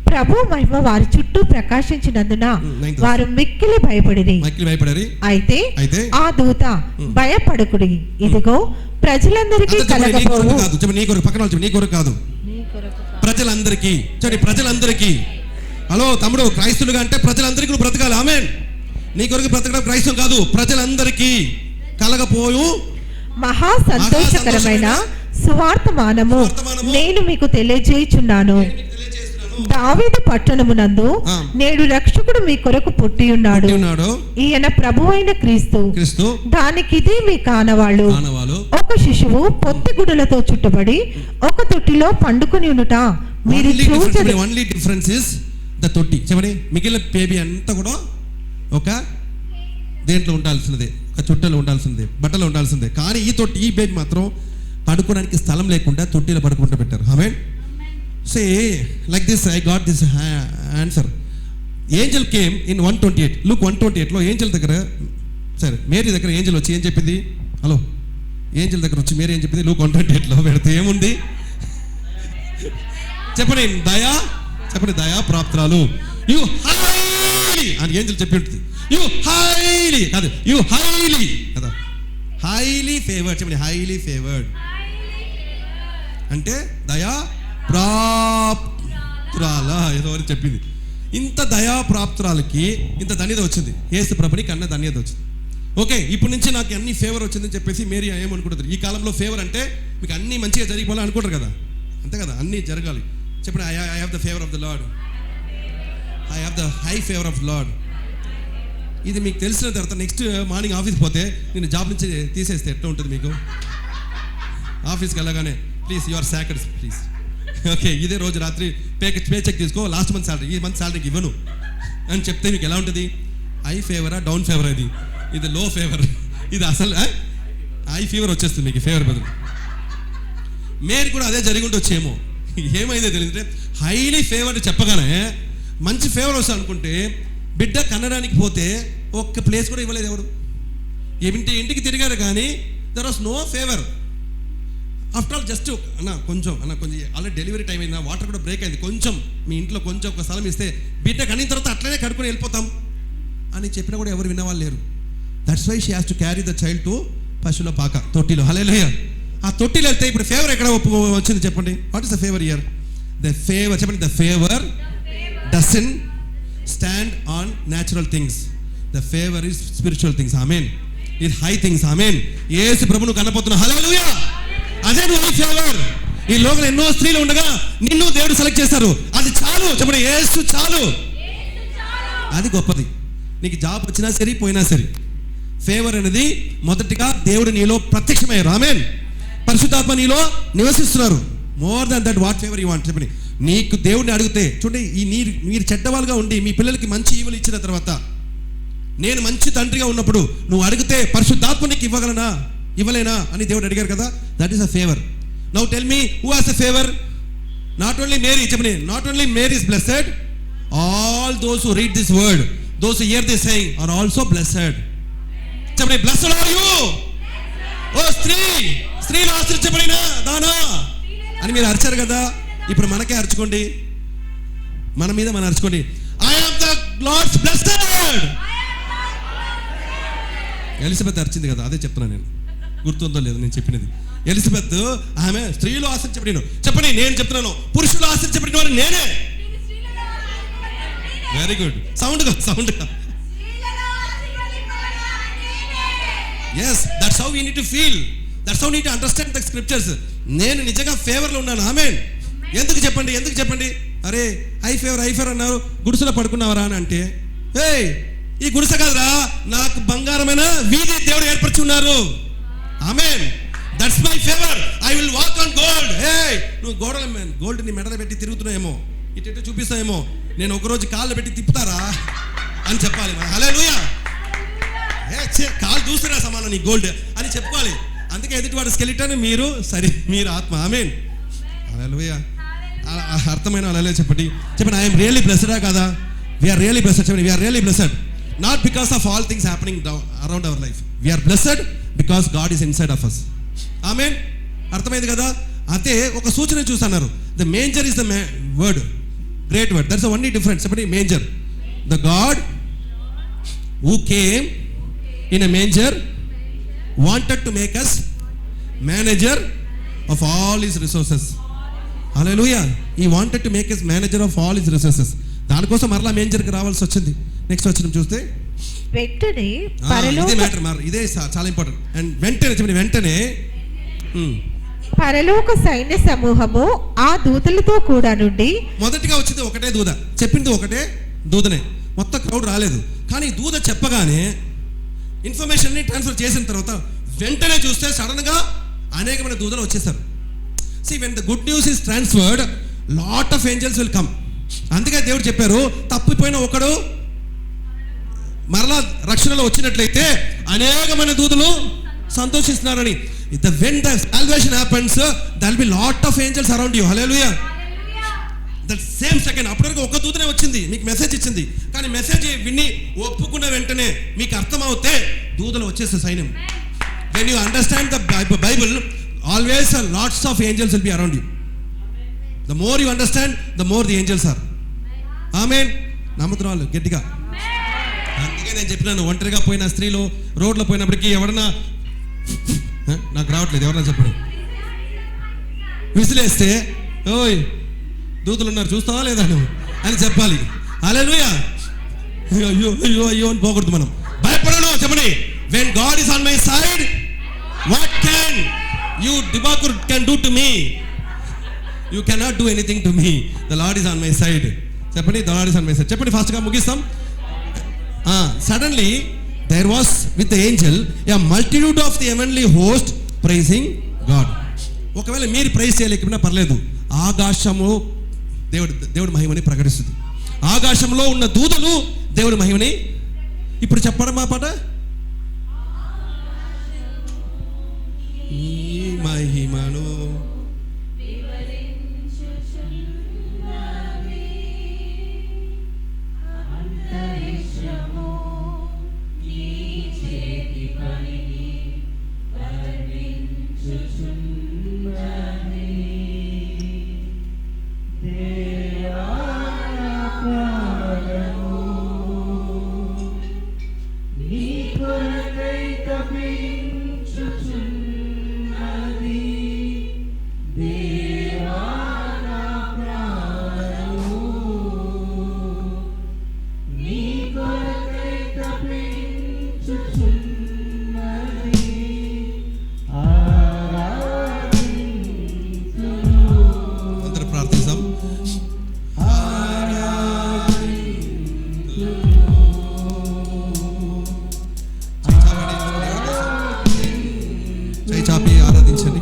ప్రభు మహిమ వారి చుట్టూ ప్రకాశించినందున వారు మిక్కిలి భయపడిరి. అయితే ఆ దూత భయపడకుడి, ఇదిగో ప్రజలందరికీ కలగబోవు. నీ కొరకు, పక్కన నీ కొరకు కాదు, ప్రజలందరికీ. చూడండి, ప్రజలందరికీ. హలో తమ్ముడు, క్రైస్తులుగా అంటే ప్రజలందరికీ నువ్వు బ్రతకాలి. ఆమేన్. నీ కొరకు బ్రతకడం క్రైస్తవం కాదు, ప్రజలందరికీ కలగపోయు మహా సంతోషకరమైన సువార్తమానము నేను మీకు తెలియజేయుచున్నాను. దావీదు పట్టణమునందు నేడు రక్షకుడు మీ కొరకు పుట్టి ఉన్నాడు. ఈయన ప్రభువైన క్రీస్తు. దానికి ఇది మీ కానవాళ్ళు. ఒక శిశువు పొత్తిగుడులతో చుట్టబడి ఒక తొట్టిలో పండుకొని ఉండుట మీరు చూచెదరు. ఓన్లీ డిఫరెన్స్ ఇస్ ద తొట్టి. చెప్పండి, మిగిలిన బేబీ అంతా కూడా ఒక దేంట్లో ఉండాల్సినదే, ఒక చుట్టలో ఉండాల్సిందే, బట్టలో ఉండాల్సిందే. కానీ ఈ తొట్టి, ఈ బేబీ మాత్రం పడుకోవడానికి స్థలం లేకుండా తొట్టిలో పడుకుంటూ పెట్టారు. Amen. Say like this I got this answer. Angel came in 128. Look 128లో ఏంజల్ దగ్గర, సరే మేరీ దగ్గర ఏంజల్ వచ్చి ఏం చెప్పింది? హలో, ఏంజల్ దగ్గర వచ్చి మేరీ ఏం చెప్పింది? లుక్ 128లో పెడితే ఏముంది? చెప్పండి, దయా, చెప్పండి, దయా ప్రాప్తురాలు. యు హైలీ అని ఏంజల్ చెప్పి ఉంటుంది. యు హైలీ కాదు, యు హైలీ కదా, హైలీ ఫేవర్డ్. చెప్పండి, హైలీ ఫేవర్డ్ అంటే దయా ప్రాప్తురాల ఏదో అని చెప్పింది. ఇంత దయా ప్రాప్తురాలకి ఇంత ధన్యత వచ్చింది. యేసు ప్రభుని కన్నా ధన్యత వచ్చింది. ఓకే, ఇప్పుడు నుంచి నాకు అన్ని ఫేవర్ వచ్చిందని చెప్పేసి మేరీ ఏమనుకుంటుంది? ఈ కాలంలో ఫేవర్ అంటే మీకు అన్నీ మంచిగా జరిగిపోవాలి అనుకుంటారు కదా, అంతే కదా, అన్నీ జరగాలి. చెప్పండి, I have the favour of the lord, I have the high favour of lord. ఇది మీకు తెలిసిన తర్వాత నెక్స్ట్ మార్నింగ్ ఆఫీస్కి పోతే నేను జాబ్ నుంచి తీసేస్తే ఎట్లా ఉంటుంది మీకు? ఆఫీస్కి వెళ్ళగానే please you are sacked please, okay ఇదే రోజు రాత్రి పే చెక్ తీసుకో, లాస్ట్ మంత్ సాలరీ, ఈ మంత్ సాలరీకి ఇవ్వను అని చెప్తే మీకు ఎలా ఉంటుంది? హై ఫేవరా డౌన్ ఫేవర్? ఇది లో ఫేవర్, ఇది అసలు హై ఫీవర్ వచ్చేస్తుంది మీకు ఫేవర్ బదులు. మేరీ కూడా అదే జరిగి ఉండొచ్చేమో, ఏమైందో తెలియదు. హైలీ ఫేవర్ చెప్పగానే మంచి ఫేవర్ వస్తుంది అనుకుంటే బిడ్డ కన్నడానికి పోతే ఒక్క ప్లేస్ కూడా ఇవ్వలేదు ఎవరు. ఇంటికి తిరిగారు కానీ there was no favour. After all just కొంచెం ఆల్రెడీ డెలివరీ టైం అయింది, వాటర్ కూడా బ్రేక్ అయింది, కొంచెం మీ ఇంట్లో కొంచెం ఒక స్థలం ఇస్తే బిడ్డ కనిన తర్వాత అట్లనే కడుక్కొని వెళ్ళిపోతాం అని చెప్పినా కూడా ఎవరు విన్నవాళ్ళు లేరు. That's why she has to carry the child to పశువుల పాక, తొట్టిలో. హల్లెలూయా. ఆ తొట్టిలో వెళ్తే ఇప్పుడు ఫేవర్ ఎక్కడ వచ్చింది చెప్పండి? What is the favour here? The favour, చెప్పండి, the favour doesn't stand on natural things, the favour is spiritual things. Amen. ఇది హై థింగ్స్. ఆమేన్. యేసు ప్రభువును కనపోతున్నా. హల్లెలూయా. అదే నువ్వు ఫేవర్. ఈ లోకంలో ఎన్నో స్త్రీలు ఉండగా నిన్ను దేవుడు సెలెక్ట్ చేశారు, అది చాలు. చెప్పండి, యేసు చాలు. అది గొప్పది. నీకు జాబ్ వచ్చినా సరే పోయినా సరే ఫేవర్ అనేది మొదటిగా దేవుడు నీలో ప్రత్యక్షమయ్యారు. ఆమేన్. పరిశుద్ధాత్మ నీలో నివసిస్తున్నారు. More than that what favour you want. చెప్పండి, నీకు దేవుడిని అడిగితే చూడండి, మీరు చెడ్డవాళ్ళుగా ఉండి మీ పిల్లలకి మంచి ఈవులు ఇచ్చిన తర్వాత, నేను మంచి తండ్రిగా ఉన్నప్పుడు నువ్వు అడిగితే పరిశుద్ధాత్మ నీకు ఇవ్వలేనా అని దేవుడు అడిగారు కదా. That is a favour. Now tell me, who has a favour? Not only Mary. చెప్పండి, not only Mary is blessed, all those who read this word, those who hear this saying are also blessed. చెప్పండి, blessed are you. ఓ స్త్రీలు ఆశ్రయించబడిన దానా అని మీరు అరిచారు కదా, ఇప్పుడు మనకే అరుచుకోండి, మన మీద మనం అరుచుకోండి. I am the Lord's blessed. Elizabeth అరిచింది కదా, అదే చెప్తున్నా నేను. గుర్తుందో లేదు నేను చెప్పినది? ఎలిజబెత్ ఆమె స్త్రీలు ఆశ్చర్యపడిన చెప్పండి, నేను చెప్తున్నాను పురుషులు ఆశ్చర్యపడిన వారు నేనే. వెరీ గుడ్, సౌండ్గా. Yes, that's how we need to feel. That's how we need to understand the scriptures. నేను నిజంగా ఫేవర్లో ఉన్నాను. ఆమేన్. ఎందుకు చెప్పండి? అరే ఐ ఫేవర్ అన్నారు, గుడిసెలో పడుకున్నావరా అని అంటే, ఏయ్ ఈ గుడిసె కాదురా, నాకు బంగారమైన వీధి దేవుడు ఏర్పరిచి ఉన్నారు. Amen. That's my favour. I will walk on gold. ఏయ్ నువ్వు గోల్డ్ ని మెడలో పెట్టి తిరుగుతున్నాయేమో, ఇటు చూపిస్తాయేమో, నేను ఒకరోజు కాళ్ళు పెట్టి తిప్పుతారా అని చెప్పాలి. హల్లెలూయా. కాలు చూస్తున్నా సమానం నీ గోల్డ్ అని చెప్పుకోవాలి. అందుకే ఎదుటి వాడు స్కెలిటన్, మీరు ఆత్మ. ఆమేన్. హల్లెలూయా. అర్థమైన హల్లెలూయా చెప్పండి. ఐఎమ్ రియల్లీ బ్లెస్డా కదా? We are really blessed. చెప్పండి, we are really blessed not because of all things happening around our life. We are blessed because God is inside of us. Amen. అర్థమైంది కదా? అయితే ఒక సూచన చూస్తున్నారు. The manger is the word, great word. That's the only difference. చెప్పండి, manger. The God who came in a manger wanted to make us manager of all his resources. Hallelujah. He wanted to make us manager of all his resources. దానికోసం మరలా మేంజర్కి రావాల్సి వచ్చింది. Next వచ్చిన చూస్తే వెంటనే ఇదే matter, ఇదే చాలా ఇంపార్టెంట్. అండ్ వెంటనే పరలోక సైన్య సమూహము ఆ దూతలతో కూడా నుండి, మొదటిగా వచ్చింది ఒకటే దూత, చెప్పింది ఒకటే దూతనే, మొత్తం క్రౌడ్ రాలేదు. కానీ దూత చెప్పగానే ఇన్ఫర్మేషన్ ట్రాన్స్ఫర్ చేసిన తర్వాత వెంటనే చూస్తే సడన్ గా అనేకమైన దూతలు వచ్చేసారు. See, when the good news is transferred, lot of angels will come. అందుకే దేవుడు చెప్పారు, తప్పిపోయిన ఒకడు మరలా రక్షణలో వచ్చినట్లయితే అనేకమైన దూతలు సంతోషిస్తున్నారని. When the salvation happens, there will be lot of angels around you. Hallelujah. That same second, అప్పటివరకు ఒక దూతనే వచ్చింది, మీకు మెసేజ్ ఇచ్చింది. కానీ మెసేజ్ విని ఒప్పుకున్న వెంటనే మీకు అర్థమవుతే దూతలు వచ్చేసే సైన్యం. When you understand the Bible, always lots of angels will be around you. The more you understand, the more the angels are. Amen. నమ్ముతున్నారు గట్టిగా. అందుకే నేను చెప్పినాను, ఒంటరిగా పోయిన స్త్రీలు రోడ్లో పోయినప్పటికీ ఎవరన్నా నాకు రావట్లేదు, ఎవరన్నా చెప్పండి, విసిలేస్తే ఓయ్ దూతలు ఉన్నారు చూస్తావా లేదా నువ్వు అని చెప్పాలి. హల్లెలూయా. అయ్యో అని పోకూడదు మనం, భయపడను. చెప్పండి, when God is on my side, what can you Dibakur can do to me? You cannot do anything to me. The Lord is on my side. చెప్పండి, the Lord is on my side. చెప్పండి, ఫాస్ట్గా ముగిస్తాం. Suddenly there was with the angel a multitude of the heavenly host praising God. ఒకవేళ మీరు praise చేయలేకపోయినా పర్లేదు, ఆకాశము దేవుడి మహిమని ప్రకటిస్తుంది. ఆకాశంలో ఉన్న దూతలు దేవుడి మహిమని. ఇప్పుడు చెప్పడం మా పాట, మహిమను చాపి ఆరాధించండి.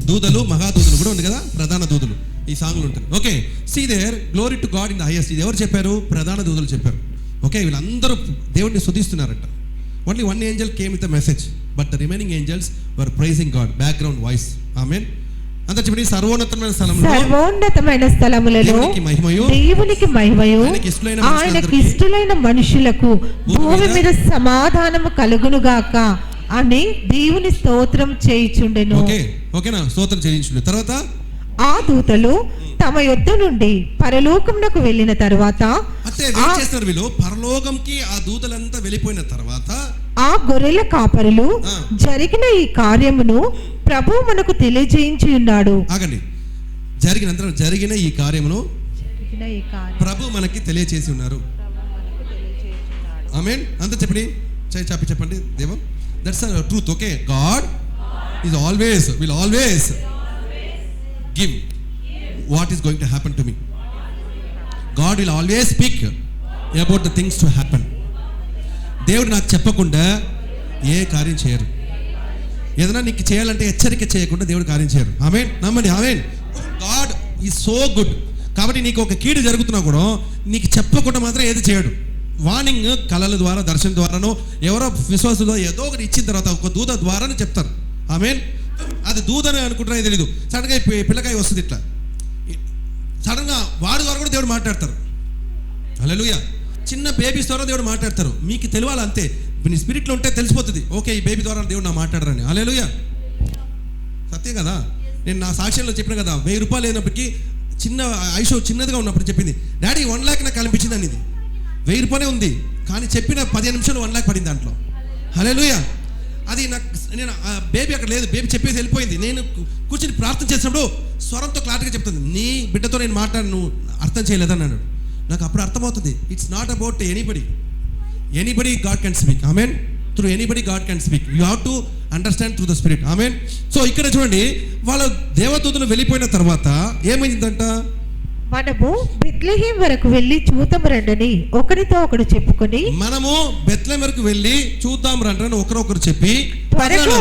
దూతలు మహాదూతలు కూడా ఉంది కదా, ప్రధాన దూతలు ఈ సాంగ్లు ఉంటారు. Okay, see there glory to God in the highest. ఇది ఎవరు చెప్పారు? ప్రధాన దూతలు చెప్పారు. ఓకే, వీళ్ళందరూ దేవుడిని స్తుతిస్తున్నారంట. Only one angel came with the message. But the remaining angels were praising God. Background voice. Amen. అంతా చెప్పండి. సర్వోన్నతమైన స్థలములలో దేవునికి మహిమయు ఆయనకి ఇష్టలైన మనుషులకు భూమి మీద సమాధానము కలుగును గాక అని దేవుని స్తోత్రం చేయుచుండెను. ఓకేనా? స్తోత్రం చేయించుండే. తర్వాత ఆ దూతలు తమ యొద్ద నుండి పరలోకమునకు వెళ్ళిన తర్వాత, అంటే ఏం చేస్తారు వీళ్ళు? పరలోకంకి ఆ దూతలంతా వెళ్ళిపోయిన తర్వాత ఆ గొర్రెల కాపరులు జరిగిన ఈ కార్యమును ప్రభువు మనకు తెలియజేయించి ఉన్నాడు. ఆగండి. జరిగిన ఈ కార్యమును ప్రభు మనకి తెలియజేసి ఉన్నారు. ఆమేన్. అంతా చెప్పండి. చెప్పండి. దేవం, that's the truth. Okay, God is always will always give what is going to happen to me. God will always speak about the things to happen. దేవుడు నాకు చెప్పకుండా ఏ కార్యం చేయరు. ఏదైనా నీకు చేయాలంటే హెచ్చరిక చేయకుండా దేవుడు కార్యం చేయరు. ఆమేన్. నమ్మండి. Amen. God is so good. కాబట్టి నీకు ఒక కీడు జరుగుతున్నా కూడా నీకు చెప్పకుండా మాత్రం ఏది చేయడు. వార్నింగ్ కళల ద్వారా, దర్శనం ద్వారానో, ఎవరో విశ్వాసులో ఏదో ఒకటి ఇచ్చిన తర్వాత ఒక దూత ద్వారానే చెప్తారు. ఆమేన్. అది దూదని అనుకుంటున్నా తెలీదు. సడన్గా పిల్లకాయ వస్తుంది, ఇట్లా సడన్గా వాడి ద్వారా కూడా దేవుడు మాట్లాడతారు. హల్లెలూయా. చిన్న బేబీస్ ద్వారా దేవుడు మాట్లాడతారు. మీకు తెలియాలి అంతే. నీ స్పిరిట్లో ఉంటే తెలిసిపోతుంది, ఓకే ఈ బేబీ ద్వారా దేవుడు నా మాట్లాడరని. హల్లెలూయా. సత్యం కదా. నేను నా సాక్ష్యంలో చెప్పిన కదా, 1000 రూపాయలు అయినప్పటికీ చిన్న ఐషో చిన్నదిగా ఉన్నప్పుడు చెప్పింది, డాడీ 1 lakh నాకు కనిపించింది అని. ఇది 1000 రూపాయలే ఉంది, కానీ చెప్పిన 15 నిమిషాలు 1 lakh పడింది దాంట్లో. హల్లెలూయా. అది నాకు, నేను బేబీ అక్కడ లేదు, బేబీ చెప్పేసి వెళ్ళిపోయింది. నేను కూర్చొని ప్రార్థన చేసినప్పుడు స్వరంతో క్లారిటీగా చెప్తుంది, నీ బిడ్డతో నేను మాట్లాడు, నువ్వు అర్థం చేయలేదని అన్నాడు. నాకు అప్పుడు అర్థమవుతుంది, it's not about anybody God can speak. Amen. Through anybody God can speak. You have to understand through the spirit. Amen. So ఇక్కడ చూడండి, వాళ్ళ దేవదూతలు వెళ్ళిపోయిన తర్వాత ఏమైందంట? మనము బెత్లెహేం వరకు వెళ్ళి చూద్దాం రండని ఒకరితో ఒకడు చెప్పుకొని, మనము బెత్లెహేం వరకు వెళ్ళి చూద్దాం రండి ఒకరొకరు చెప్పి త్వరగా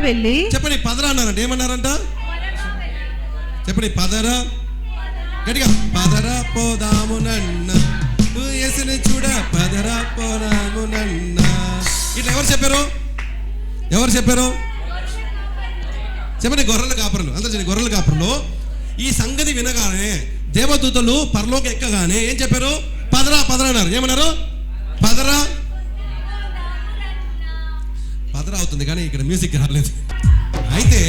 వెళ్ళి చెప్పండి. పదరా అన్నారంట. ఏమన్నారంట? చెప్పండి. పదరా. గట్టిగా. పదరా పోదాము నన్న యేసుని చూడ, పదరా పోదాము నన్న. ఇట్లా ఎవరు చెప్పారు? చెప్పండి. గొర్రెల కాపరులు. అంతా చెప్పండి. గొర్రెల కాపరులు ఈ సంగతి వినగానే దేవదూతలు పరలోకి ఎక్కగానే ఏం చెప్పారు? పదరా అన్నారు. ఏమన్నారు? పదరా అవుతుంది, కానీ ఇక్కడ మ్యూజిక్ రాలేదు. అయితే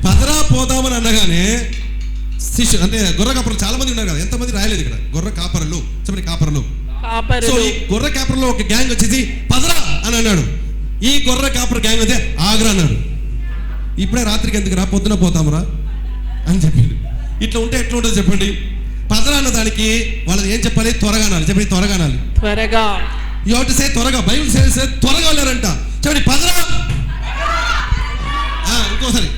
పదరా పోదామని అనగానే శిష్యులు, అంటే గొర్రె కాపరులు చాలా మంది ఉన్నారు కదా, ఎంతమంది రాయలేదు ఇక్కడ. గొర్రె కాపరులు. చెప్పండి. కాపరులు. సో ఈ గొర్రె కాపరులో ఒక గ్యాంగ్ వచ్చేసి పదరా అని అన్నాడు. ఈ గొర్రె కాపరు గ్యాంగ్ అయితే ఆగ్రా అన్నాడు. ఇప్పుడే రాత్రికి ఎందుకు రా, పొద్దున పోతామురా అని చెప్పింది. ఇట్లా ఉంటే ఎట్లా ఉంటుంది చెప్పండి? పదరా అన్న దానికి వాళ్ళది ఏం చెప్పాలి? త్వరగా అనాలి. చెప్పండి. త్వరగా అనాలి. త్వరగా. యు హావ్ టు సే త్వరగా. బైబిల్ సేస్ త్వరగా వెళ్ళారంట. చెప్పండి. పదరా. ఇంకోసారి.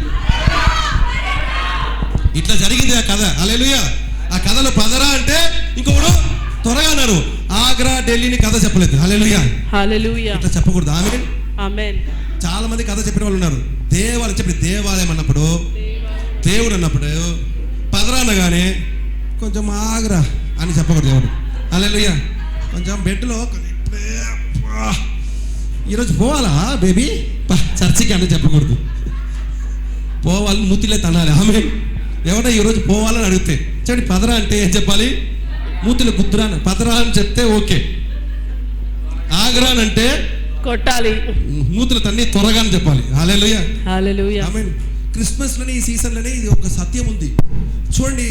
ఇట్లా జరిగింది ఆ కథ. హల్లెలూయా. ఆ కథలో పదరా అంటే ఇంకొకడు త్వరగా అన్నారు. ఆగ్రా, ఢిల్లీని కథ చెప్పలేదు. హల్లెలూయా. ఇట్లా చెప్పకూడదు. ఆమేన్. ఆమేన్. చాలా మంది కథ చెప్పిన వాళ్ళు ఉన్నారు. దేవాలయం చెప్పి దేవాలయం అన్నప్పుడు, దేవుడు అన్నప్పుడు పదరా అనగానే కొంచెం ఆగ్రా అని చెప్పకూడదు దేవుడు. హల్లెలూయా. కొంచెం బెడ్లో ఈరోజు పోవాలా బేబీ చర్చికి అని చెప్పకూడదు. పోవాలి, మూతిలే తనాలి. ఆమేన్. ఎవరైనా ఈరోజు పోవాలని అడిగితే చెప్పండి. పదరా అంటే ఏం చెప్పాలి? మూతిలో గుద్దురా. పదరా అని చెప్తే ఓకే. ఆగ్రా అంటే కొట్టాలి, మూతులు తన్ని త్వరగా అని చెప్పాలి. హల్లెలూయా. ఆమేన్. క్రిస్మస్ లోనే, ఈ సీజన్ లోనే ఇది ఒక సత్యం ఉంది. చూడండి,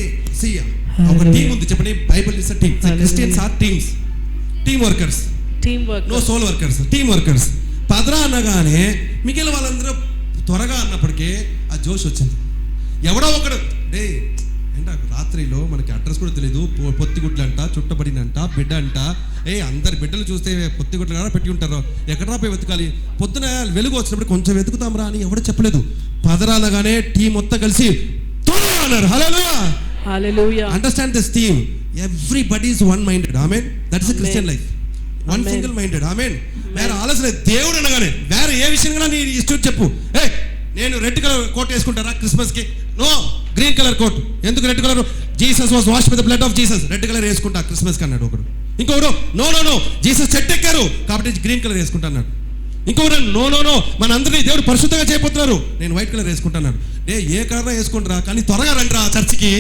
ఒక టీం ఉంది. చెప్పండి. Bible is team. Christians are teams. Team workers. No sole workers. Team workers. పదరా అనగానే మిగిలిన వాళ్ళందరూ త్వరగా అన్నప్పటికీ ఆ జోష్ వచ్చింది. ఎవడో ఒకడు ఏంట రాత్రిలో మనకి అడ్రస్ కూడా తెలియదు, పొత్తిగుడ్లు అంట, చుట్టబడినంట, బిడ్డ అంట. అందరి బిడ్డలు చూస్తే పొత్తిగుడ్లు కూడా పెట్టి ఉంటారు, ఎక్కడరా పోయి వెతకాలి? పొద్దున వెలుగు వచ్చినప్పుడు కొంచెం వెతుకుతాం రా అని ఎవడో చెప్పలేదు. పదరా అనగానే టీం మొత్తం కలిసి త్వరగా అన్నారు. Hallelujah. Understand this team. Everybody is one minded. Amen. That is Christian life. One single minded. Amen. వేరే ఆలోచన దేవుడు అనగానే వేరే ఏ విషయం నీ ఇష్టం చెప్పు. నేను రెడ్ కలర్ కోట్ వేసుకుంటారా క్రిస్మస్ కి? No, green colour coat. ఎందుకు red colour? Jesus was washed with the blood of Jesus. Red colour వేసుకుంటా క్రిస్మస్ కి అన్నాడు ఒకడు. ఇంకొకడు నో జీసస్ చెట్టు ఎక్కారు కాబట్టి గ్రీన్ కలర్ వేసుకుంటా అన్నాడు. ఇంకొకరు నో నో నో మనందరినీ దేవుడు పరిశుద్ధంగా చేయబోతున్నారు, నేను వైట్ కలర్ వేసుకుంటున్నాను. ఏ కలర్ వేసుకుంటారా, కానీ త్వరగా రండిరా చర్చికి.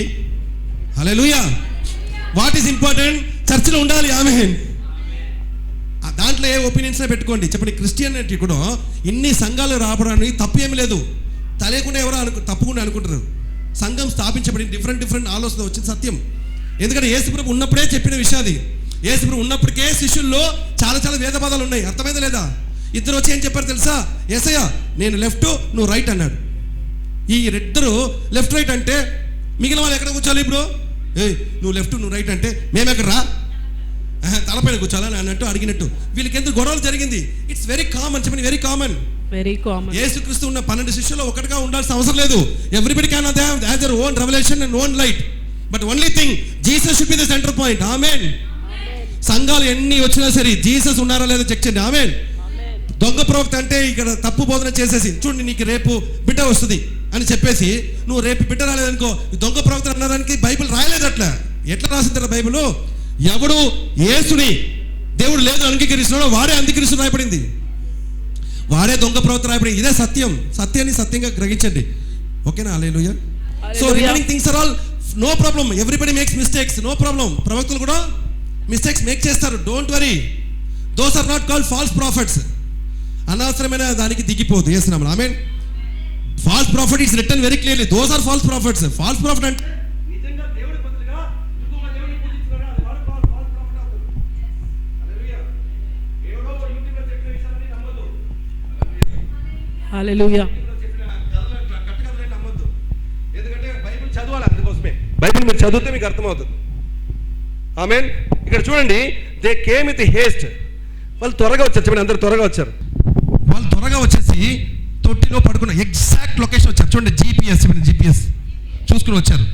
హల్లెలూయా. What is important? చర్చిలో ఉండాలి. ఆమేన్. దాంట్లో ఏ ఒపీనియన్స్నే పెట్టుకోండి. చెప్పండి, క్రిస్టియానిటీ కూడా ఇన్ని సంఘాలు రావడానికి తప్పు ఏమి లేదు. తెలియకుండా ఎవరో తప్పకుండా అనుకుంటారు. సంఘం స్థాపించబడి డిఫరెంట్ ఆలోచన వచ్చింది సత్యం. ఎందుకంటే యేసుప్రభు ఉన్నప్పుడే చెప్పిన విషయం అది. యేసుప్రభు ఉన్నప్పటికే శిష్యుల్లో చాలా వేదబాధాలు ఉన్నాయి. అర్థమైందా లేదా? ఇద్దరు వచ్చి ఏం చెప్పారు తెలుసా? యేసయ్య నేను లెఫ్ట్, నువ్వు రైట్ అన్నాడు. ఈ ఇద్దరు లెఫ్ట్ రైట్ అంటే మిగిలిన వాళ్ళు ఎక్కడ కూర్చోాలి? ఇప్పుడు నువ్వు లెఫ్ట్ నువ్వు రైట్ అంటే మేము ఎక్కడ రా, తలపైన కూర్చోాలని అన్నట్టు అడిగినట్టు వీళ్ళకి ఎందుకు గొడవలు జరిగింది? It's very common. చెప్పండి, వెరీ కామన్. యేసుక్రీస్తు ఉన్న 12 శిష్యుల్లో ఒకటిగా ఉండాల్సిన అవసరం లేదు. Everybody can have their own revolution and own light, but only thing Jesus should be the centre point. Amen. సంఘాలు ఎన్ని వచ్చినా సరే జీసస్ ఉన్నారా లేదా చెక్ చేయండి. ఆమేన్. దొంగ ప్రవక్త అంటే ఇక్కడ తప్పు బోధన చేసేసి చూడండి నీకు రేపు బిడ్డ వస్తుంది అని చెప్పేసి నువ్వు రేపు బిడ్డ రాలేదనుకో, దొంగ ప్రవక్త అన్నదానికి బైబిల్ రాయలేదు. అట్లా ఎట్లా రాసింటారు బైబిల్? ఎవడు యేసుని దేవుడు లేదు అంగీకరిస్తున్నాడో వాడే అంగీకరిస్తూ రాయబడింది, వాడే దొంగ ప్రవక్త రాయబడింది. ఇదే సత్యం. సత్యాన్ని సత్యంగా గ్రహించండి. ఓకేనా? Hallelujah. So remaining things are all no problem. Everybody makes mistakes, no problem. ప్రవక్తలు కూడా మిస్టేక్స్ మేక్ చేస్తారు. Don't worry. Those are not called false prophets. అనవసరమైన దానికి దిగిపోదు. చేస్తున్నాం. Amen. False prophet is written very clearly. Those are false prophets. False prophet అంటే నిజంగా దేవుడి బదులుగా ఇంకొక దేవుడిని పూజిస్తున్నాడు, అది వాడు ఫాల్స్ ప్రాఫిట్ అవుతుంది. హల్లెలూయా. ఎవరో యూట్యూబ్లో చెప్పిన విషయాన్ని నమ్మొద్దు. హల్లెలూయా. కట్టకథలే నమ్మొద్దు. ఎందుకంటే బైబిల్ చదవాలి. అందుకోసమే బైబిల్ మీరు చదివితే మీకు అర్థమవుతుంది. ఆమేన్. ఇక్కడ చూడండి, దే కేమ్ విత్ హేస్ట్. వాళ్ళు త్వరగా వచ్చారు. చెప్పండి, అందరూ త్వరగా వచ్చారు. వాళ్ళు త్వరగా వచ్చేసి తొట్టిలో పడుకున్న ఎగ్జాక్ట్ లొకేషన్ వచ్చారు. చూడండి, జీపీఎస్ చూసుకుని వచ్చారు.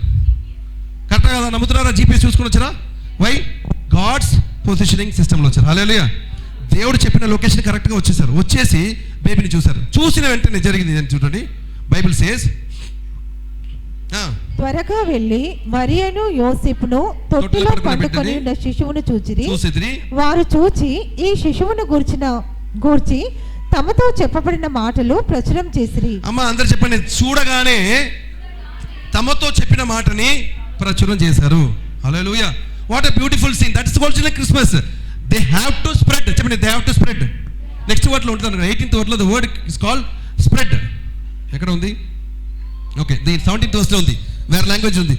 కరెక్ట్గా కదా? నమ్ముతున్నారా? జీపీఎస్ చూసుకుని వచ్చారా? వై? గాడ్స్ పొజిషనింగ్ సిస్టంలో వచ్చారు. హల్లెలూయా. దేవుడు చెప్పిన లొకేషన్ కరెక్ట్గా వచ్చేసారు. వచ్చేసి బేబీని చూశారు. చూసిన వెంటనే జరిగింది అని చూడండి. బైబిల్ సేస్ త్వరగా వెళ్ళి మరియను యోసేపును తొట్టిలో పండుకొని ఉన్న శిశువును చూచిరి. వారు చూచి ఈ శిశువును గూర్చి తమతో చెప్పబడిన మాటలు ప్రచురం చేసిరి. అమ్మ అందరు చెప్పండి, చూడగానే తమతో చెప్పిన మాటని ప్రచురం చేశారు. Hallelujah. What a beautiful scene. That is also Christmas. They have to spread. చెప్పండి, they have to spread. Next word లో ఉంటుంది, 18th వర్డ్ లో the word is called spread. ఎక్కడ ఉంది? ఓకే, ది 17th వర్స్ లో ఉంది. వేరే లాంగ్వేజ్ ఉంది.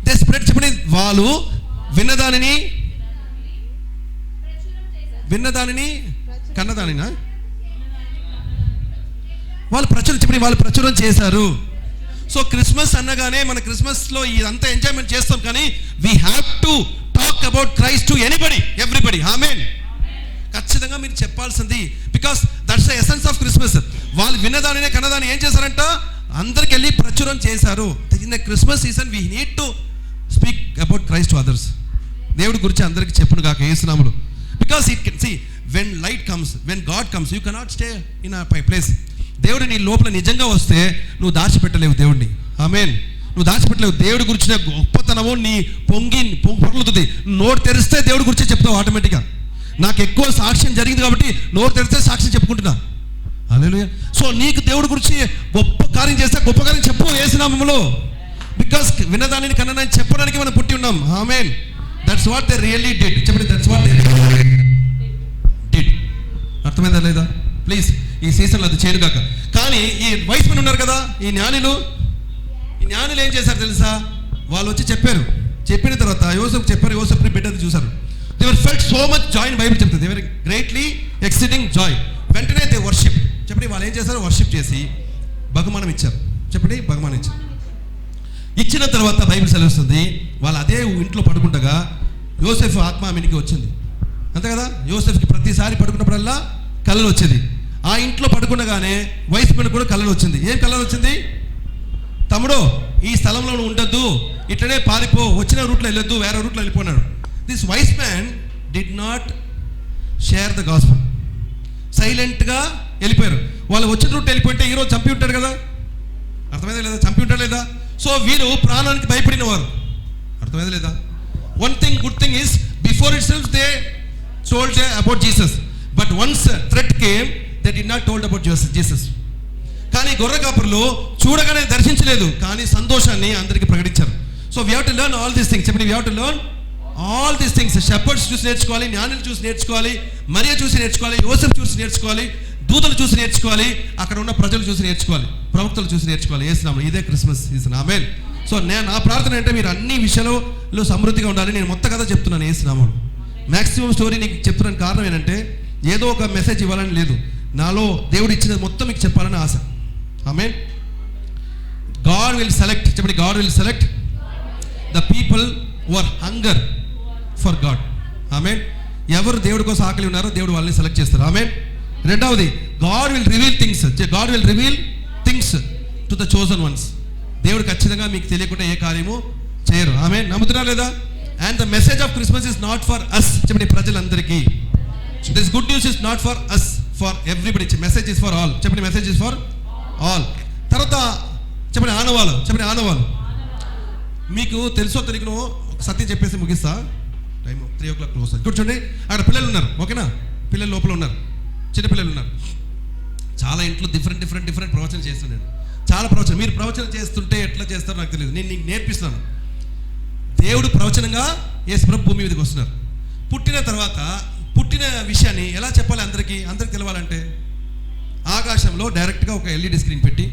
They spread. చెప్పండి, వాళ్ళు విన్నదానిని కన్నదానినా వాళ్ళు ప్రచురం. చెప్పండి, వాళ్ళు ప్రచురం చేశారు. సో క్రిస్మస్ అనగానే మన క్రిస్మస్లో ఇదంతా ఎంజాయ్మెంట్ చేస్తాం, కానీ we have to talk about Christ to anybody, everybody. Amen. ఖచ్చితంగా మీరు చెప్పాల్సింది, because that's the essence of Christmas. వాళ్ళు విన్నదానినే కన్నదాన్ని ఏం చేశారంట? అందరికి వెళ్ళి ప్రచురం చేశారు. In the Christmas season we need to speak about Christ to others. దేవుడి గురించి అందరికి చెప్పును గాక యేసు నామములో. Because it can see when light comes, when God comes, you cannot stay in a place. దేవుడు నీ లోపల నిజంగా వస్తే నువ్వు దాచిపెట్టలేవు దేవుడిని. ఆమేన్. నువ్వు దాచిపెట్టలేవు. దేవుడి గురించిన గొప్పతనము నీ పొంగుతుంది. నోరు తెరిస్తే దేవుడి గురించి చెప్తావు ఆటోమేటిక్గా. నాకు ఎక్కువ సాక్ష్యం జరిగింది కాబట్టి నోరు తెరిస్తే సాక్ష్యం చెప్పుకుంటున్నా. హల్లెలూయా. సో నీకు దేవుడి గురించి గొప్ప కార్యం చేస్తే గొప్ప కార్యం చెప్పు యేసు నామములో. బికాస్ విన్నదానిని కన్నదాన్ని చెప్పడానికి మనం పుట్టి ఉన్నాం. Amen. That's what they really did. చెప్పండి, దట్స్ వాట్ దే డిడ్. అర్థమైందా లేదా? ప్లీజ్ ఈ సీజన్లో అది చేయను కాక. కానీ ఈ వైస్ మెన్ ఉన్నారు కదా, ఈ జ్ఞానులు ఏం చేశారు తెలుసా? వాళ్ళు వచ్చి చెప్పారు. చెప్పిన తర్వాత యోసేపు చెప్పారు. యోసేపుని బిడ్డని చూశారు. They were felt so much joy. Bible చెప్తుంది they were greatly exceeding joy. వెంటనే దే వర్షిప్. చెప్పండి, వాళ్ళు ఏం చేశారు? వర్షిప్ చేసి బహుమానం ఇచ్చారు. చెప్పండి, బహుమానం ఇచ్చారు. ఇచ్చిన తర్వాత బైబిల్ సెలవుస్తుంది, వాళ్ళు అదే ఇంట్లో పడుకుండగా యోసేపు ఆత్మ ఆమెనికి వచ్చింది. అంతే కదా? యోసేపుకి ప్రతిసారి పడుకున్నప్పుడల్లా కళలు వచ్చేది. ఆ ఇంట్లో పడుకునగానే వైస్ మెన్ కూడా కళలు వచ్చింది. ఏం కళలు వచ్చింది? తమ్ముడు, ఈ స్థలంలో నువ్వు ఉండొద్దు, ఇట్లనే పారిపో, వచ్చిన రూట్లో వెళ్ళొద్దు, వేరే రూట్లో వెళ్ళిపోయినాడు. This vice man did not share the gospel. సైలెంట్గా వెళ్ళిపోయారు. వాళ్ళు వచ్చిన రూట్ వెళ్ళిపోయింటే ఈరోజు చంపి ఉంటాడు కదా. అర్థమైందా లేదా? చంపి ఉంటాడు లేదా? సో వీరు ప్రాణానికి భయపడిన వారు. అర్థమైందా లేదా? One thing, good thing is before itself they told about Jesus, but once threat came, they did not told about Jesus. కానీ గొర్రె కాపరులు చూడగానే దర్శించలేదు, కానీ సంతోషాన్ని అందరికీ ప్రకటించారు. So we have to learn all these things. చెప్పండి, we have to learn all these things. Shepherds చూసి నేర్చుకోవాలి, జ్ఞానులు చూసి నేర్చుకోవాలి, మరియ చూసి నేర్చుకోవాలి, యోసెఫ్ చూసి నేర్చుకోవాలి, దూతలు చూసి నేర్చుకోవాలి, అక్కడ ఉన్న ప్రజలు చూసి నేర్చుకోవాలి, ప్రవక్తలు చూసి నేర్చుకోవాలి. యేసునామములో ఇదే క్రిస్మస్ సీజన్. ఆమేన్. సో నా ప్రార్థన అంటే మీరు అన్ని విషయాలలో సమృద్ధిగా ఉండాలి. నేను మొత్తం కథ చెప్తున్నాను యేసునామములో. మ్యాక్సిమం స్టోరీ నీకు చెప్తున్నాను. కారణం ఏంటంటే ఏదో ఒక మెసేజ్ ఇవ్వాలని లేదు, నాలో దేవుడు ఇచ్చినది మొత్తం మీకు చెప్పాలని ఆశ. ఆమేన్. గాడ్ విల్ సెలెక్ట్, చెప్పండి, God will select the people who are hunger for God. Amen. ఎవరు దేవుడి కోసం ఆకలి ఉన్నారో దేవుడు వాళ్ళని సెలెక్ట్ చేస్తారు. ఆమేన్. రెండవది, God will reveal things, God will reveal things to the chosen once. దేవుడు ఖచ్చితంగా మీకు తెలియకుండా ఏ కార్యము చేయరు. ఆమేన్. నమ్ముతున్నారు లేదా? And the message of Christmas is not for us, చెప్పండి, ప్రజలందరికీ. This good news is not for us, for everybody. Message is for all, చెప్పండి, మెసేజ్ ఇస్ ఫర్ ఆల్. తర్వాత చెప్పండి, ఆనవాళ్ళు, చెప్పండి, ఆనవాళ్ళు. మీకు తెలుసో తెలియకనో సత్యం చెప్పేసి ముగిస్తా. Time 3 o'clock close. కూర్చోండి. అక్కడ పిల్లలు ఉన్నారు, ఓకేనా? పిల్లలు లోపల ఉన్నారు, చిన్నపిల్లలు ఉన్నారు. చాలా ఇంట్లో డిఫరెంట్ ప్రవచనం చేస్తున్నాను. చాలా ప్రవచనం. మీరు ప్రవచనం చేస్తుంటే ఎట్లా చేస్తారో నాకు తెలియదు, నేను నీకు నేర్పిస్తాను. దేవుడు ప్రవచనంగా యేసుప్రభు భూమి మీదకి వస్తున్నారు. పుట్టిన తర్వాత పుట్టిన విషయాన్ని ఎలా చెప్పాలి అందరికీ తెలవాలంటే ఆకాశంలో డైరెక్ట్గా ఒక LED స్క్రీన్ పెట్టి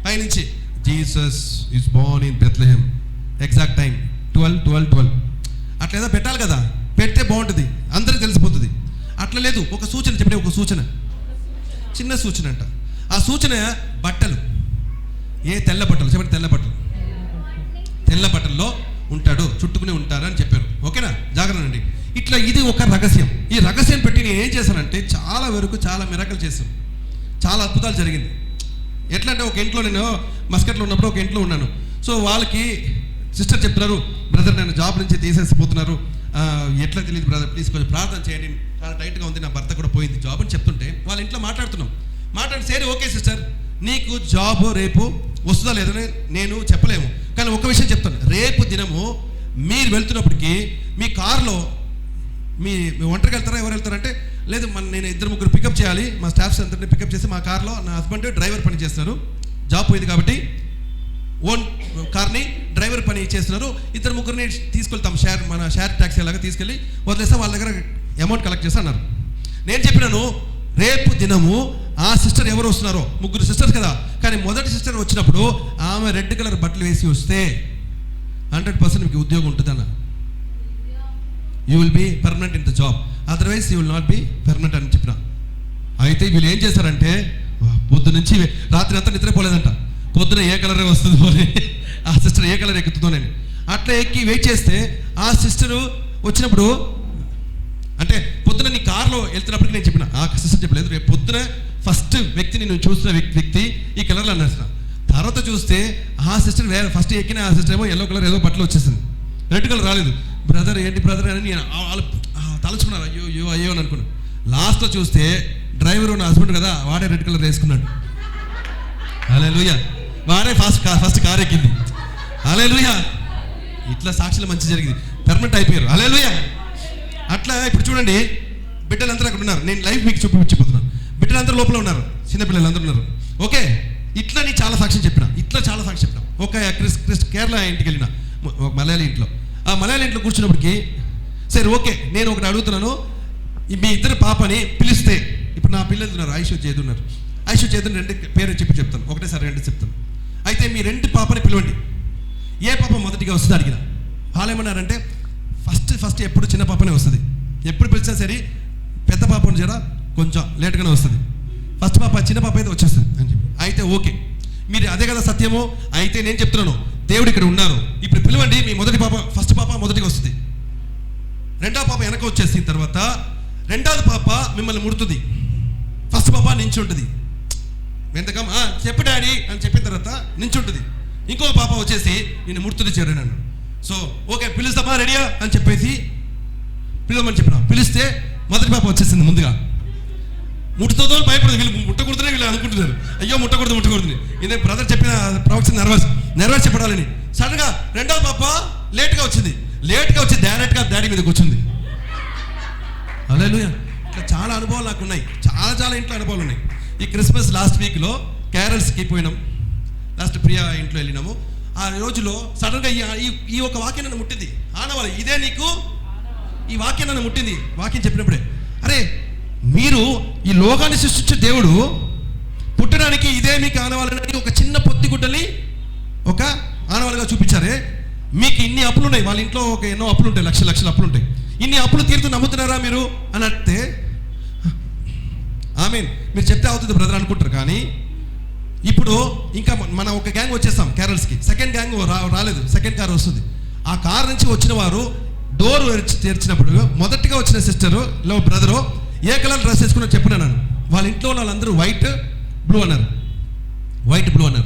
పైనుంచి Jesus is born in Bethlehem, exact time 12 అట్లేదా పెట్టాలి కదా. పెడితే బాగుంటుంది, అందరికి తెలిసిపోతుంది. అట్లా లేదు, ఒక సూచన, చెప్పండి, ఒక సూచన, చిన్న సూచన అంట. ఆ సూచన బట్టలు, తెల్ల బట్టలు, చెప్పండి, తెల్ల బట్టల్లో ఉంటాడు, చుట్టుకుని ఉంటారు అని చెప్పారు. ఓకేనా? జాగ్రత్త అండి. ఇట్లా ఇది ఒక రహస్యం. ఈ రహస్యం పెట్టి నేను ఏం చేశానంటే చాలా వరకు చాలా మిరాకిల్ చేశాను, చాలా అద్భుతాలు జరిగింది. ఎట్లా అంటే ఒక ఇంట్లో, నేను మస్కట్లో ఉన్నప్పుడు ఒక ఇంట్లో ఉన్నాను. సో వాళ్ళకి సిస్టర్ చెప్తున్నారు, బ్రదర్ నేను జాబ్ నుంచి తీసేసిపోతున్నారు, ఎట్లా తెలియదు బ్రదర్, ప్లీజ్ కొంచెం ప్రార్థన చేయండి, చాలా టైట్గా ఉంది, నా భర్త కూడా పోయింది జాబ్ అని చెప్తుంటే వాళ్ళ ఇంట్లో మాట్లాడి సరే ఓకే సిస్టర్, నీకు జాబ్ రేపు వస్తుందా లేదని నేను చెప్పలేము, కానీ ఒక విషయం చెప్తాను. రేపు దినము మీరు వెళ్తున్నప్పటికీ మీ కార్లో మీ ఒంటరికి వెళ్తారా, ఎవరు వెళ్తారంటే లేదు నేను 2-3 పికప్ చేయాలి, మా స్టాఫ్స్ అందరినీ పికప్ చేసి మా కార్లో, నా హస్బెండ్ డ్రైవర్ పని చేస్తున్నారు, జాబ్ పోయింది కాబట్టి ఓన్ కార్ని డ్రైవర్ పని చేస్తున్నారు, 2-3 తీసుకెళ్తాం, మన షేర్ ట్యాక్సీ లాగా తీసుకెళ్ళి వదిలేస్తాం, వాళ్ళ దగ్గర అమౌంట్ కలెక్ట్ చేస్తా అన్నారు. నేను చెప్పినాను రేపు దినము ఆ సిస్టర్ ఎవరు వస్తున్నారో, 3 సిస్టర్స్ కదా, కానీ మొదటి సిస్టర్ వచ్చినప్పుడు ఆమె రెడ్ కలర్ బట్టలు వేసి వస్తే 100% మీకు ఉద్యోగం ఉంటుందన్న. You will be permanent in the job, otherwise you will not be permanent అని చెప్పిన. అయితే వీళ్ళు ఏం చేశారంటే పొద్దు నుంచి రాత్రి అంతా నిద్రపోలేదంట, పొద్దున ఏ కలర్ వస్తుందో అని, ఆ సిస్టర్ ఏ కలర్ ఎక్కుతుందోనని అట్లా ఎక్కి వెయిట్ చేస్తే ఆ సిస్టరు వచ్చినప్పుడు, అంటే పొద్దున నీ కార్లో వెళ్తున్నప్పటికీ నేను చెప్పిన, ఆ సిస్టర్ చెప్పలేదు, రేపు పొద్దున ఫస్ట్ వ్యక్తిని నేను చూస్తున్న వ్యక్తి ఈ కలర్లో అన్నా. తర్వాత చూస్తే ఆ సిస్టర్ వేరే, ఫస్ట్ ఎక్కిన ఆ సిస్టర్ ఏమో ఎల్లో కలర్ ఏదో బట్టలు వచ్చేసింది, రెడ్ కలర్ రాలేదు. బ్రదర్ ఏంటి బ్రదర్ అని నేను వాళ్ళు తలుచుకున్నారు, అయ్యో అని అనుకున్నాను. లాస్ట్లో చూస్తే డ్రైవరు నా హస్బెండ్ కదా, వాడే రెడ్ కలర్ వేసుకున్నాడు. హల్లెలూయా. వాడే ఫస్ట్ కార్ ఎక్కింది. హల్లెలూయా. ఇట్లా సాక్షులు మంచి జరిగింది, పర్మనెంట్ అయిపోయారు. హల్లెలూయా. అట్లా ఇప్పుడు చూడండి, బిడ్డలందరూ అక్కడ ఉన్నారు, నేను లైఫ్ మీకు చూపించిపోతున్నాను. బిడ్డలందరూ లోపల ఉన్నారు, చిన్నపిల్లలు అందరూ ఉన్నారు. ఓకే, ఇట్లా నేను చాలా సాక్ష్యం చెప్పిన, ఒక కేరళ ఇంటికి వెళ్ళిన, ఒక మలయాళీ ఇంట్లో. ఆ మలయాళీ ఇంట్లో కూర్చున్నప్పటికి సరే ఓకే, నేను ఒకటి అడుగుతున్నాను, మీ ఇద్దరు పాపని పిలిస్తే, ఇప్పుడు నా పిల్లలు ఉన్నారు, ఐషు చేదు ఉన్నారు. ఐషు చేదు 2 పేరు చెప్తాను, ఒకటేసారి 2 చెప్తాను. అయితే మీ 2 పాపని పిలవండి, ఏ పాప మొదటిగా వస్తుంది అడిగిన. వాళ్ళు ఏమన్నారంటే ఫస్ట్ ఎప్పుడు చిన్న పాపనే వస్తుంది, ఎప్పుడు పిలిచినా సరే పెద్ద పాప జర కొంచెం లేట్గానే వస్తుంది, ఫస్ట్ పాప చిన్న పాప అయితే వచ్చేస్తుంది అని చెప్పి. అయితే ఓకే, మీరు అదే కదా సత్యము. అయితే నేను చెప్తున్నాను, దేవుడు ఇక్కడ ఉన్నారు, ఇప్పుడు పిలవండి, మీ మొదటి పాప, ఫస్ట్ పాప మొదటిగా వస్తుంది, రెండవ పాప వెనక వచ్చేసిన తర్వాత రెండవది పాప మిమ్మల్ని ముడుతుంది, ఫస్ట్ పాప నించుంటుంది. ఎంతకం చెప్పు డాడీ అని చెప్పిన తర్వాత నించుంటుంది. ఇంకో పాప వచ్చేసి నేను ముడుతుంది చేరే నన్ను. సో ఓకే పిలుస్తామా రెడీయా అని చెప్పేసి పిలవమని చెప్పిన. పిలిస్తే మొదటి పాప వచ్చేసింది ముందుగా. ముట్టుతుందో భయపడదు, వీళ్ళు ముట్టకూడదని వీళ్ళు అనుకుంటున్నారు, అయ్యో ముట్టకూడదు. ఇదే బ్రదర్ చెప్పిన ప్రవక్త నెరవేర్చి చెప్పడాలని. సడన్గా రెండవ పాప లేట్గా వచ్చి డైరెక్ట్గా డాడీ మీద కూర్చుంది. హల్లెలూయా. ఇట్లా చాలా చాలా అనుభవాలు నాకు ఉన్నాయి, చాలా ఇంట్లో అనుభవాలు ఉన్నాయి. ఈ క్రిస్మస్ లాస్ట్ వీక్లో క్యారల్స్కి పోయినాం, లాస్ట్ ప్రియా ఇంట్లో వెళ్ళినాము. ఆ రోజులో సడన్గా ఈ ఒక వాక్యం నన్ను ముట్టింది. ఆనవాలి ఇదే నీకు, ఈ వాక్యం నన్ను ముట్టింది. వాక్యం చెప్పినప్పుడే అరే మీరు ఈ లోకాన్ని సృష్టించే దేవుడు పుట్టడానికి ఇదే మీకు ఆనవాలని ఒక చిన్న పొత్తిగుడ్డని ఒక ఆనవాలుగా చూపించారే. మీకు ఇన్ని అప్పులు ఉన్నాయి, వాళ్ళ ఇంట్లో ఒక ఎన్నో అప్పులు ఉంటాయి, లక్షల అప్పులు ఉంటాయి. ఇన్ని అప్పులు తీరుతూ నమ్ముతున్నారా మీరు అని అంటే ఆమేన్ మీరు చెప్తే అవుతుంది బ్రదర్ అనుకుంటారు. కానీ ఇప్పుడు ఇంకా మన ఒక గ్యాంగ్ వచ్చేస్తాం క్యారల్స్కి, సెకండ్ గ్యాంగ్ రాలేదు, సెకండ్ కార్ వస్తుంది. ఆ కార్ నుంచి వచ్చిన వారు డోర్ తెరిచినప్పుడు మొదటిగా వచ్చిన సిస్టరు బ్రదరు ఏ కలర్ డ్రెస్ వేసుకున్నా చెప్పినా నన్ను. వాళ్ళ ఇంట్లో వాళ్ళందరూ వైట్ బ్లూ అన్నారు.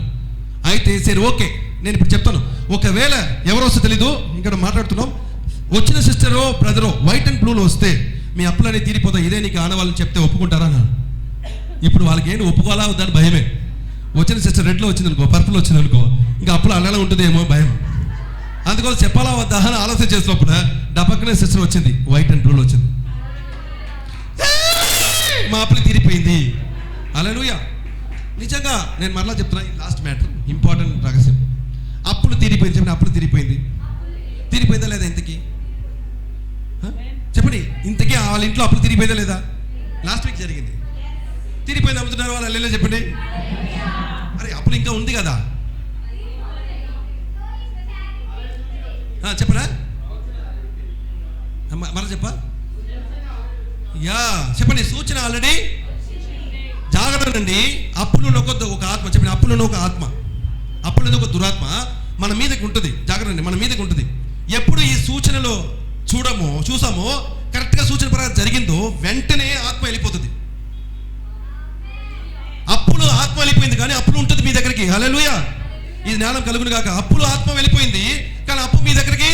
అయితే సరే ఓకే, నేను ఇప్పుడు చెప్తాను. ఒకవేళ ఎవరు వస్తే తెలీదు, ఇక్కడ మాట్లాడుతున్నాం. వచ్చిన సిస్టరో బ్రదరో వైట్ అండ్ బ్లూలో వస్తే మీ అప్పులన్నీ తీరిపోతాయి, ఇదే నీకు ఆనవాళ్ళని చెప్తే ఒప్పుకుంటారా అన్నాను. ఇప్పుడు వాళ్ళకి ఏంటి ఒప్పుకోవాలా వద్దని భయమే. వచ్చిన సిస్టర్ రెడ్లో వచ్చిందనుకో, పర్పుల్ వచ్చిందనుకో, ఇంకా అప్పులు అలానే ఉంటుందేమో భయం. అందుకోసం చెప్పాలా వద్దా అని ఆలోచన చేసినప్పుడు డబ్బక్కనే సిస్టర్ వచ్చింది, వైట్ అండ్ బ్లూలో వచ్చింది. మా అప్పులు తీరిపోయింది. హల్లెలూయా. నిజంగా నేను మరలా చెప్తున్నా, లాస్ట్ మ్యాటర్ ఇంపార్టెంట్ రహస్యం. అప్పులు తీరిపోయింది చెప్పండి, అప్పులు తీరిపోయిందా లేదా ఇంతకీ చెప్పండి. ఇంతకీ వాళ్ళ ఇంట్లో అప్పులు తీరిపోయిందా లేదా? లాస్ట్ వీక్ జరిగింది. తీరిపోయింది అమ్ముతున్నారు వాళ్ళు అల్లెలా చెప్పండి. అరే అప్పులు ఇంకా ఉంది కదా, చెప్పరా మరలా చెప్పా చెప్పండి. సూచన ఆల్రెడీ జాగ్రత్త అండి. అప్పులను ఒక ఆత్మ చెప్పండి, అప్పులను ఒక ఆత్మ, అప్పులను ఒక దురాత్మ మన మీదకి ఉంటుంది. జాగ్రత్త అండి, మన మీదకి ఉంటుంది. ఎప్పుడు ఈ సూచనలో చూసామో కరెక్ట్గా సూచన ప్రకారం జరిగిందో వెంటనే ఆత్మ వెళ్ళిపోతుంది. అప్పులు ఆత్మ వెళ్ళిపోయింది కానీ అప్పులు ఉంటుంది మీ దగ్గరికి. హల్లెలూయా. ఈ జ్ఞానం కలుగును గాక. అప్పులు ఆత్మ వెళ్ళిపోయింది కానీ అప్పు మీ దగ్గరికి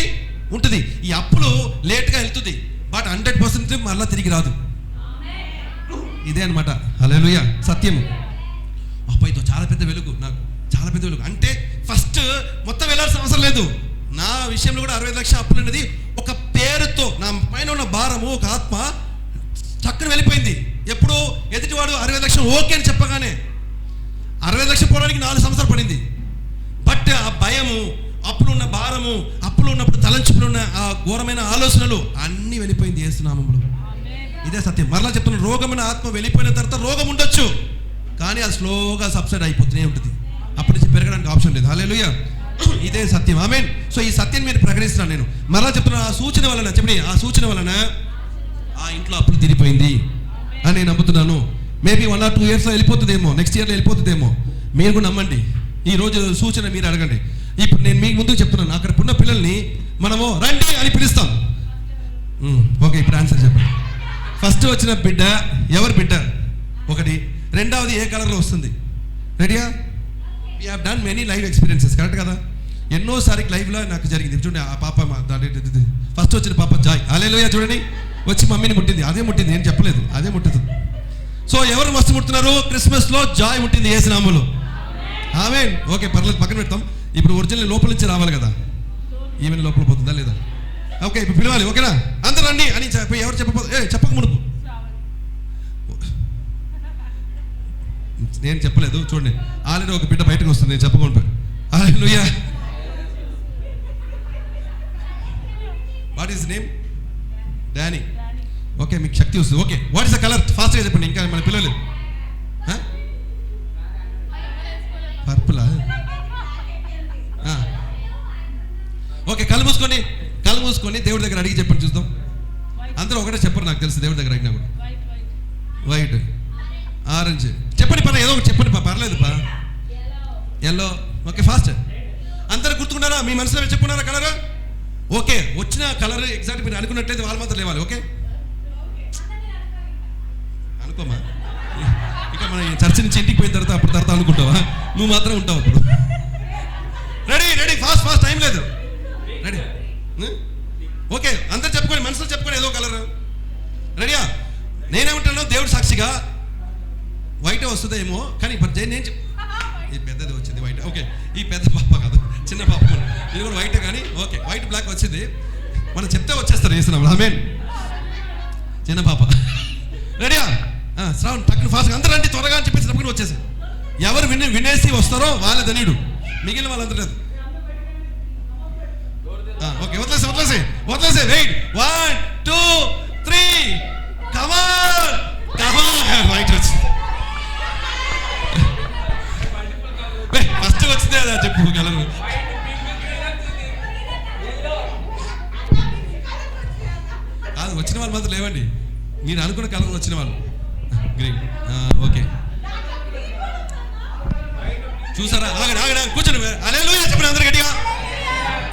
ఉంటుంది. ఈ అప్పులు లేట్గా వెళ్తుంది, బట్ 100% మళ్ళీ తిరిగి రాదు. ఇదే అనమాట. హల్లెలూయా. సత్యము. అబ్బాయితో చాలా పెద్ద వెలుగు, నాకు చాలా పెద్ద వెలుగు. అంటే ఫస్ట్ మొత్తం వెళ్ళాల్సిన అవసరం లేదు. నా విషయంలో కూడా 65 లక్షల అప్పులు అనేది ఒక పేరుతో నా పైన ఉన్న భారము ఒక ఆత్మ చక్కన వెళ్ళిపోయింది. ఎప్పుడు ఎదుటివాడు 65 లక్షలు ఓకే అని చెప్పగానే 65 లక్షలు పోవడానికి 4 సంవత్సరాలు పడింది. బట్ ఆ భయము, అప్పులు ఉన్న భారము, అప్పులు ఉన్నప్పుడు తలంచుకులు ఉన్న ఆ ఘోరమైన ఆలోచనలు అన్నీ వెళ్ళిపోయింది యేసు నామములో. ఇదే సత్యం. మరలా చెప్తున్నా, రోగమైన ఆత్మ వెళ్ళిపోయిన తర్వాత రోగం ఉండొచ్చు కానీ అది స్లోగా సబ్సైడ్ అయిపోతూనే ఉంటుంది. అప్పటి నుంచి పెరగడానికి ఆప్షన్ లేదు. హల్లెలూయా. ఇదే సత్యం. ఆమేన్. సో ఈ సత్యం మీరు ప్రకటిస్తున్నాను నేను. మరలా చెప్తున్నా, ఆ సూచన వలన చెప్పండి, ఆ సూచన వలన ఆ ఇంట్లో అప్పులు తీరిపోయింది అని నేను నమ్ముతున్నాను. మేబీ 1 or 2 yearsలో వెళ్ళిపోతుందేమో, నెక్స్ట్ ఇయర్లో వెళ్ళిపోతుందేమో. మీరు కూడా నమ్మండి. ఈ రోజు సూచన మీరు అడగండి. ఇప్పుడు నేను మీకు ముందుకు చెప్తున్నాను, అక్కడ ఉన్న పిల్లల్ని మనము రండి అని పిలుస్తాం. ఓకే, ఇప్పుడు ఆన్సర్ చెప్పండి. ఫస్ట్ వచ్చిన బిడ్డ ఎవరి బిడ్డ ఒకటి, రెండవది ఏ కలర్లో వస్తుంది? రెడీయా? We have done many live experiences, correct కదా? ఎన్నోసారి లైవ్లో నాకు జరిగింది. చూడండి, ఆ పాప ఫస్ట్ వచ్చిన పాప జాయ్, హల్లెలూయా. చూడండి, వచ్చి మమ్మీని ముట్టింది. అదే ముట్టింది, నేను చెప్పలేదు, అదే ముట్టుతుంది. సో ఎవరు మస్తు ముట్టున్నారు? క్రిస్మస్లో జాయ్ ముట్టింది యేసు నామములో. ఆమేన్. ఓకే, పర్లేదు, పక్కన పెడతాం. ఇప్పుడు ఒరిజినల్ లోపల నుంచి రావాలి కదా, ఈవెన్ లోపల పోతుందా లేదా? ఓకే, ఇప్పుడు పిలవాలి. ఓకేనా? అందరూ రండి అని ఎవరు చెప్పక మునుపు నేను చెప్పలేదు. చూడండి, ఆల్రెడీ ఒక బిడ్డ బయటకు వస్తుంది, నేను చెప్పకుండా. Hallelujah. What is name? Danny. Okay, మీకు శక్తి వస్తుంది. Okay, what is the colour? ఫాస్ట్గా చెప్పండి, ఇంకా మన పిల్లలు. పర్పులా? ఓకే, కళ్ళు మూసుకొని దేవుడి దగ్గర అడిగి చెప్పండి చూద్దాం. అందరూ ఒకటే చెప్పరు, నాకు తెలుసు. దేవుడి దగ్గర అడిగినా కూడా వైట్, ఆరెంజ్ చెప్పండి పా, ఏదో ఒకటి చెప్పండి పా, పర్లేదు పా. ఎల్లో. Okay, fast. అందరూ గుర్తుకున్నారా? మీ మనసులో చెప్పుకున్నారా కలర్? ఓకే, వచ్చిన కలర్ ఎగ్జాక్ట్ మీరు అనుకున్నట్లయితే వాళ్ళు మాత్రం లేవాలి. ఓకే, అనుకోమా. ఇక మన చర్చ నుంచి ఇంటికి పోయిన తర్వాత అప్పుడు తర్వాత అనుకుంటావా? నువ్వు మాత్రం ఉంటావు అప్పుడు. రెడీ, ఫాస్ట్, టైం లేదు. రెడీ? ఓకే, అందరు చెప్పుకోండి, మనసులో చెప్పుకోండి ఏదో కలర్. రెడీయా? నేనేమంటాను, దేవుడు సాక్షిగా వైట్ వస్తుందేమో, కానీ నేను ఈ పెద్దది వచ్చింది వైట్. ఓకే, ఈ పెద్ద పాప కాదు, చిన్న పాప, ఇది కూడా వైటే కానీ ఓకే, వైట్ బ్లాక్ వచ్చింది. మనం చెప్తే వచ్చేస్తారు చేస్తున్నాం. ఆమేన్. చిన్న పాప రెడీయా? శ్రావణ్ టక్కున ఫాస్ట్గా అందరూ రండి త్వరగా అని చెప్పేసి టక్కున వచ్చేసి. ఎవరు వినేసి వస్తారో వాళ్ళ ధనీయుడు, మిగిలిన వాళ్ళందరూ లేదు. ఓకే, వదిలేసే వెయిట్. 1 2 3 కమాన్ రైట్ వచ్చింది. ఫస్ట్ వచ్చిందే అదా చెప్పు కలరు. అది వచ్చిన వాళ్ళు మాత్రం లేవండి, నేను అనుకున్న కలర్ వచ్చిన వాళ్ళు. గ్రీన్. ఓకే, చూసారా? ఆగండి కూర్చోండి. హల్లెలూయా చెప్పండి అందరూ గట్టిగా.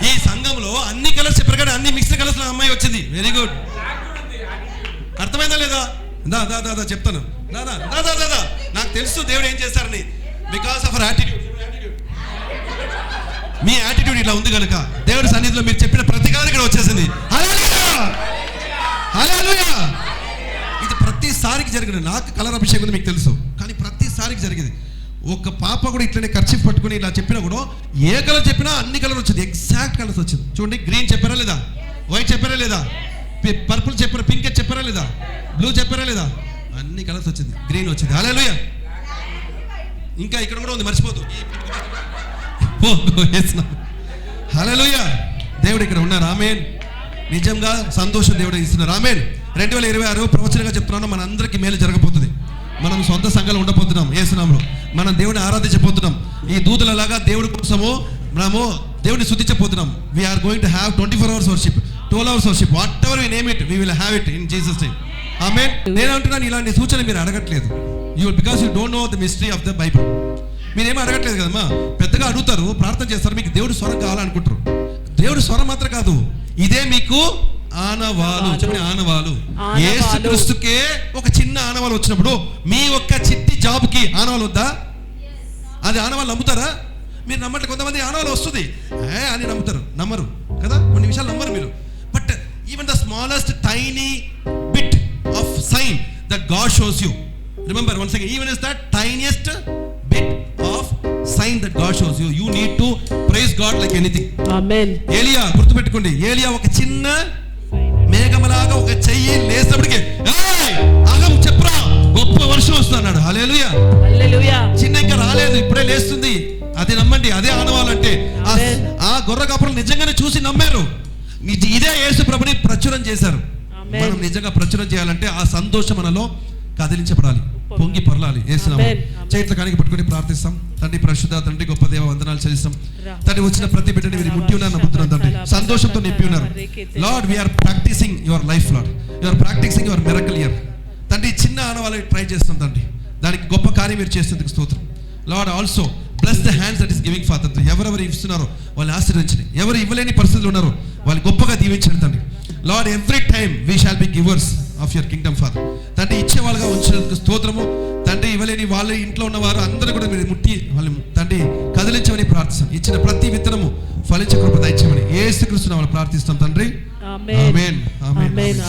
ఈ సంఘంలో అన్ని కలర్స్ చెప్పారు కానీ అన్ని మిక్స్డ్ కలర్స్ లో అమ్మాయి వచ్చింది. Very good. అర్థమైందా లేదా? దా చెప్తాను. దాదా నాకు తెలుసు దేవుడు ఏం చేస్తారని. Because of our attitude. Me attitude ఇలా ఉంది కనుక దేవుడి సన్నిధిలో మీరు చెప్పిన ప్రతిగాని ఇక్కడ వచ్చేసింది. హల్లెలూయా. ఇది ప్రతిసారికి జరిగింది. నాకు కలర్ అభిషేకం మీకు తెలుసు, కానీ ప్రతిసారికి జరిగింది. ఒక పాప కూడా ఇట్లనే ఖర్చు పట్టుకుని ఇలా చెప్పినా కూడా ఏ కలర్ చెప్పినా అన్ని కలర్ వచ్చింది, ఎగ్జాక్ట్ కలర్స్ వచ్చింది. చూడండి, గ్రీన్ చెప్పారా లేదా, వైట్ చెప్పారా లేదా, పర్పుల్ చెప్పారా, పింక్ చెప్పారా లేదా, బ్లూ చెప్పారా లేదా, అన్ని కలర్స్ వచ్చింది, గ్రీన్ వచ్చింది. హల్లెలూయా. ఇంకా ఇక్కడ కూడా ఉంది, మర్చిపోదు. హల్లెలూయా. దేవుడు ఇక్కడ ఉన్నారు. ఆమేన్. నిజంగా సంతోషం దేవుడు ఇస్తున్నారు. ఆమేన్. 2026 ప్రవచనంగా చెప్తున్నాను, మన అందరికీ మేలు జరగబోతుంది. మనం సొంత సంఘాలు ఉండబోతున్నాం యేసునామములో. మనం దేవుని ఆరాధించబోతున్నాం. ఈ దూతలలాగా దేవుడి కోసము మనము దేవుని స్తుతించబోతున్నాం. We are going to have 24 hours worship, 12 hours worship, whatever we name it, we will have it in Jesus name. Amen. నేను అంటున్నాను, ఇలాంటి సూచన మీరు అడగట్లేదు. Because you don't know the mystery of the Bible. మీరేమో అడగట్లేదు కదమ్మా. పెద్దగా అడుగుతారు, ప్రార్థన చేస్తారు, మీకు దేవుడి స్వరం కావాలనుకుంటారు. దేవుడి స్వరం మాత్రం కాదు, ఇదే మీకు ఆనవాలు. చెప్పండి, ఆనవాలు. యేసుక్రీస్తుకే ఒక చిన్న ఆనవాలు వచ్చినప్పుడు మీ ఒక్క చిట్టి జాబ్కి ఆనవాలు వద్దా? అది ఆనవాళ్ళు నమ్ముతారా? మీరు నమ్మట్లేదు. కొంతమంది ఆనవాలు వస్తుంది అని నమ్మరు కదా, కొన్ని విషయాలు నమ్మరు మీరు. But even the smallest tiny bit of sign that God shows you, remember once again, even is the tiniest bit of sign that God shows you, you need to praise God like anything. Amen. ఏలియా, గుర్తుపెట్టుకోండి, ఏలియా ఒక చిన్న మేఘమలాగా ఒక చెయ్యి లేసినప్పటికీ అహం చెప్పురా గొప్ప వర్షం వస్తుంది అన్నాడు. హల్లెలూయా. చిన్న ఇంకా రాలేదు, ఇప్పుడే లేస్తుంది. అది నమ్మండి, అదే ఆనవాలంటే. ఆ గొర్రె కాపురులు నిజంగానే చూసి నమ్మారు. ఇదే యేసు ప్రభుని ప్రచురం చేశారు. మనం నిజంగా ప్రచురం చేయాలంటే ఆ సంతోషం మనలో కదిలించబడాలి, పొంగి పొరలాలి. యేసునామములో చేతుల కానికి పట్టుకొని ప్రార్థిస్తాం. తండ్రి పరిశుద్ధ తండ్రి, గొప్ప దేవ, వందనాలు చెల్లిస్తాం. తండ్రి, వచ్చిన ప్రతి బిడ్డని మీరు ముట్టి ఉన్నారు, నమ్ముతున్నాం తండ్రి, సంతోషంతో నింపి ఉన్నారు. Lord, we are practising your life. Lord, you are practising your miracle year. తండ్రి, చిన్న ఆనవాళ్ళు ట్రై చేస్తాం తండ్రి, దానికి గొప్ప కార్యం మీరు చేసేందుకు స్తోత్రం. Lord, also bless the hands that is giving father. ఎవరెవరు ఇస్తున్నారో వాళ్ళు ఆశీర్వదించండి, ఎవరు ఇవ్వలేని పరిస్థితులు ఉన్నారో వాళ్ళు గొప్పగా దీవించండి తండ్రి. Lord, every time we shall be givers of your Kingdom father. తండ్రి, ఇచ్చేవాళ్ళుగా ఉంచినందుకు స్తోత్రము తండ్రి. ఇవ్వలేని వాళ్ళ ఇంట్లో ఉన్న వారు అందరూ కూడా మీరు ముట్టి వాళ్ళు తండ్రి కదిలించమని ప్రార్థిస్తాం. ఇచ్చిన ప్రతి విత్తనము ఫలించే కృప దయచేయమని యేసుక్రీస్తు నామములో ప్రార్థిస్తాం తండ్రి. ఆమేన్. ఆమేన్.